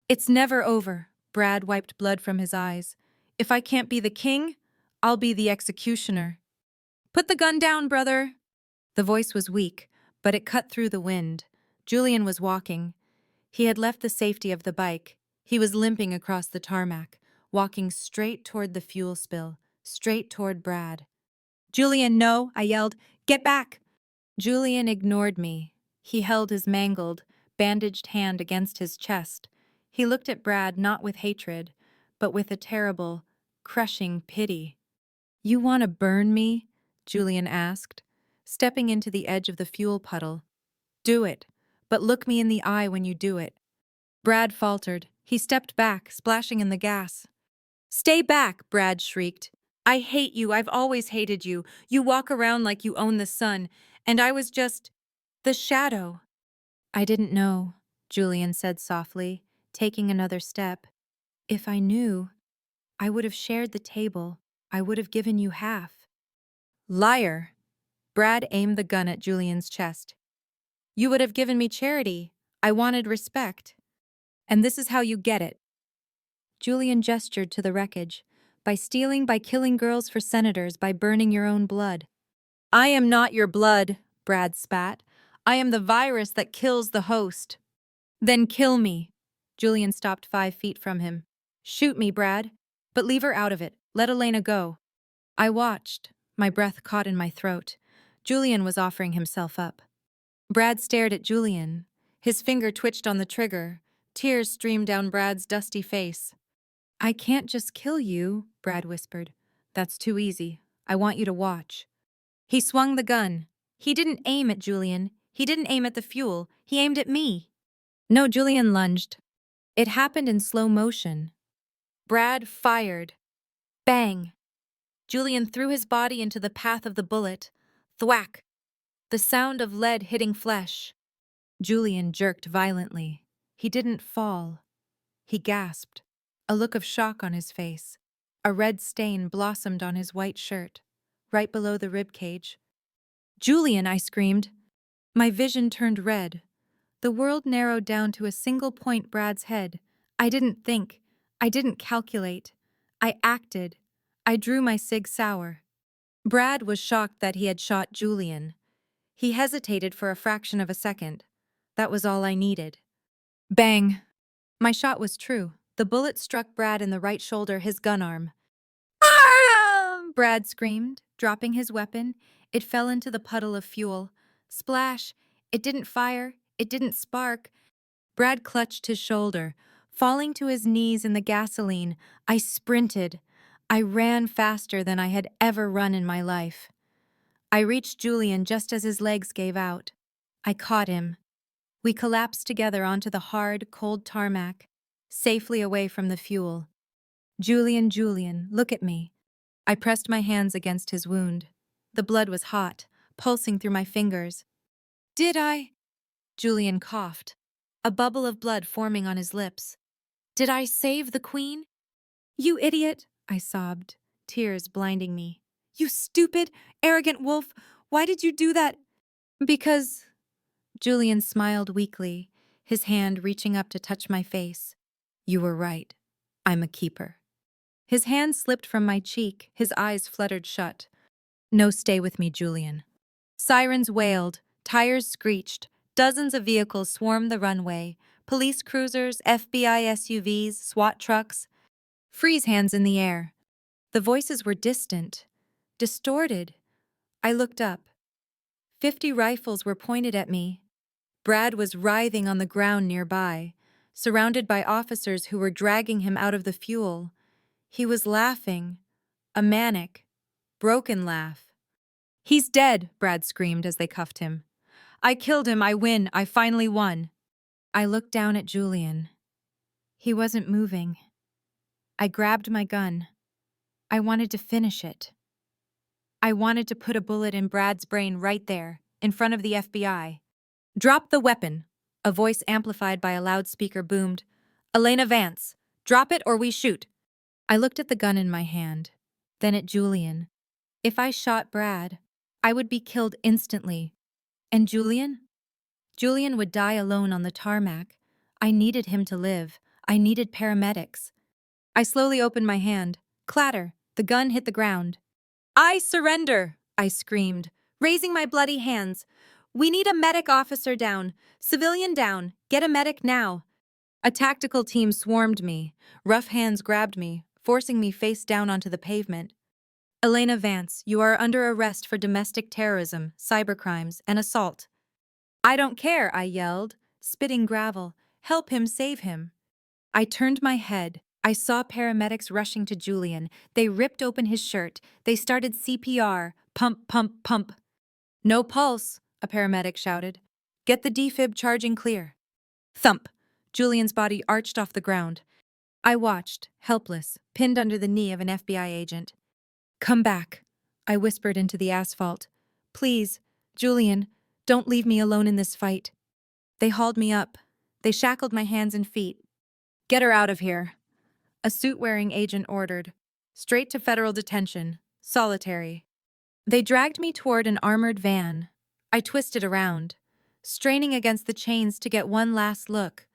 It's never over. Brad wiped blood from his eyes. If I can't be the king, I'll be the executioner. Put the gun down, brother. The voice was weak, but it cut through the wind. Julian was walking. He had left the safety of the bike. He was limping across the tarmac, walking straight toward the fuel spill, straight toward Brad. "Julian, no," I yelled. "Get back!" Julian ignored me. He held his mangled, bandaged hand against his chest. He looked at Brad not with hatred, but with a terrible, crushing pity. "You want to burn me?" Julian asked, stepping into the edge of the fuel puddle. "Do it, but look me in the eye when you do it." Brad faltered. He stepped back, splashing in the gas. "Stay back!" Brad shrieked. "I hate you. I've always hated you. You walk around like you own the sun, and I was just the shadow." "I didn't know," Julian said softly, taking another step. "If I knew, I would have shared the table. I would have given you half." "Liar!" Brad aimed the gun at Julian's chest. "You would have given me charity. I wanted respect. And this is how you get it." Julian gestured to the wreckage. "By stealing, by killing girls for senators, by burning your own blood." "I am not your blood," Brad spat. "I am the virus that kills the host." "Then kill me." Julian stopped 5 feet from him. "Shoot me, Brad. But leave her out of it. Let Elena go." I watched, my breath caught in my throat. Julian was offering himself up. Brad stared at Julian. His finger twitched on the trigger. Tears streamed down Brad's dusty face. "I can't just kill you," Brad whispered. "That's too easy. I want you to watch." He swung the gun. He didn't aim at Julian. He didn't aim at the fuel. He aimed at me. No, Julian lunged. It happened in slow motion. Brad fired. Bang! Julian threw his body into the path of the bullet. Thwack! The sound of lead hitting flesh. Julian jerked violently. He didn't fall. He gasped, a look of shock on his face. A red stain blossomed on his white shirt, right below the ribcage. "Julian!" I screamed. My vision turned red. The world narrowed down to a single point: Brad's head. I didn't think. I didn't calculate. I acted. I drew my Sig Sauer. Brad was shocked that he had shot Julian. He hesitated for a fraction of a second. That was all I needed. Bang! My shot was true. The bullet struck Brad in the right shoulder, his gun arm. "Ah!" Brad screamed, dropping his weapon. It fell into the puddle of fuel. Splash! It didn't fire. It didn't spark. Brad clutched his shoulder. Falling to his knees in the gasoline, I sprinted. I ran faster than I had ever run in my life. I reached Julian just as his legs gave out. I caught him. We collapsed together onto the hard, cold tarmac, safely away from the fuel. "Julian, Julian, look at me." I pressed my hands against his wound. The blood was hot, pulsing through my fingers. "Did I?" Julian coughed, a bubble of blood forming on his lips. "Did I save the queen?" "You idiot," I sobbed, tears blinding me. "You stupid, arrogant wolf. Why did you do that?" "Because—" Julian smiled weakly, his hand reaching up to touch my face. "You were right. I'm a keeper." His hand slipped from my cheek, his eyes fluttered shut. "No, stay with me, Julian." Sirens wailed, tires screeched, dozens of vehicles swarmed the runway, police cruisers, FBI SUVs, SWAT trucks. "Freeze, hands in the air." The voices were distant, distorted. I looked up. 50 rifles were pointed at me. Brad was writhing on the ground nearby, surrounded by officers who were dragging him out of the fuel. He was laughing, a manic, broken laugh. "He's dead," Brad screamed as they cuffed him. "I killed him. I win. I finally won." I looked down at Julian. He wasn't moving. I grabbed my gun. I wanted to finish it. I wanted to put a bullet in Brad's brain right there, in front of the FBI. "Drop the weapon," a voice amplified by a loudspeaker boomed. "Elena Vance, drop it or we shoot." I looked at the gun in my hand, then at Julian. If I shot Brad, I would be killed instantly. And Julian? Julian would die alone on the tarmac. I needed him to live. I needed paramedics. I slowly opened my hand. Clatter! The gun hit the ground. "I surrender!" I screamed, raising my bloody hands. We need a medic officer down. Civilian down. Get a medic now. A tactical team swarmed me. Rough hands grabbed me, forcing me face down onto the pavement. Elena Vance, you are under arrest for domestic terrorism, cybercrimes, and assault. I don't care, I yelled, spitting gravel. Help him, save him. I turned my head. I saw paramedics rushing to Julian. They ripped open his shirt. They started CPR. Pump, pump, pump. No pulse, a paramedic shouted. Get the defib charging clear. Thump. Julian's body arched off the ground. I watched, helpless, pinned under the knee of an FBI agent. Come back, I whispered into the asphalt. Please, Julian, don't leave me alone in this fight. They hauled me up. They shackled my hands and feet. Get her out of here, a suit-wearing agent ordered. Straight to federal detention, solitary. They dragged me toward an armored van. I twisted around, straining against the chains to get one last look.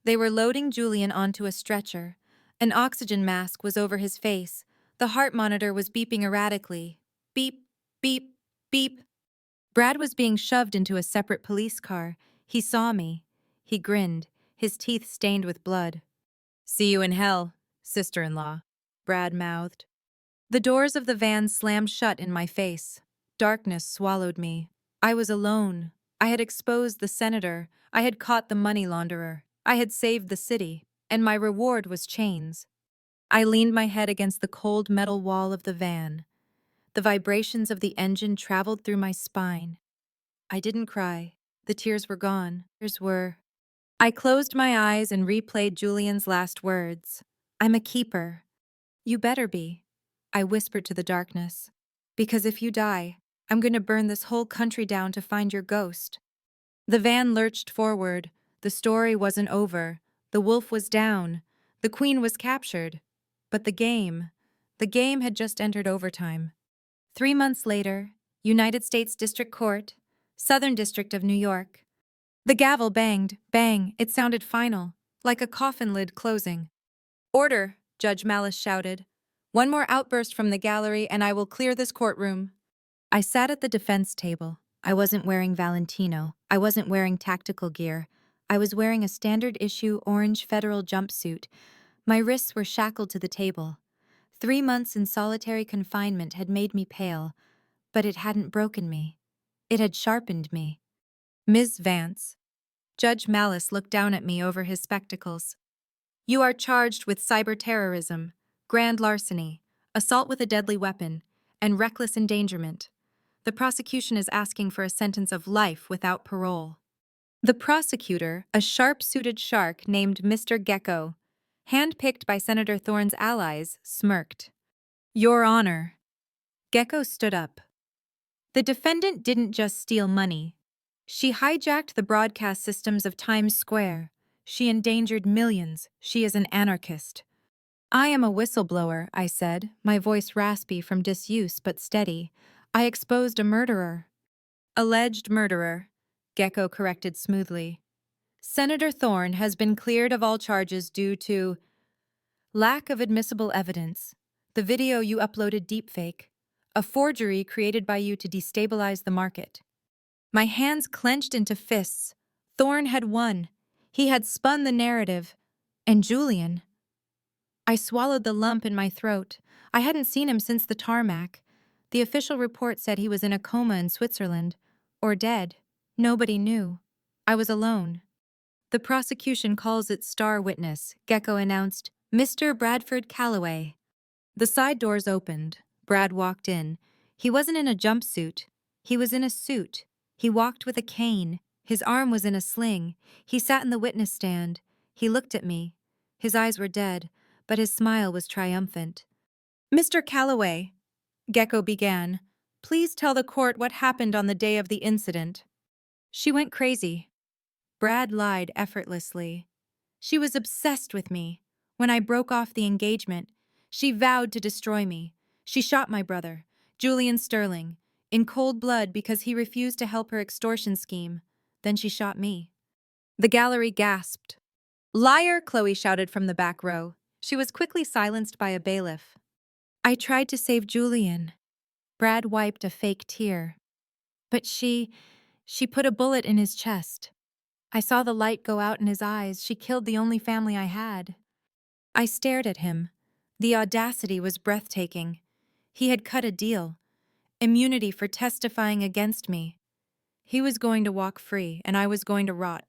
They were loading Julian onto a stretcher. An oxygen mask was over his face. The heart monitor was beeping erratically. Beep, beep, beep. Brad was being shoved into a separate police car. He saw me. He grinned, his teeth stained with blood. See you in hell, sister-in-law, Brad mouthed. The doors of the van slammed shut in my face. Darkness swallowed me. I was alone. I had exposed the senator. I had caught the money launderer. I had saved the city, and my reward was chains. I leaned my head against the cold metal wall of the van. The vibrations of the engine traveled through my spine. I didn't cry. The tears were gone. Tears were. I closed my eyes and replayed Julian's last words. I'm a keeper. You better be, I whispered to the darkness. Because if you die, I'm going to burn this whole country down to find your ghost. The van lurched forward. The story wasn't over. The wolf was down. The queen was captured. But the game had just entered overtime. 3 months later, United States District Court, Southern District of New York. The gavel banged, bang, it sounded final, like a coffin lid closing. Order, Judge Malice shouted. One more outburst from the gallery and I will clear this courtroom. I sat at the defense table. I wasn't wearing Valentino. I wasn't wearing tactical gear. I was wearing a standard-issue orange federal jumpsuit. My wrists were shackled to the table. 3 months in solitary confinement had made me pale, but it hadn't broken me. It had sharpened me. Ms. Vance. Judge Malice looked down at me over his spectacles. You are charged with cyber-terrorism, grand larceny, assault with a deadly weapon, and reckless endangerment. The prosecution is asking for a sentence of life without parole. The prosecutor, a sharp-suited shark named Mr. Gecko, handpicked by Senator Thorne's allies, smirked. Your Honor. Gecko stood up. The defendant didn't just steal money. She hijacked the broadcast systems of Times Square. She endangered millions. She is an anarchist. I am a whistleblower, I said, my voice raspy from disuse but steady. I exposed a murderer. Alleged murderer, Gecko corrected smoothly. Senator Thorne has been cleared of all charges due to lack of admissible evidence. The video you uploaded deepfake. A forgery created by you to destabilize the market. My hands clenched into fists. Thorne had won. He had spun the narrative. And Julian. I swallowed the lump in my throat. I hadn't seen him since the tarmac. The official report said he was in a coma in Switzerland. Or dead. Nobody knew. I was alone. The prosecution calls its star witness, Gecko announced, Mr. Bradford Calloway. The side doors opened. Brad walked in. He wasn't in a jumpsuit. He was in a suit. He walked with a cane. His arm was in a sling. He sat in the witness stand. He looked at me. His eyes were dead, but his smile was triumphant. Mr. Calloway, Gecko began, please tell the court what happened on the day of the incident. She went crazy. Brad lied effortlessly. She was obsessed with me. When I broke off the engagement, she vowed to destroy me. She shot my brother, Julian Sterling, in cold blood because he refused to help her extortion scheme. Then she shot me. The gallery gasped. Liar, Chloe shouted from the back row. She was quickly silenced by a bailiff. I tried to save Julian. Brad wiped a fake tear. But she put a bullet in his chest. I saw the light go out in his eyes. She killed the only family I had. I stared at him. The audacity was breathtaking. He had cut a deal. Immunity for testifying against me. He was going to walk free, and I was going to rot.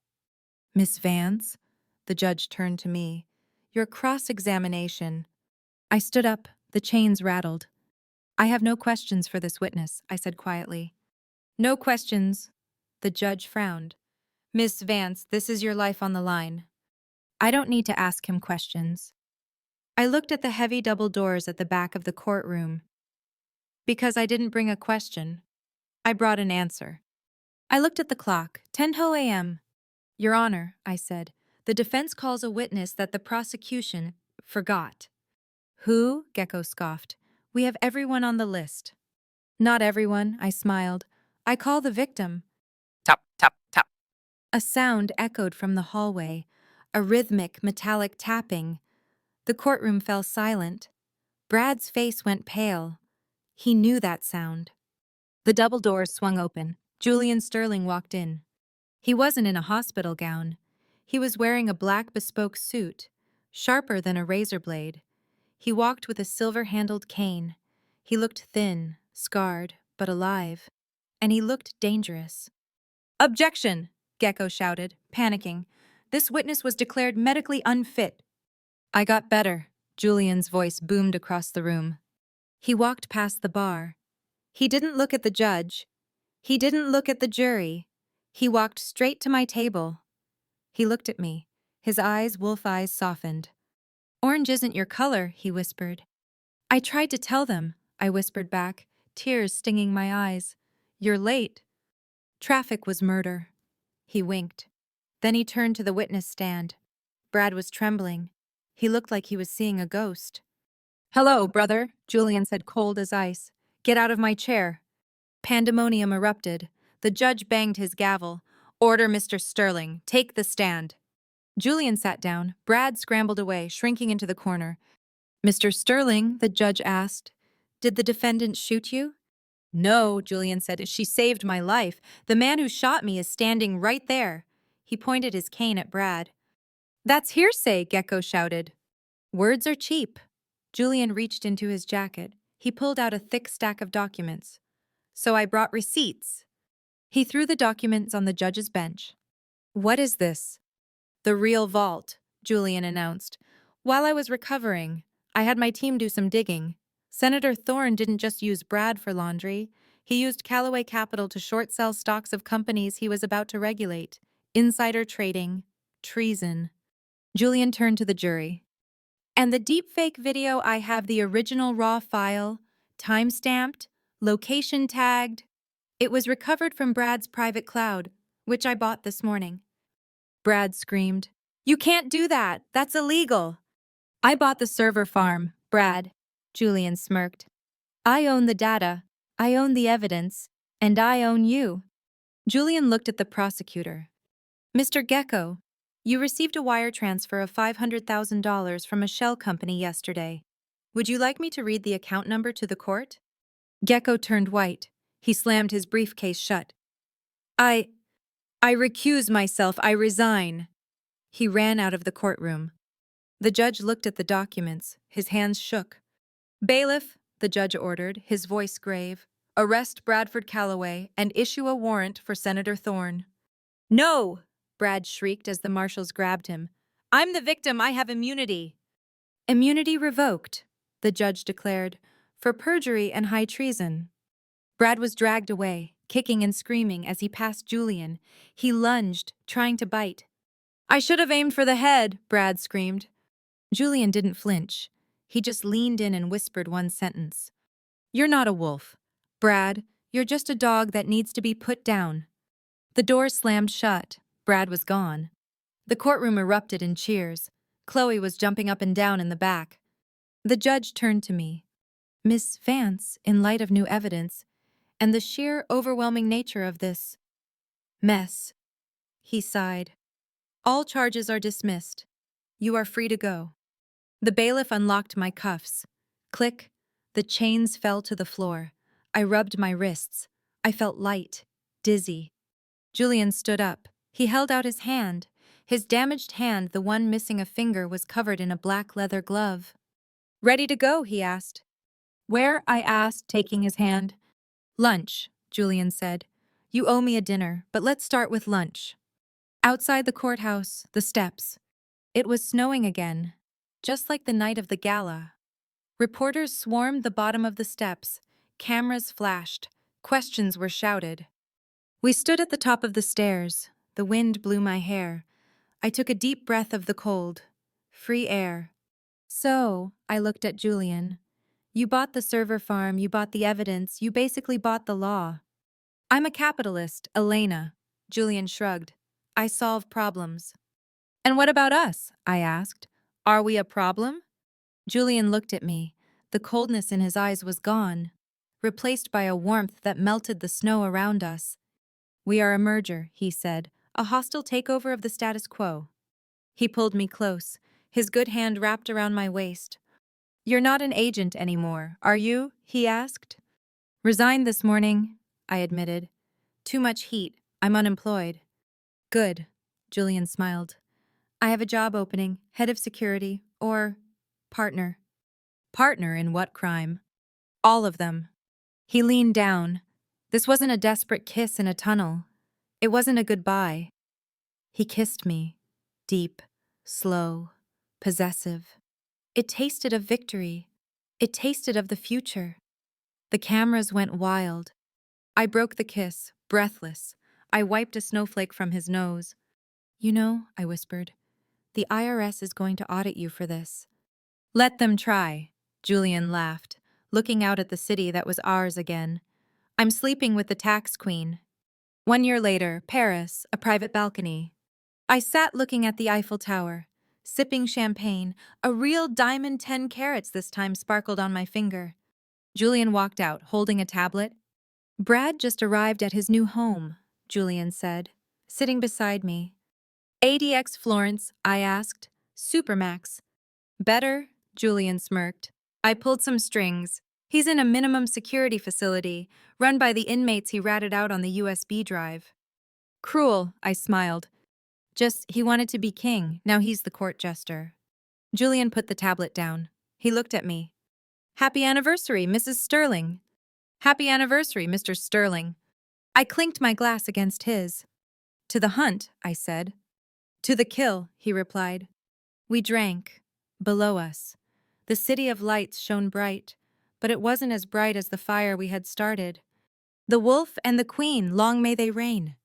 Miss Vance, the judge turned to me. Your cross-examination. I stood up. The chains rattled. I have no questions for this witness, I said quietly. No questions. The judge frowned. Miss Vance, this is your life on the line. I don't need to ask him questions. I looked at the heavy double doors at the back of the courtroom. Because I didn't bring a question, I brought an answer. I looked at the clock. 10:00 a.m. Your Honor, I said, the defense calls a witness that the prosecution forgot. Who? Gecko scoffed. We have everyone on the list. Not everyone, I smiled. I call the victim.
Tap, tap, tap.
A sound echoed from the hallway, a rhythmic, metallic tapping. The courtroom fell silent. Brad's face went pale. He knew that sound. The double doors swung open. Julian Sterling walked in. He wasn't in a hospital gown. He was wearing a black bespoke suit, sharper than a razor blade. He walked with a silver-handled cane. He looked thin, scarred, but alive. And he looked dangerous. Objection! Gecko shouted, panicking. This witness was declared medically unfit. I got better. Julian's voice boomed across the room. He walked past the bar. He didn't look at the judge. He didn't look at the jury. He walked straight to my table. He looked at me. His eyes, wolf eyes, softened. Orange isn't your color, he whispered. I tried to tell them, I whispered back, tears stinging my eyes. You're late. Traffic was murder. He winked. Then he turned to the witness stand. Brad was trembling. He looked like he was seeing a ghost. Hello, brother, Julian said, cold as ice. Get out of my chair. Pandemonium erupted. The judge banged his gavel. Order, Mr. Sterling. Take the stand. Julian sat down. Brad scrambled away, shrinking into the corner. Mr. Sterling, the judge asked, did the defendant shoot you? No, Julian said. She saved my life. The man who shot me is standing right there. He pointed his cane at Brad. That's hearsay, Gecko shouted. Words are cheap. Julian reached into his jacket. He pulled out a thick stack of documents. So I brought receipts. He threw the documents on the judge's bench. What is this? The real vault, Julian announced. While I was recovering, I had my team do some digging. Senator Thorne didn't just use Brad for laundry. He used Callaway Capital to short sell stocks of companies he was about to regulate. Insider trading. Treason. Julian turned to the jury. And the deepfake video, I have the original raw file, time-stamped, location tagged. It was recovered from Brad's private cloud, which I bought this morning. Brad screamed, You can't do that. That's illegal. I bought the server farm, Brad. Julian smirked. I own the data, I own the evidence, and I own you. Julian looked at the prosecutor. Mr. Gecko, you received a wire transfer of $500,000 from a shell company yesterday. Would you like me to read the account number to the court? Gecko turned white. He slammed his briefcase shut. I recuse myself. I resign. He ran out of the courtroom. The judge looked at the documents. His hands shook. Bailiff, the judge ordered, his voice grave, arrest Bradford Callaway and issue a warrant for Senator Thorne. No! Brad shrieked as the marshals grabbed him. I'm the victim. I have immunity. Immunity revoked, the judge declared, for perjury and high treason. Brad was dragged away, kicking and screaming as he passed Julian. He lunged, trying to bite. I should have aimed for the head, Brad screamed. Julian didn't flinch. He just leaned in and whispered one sentence. You're not a wolf. Brad, you're just a dog that needs to be put down. The door slammed shut. Brad was gone. The courtroom erupted in cheers. Chloe was jumping up and down in the back. The judge turned to me. Miss Vance, in light of new evidence, and the sheer overwhelming nature of this mess, he sighed. All charges are dismissed. You are free to go. The bailiff unlocked my cuffs. Click. The chains fell to the floor. I rubbed my wrists. I felt light. dizzy. Julian stood up. He held out his hand. His damaged hand, the one missing a finger, was covered in a black leather glove. "Ready to go?" he asked. "Where?" I asked, taking his hand. "Lunch," Julian said. "You owe me a dinner, but let's start with lunch." Outside the courthouse, the steps. It was snowing again, just like the night of the gala. Reporters swarmed the bottom of the steps. Cameras flashed. Questions were shouted. We stood at the top of the stairs. The wind blew my hair. I took a deep breath of the cold, free air. "So," I looked at Julian, "you bought the server farm, you bought the evidence, you basically bought the law." "I'm a capitalist, Elena," Julian shrugged. "I solve problems." "And what about us?" I asked. "Are we a problem?" Julian looked at me. The coldness in his eyes was gone, replaced by a warmth that melted the snow around us. "We are a merger," he said, "a hostile takeover of the status quo." He pulled me close, his good hand wrapped around my waist. "You're not an agent anymore, are you?" he asked. "Resigned this morning," I admitted. "Too much heat. I'm unemployed." "Good," Julian smiled. "I have a job opening, head of security, or partner." "Partner in what crime?" "All of them." He leaned down. This wasn't a desperate kiss in a tunnel. It wasn't a goodbye. He kissed me, deep, slow, possessive. It tasted of victory. It tasted of the future. The cameras went wild. I broke the kiss, breathless. I wiped a snowflake from his nose. "You know," I whispered, "the IRS is going to audit you for this." "Let them try," Julian laughed, looking out at the city that was ours again. "I'm sleeping with the tax queen." 1 year later, Paris, a private balcony. I sat looking at the Eiffel Tower, sipping champagne. A real diamond 10 carats this time sparkled on my finger. Julian walked out, holding a tablet. "Brad just arrived at his new home," Julian said, sitting beside me. "ADX Florence?" I asked. "Supermax." "Better," Julian smirked. I pulled some strings. "He's in a minimum security facility, run by the inmates he ratted out on the USB drive." "Cruel," I smiled. "Just, he wanted to be king, now he's the court jester." Julian put the tablet down. He looked at me. "Happy anniversary, Mrs. Sterling." "Happy anniversary, Mr. Sterling." I clinked my glass against his. "To the hunt," I said. "To the kill," he replied. We drank. Below us, the city of lights shone bright, but it wasn't as bright as the fire we had started. "The wolf and the queen, long may they reign."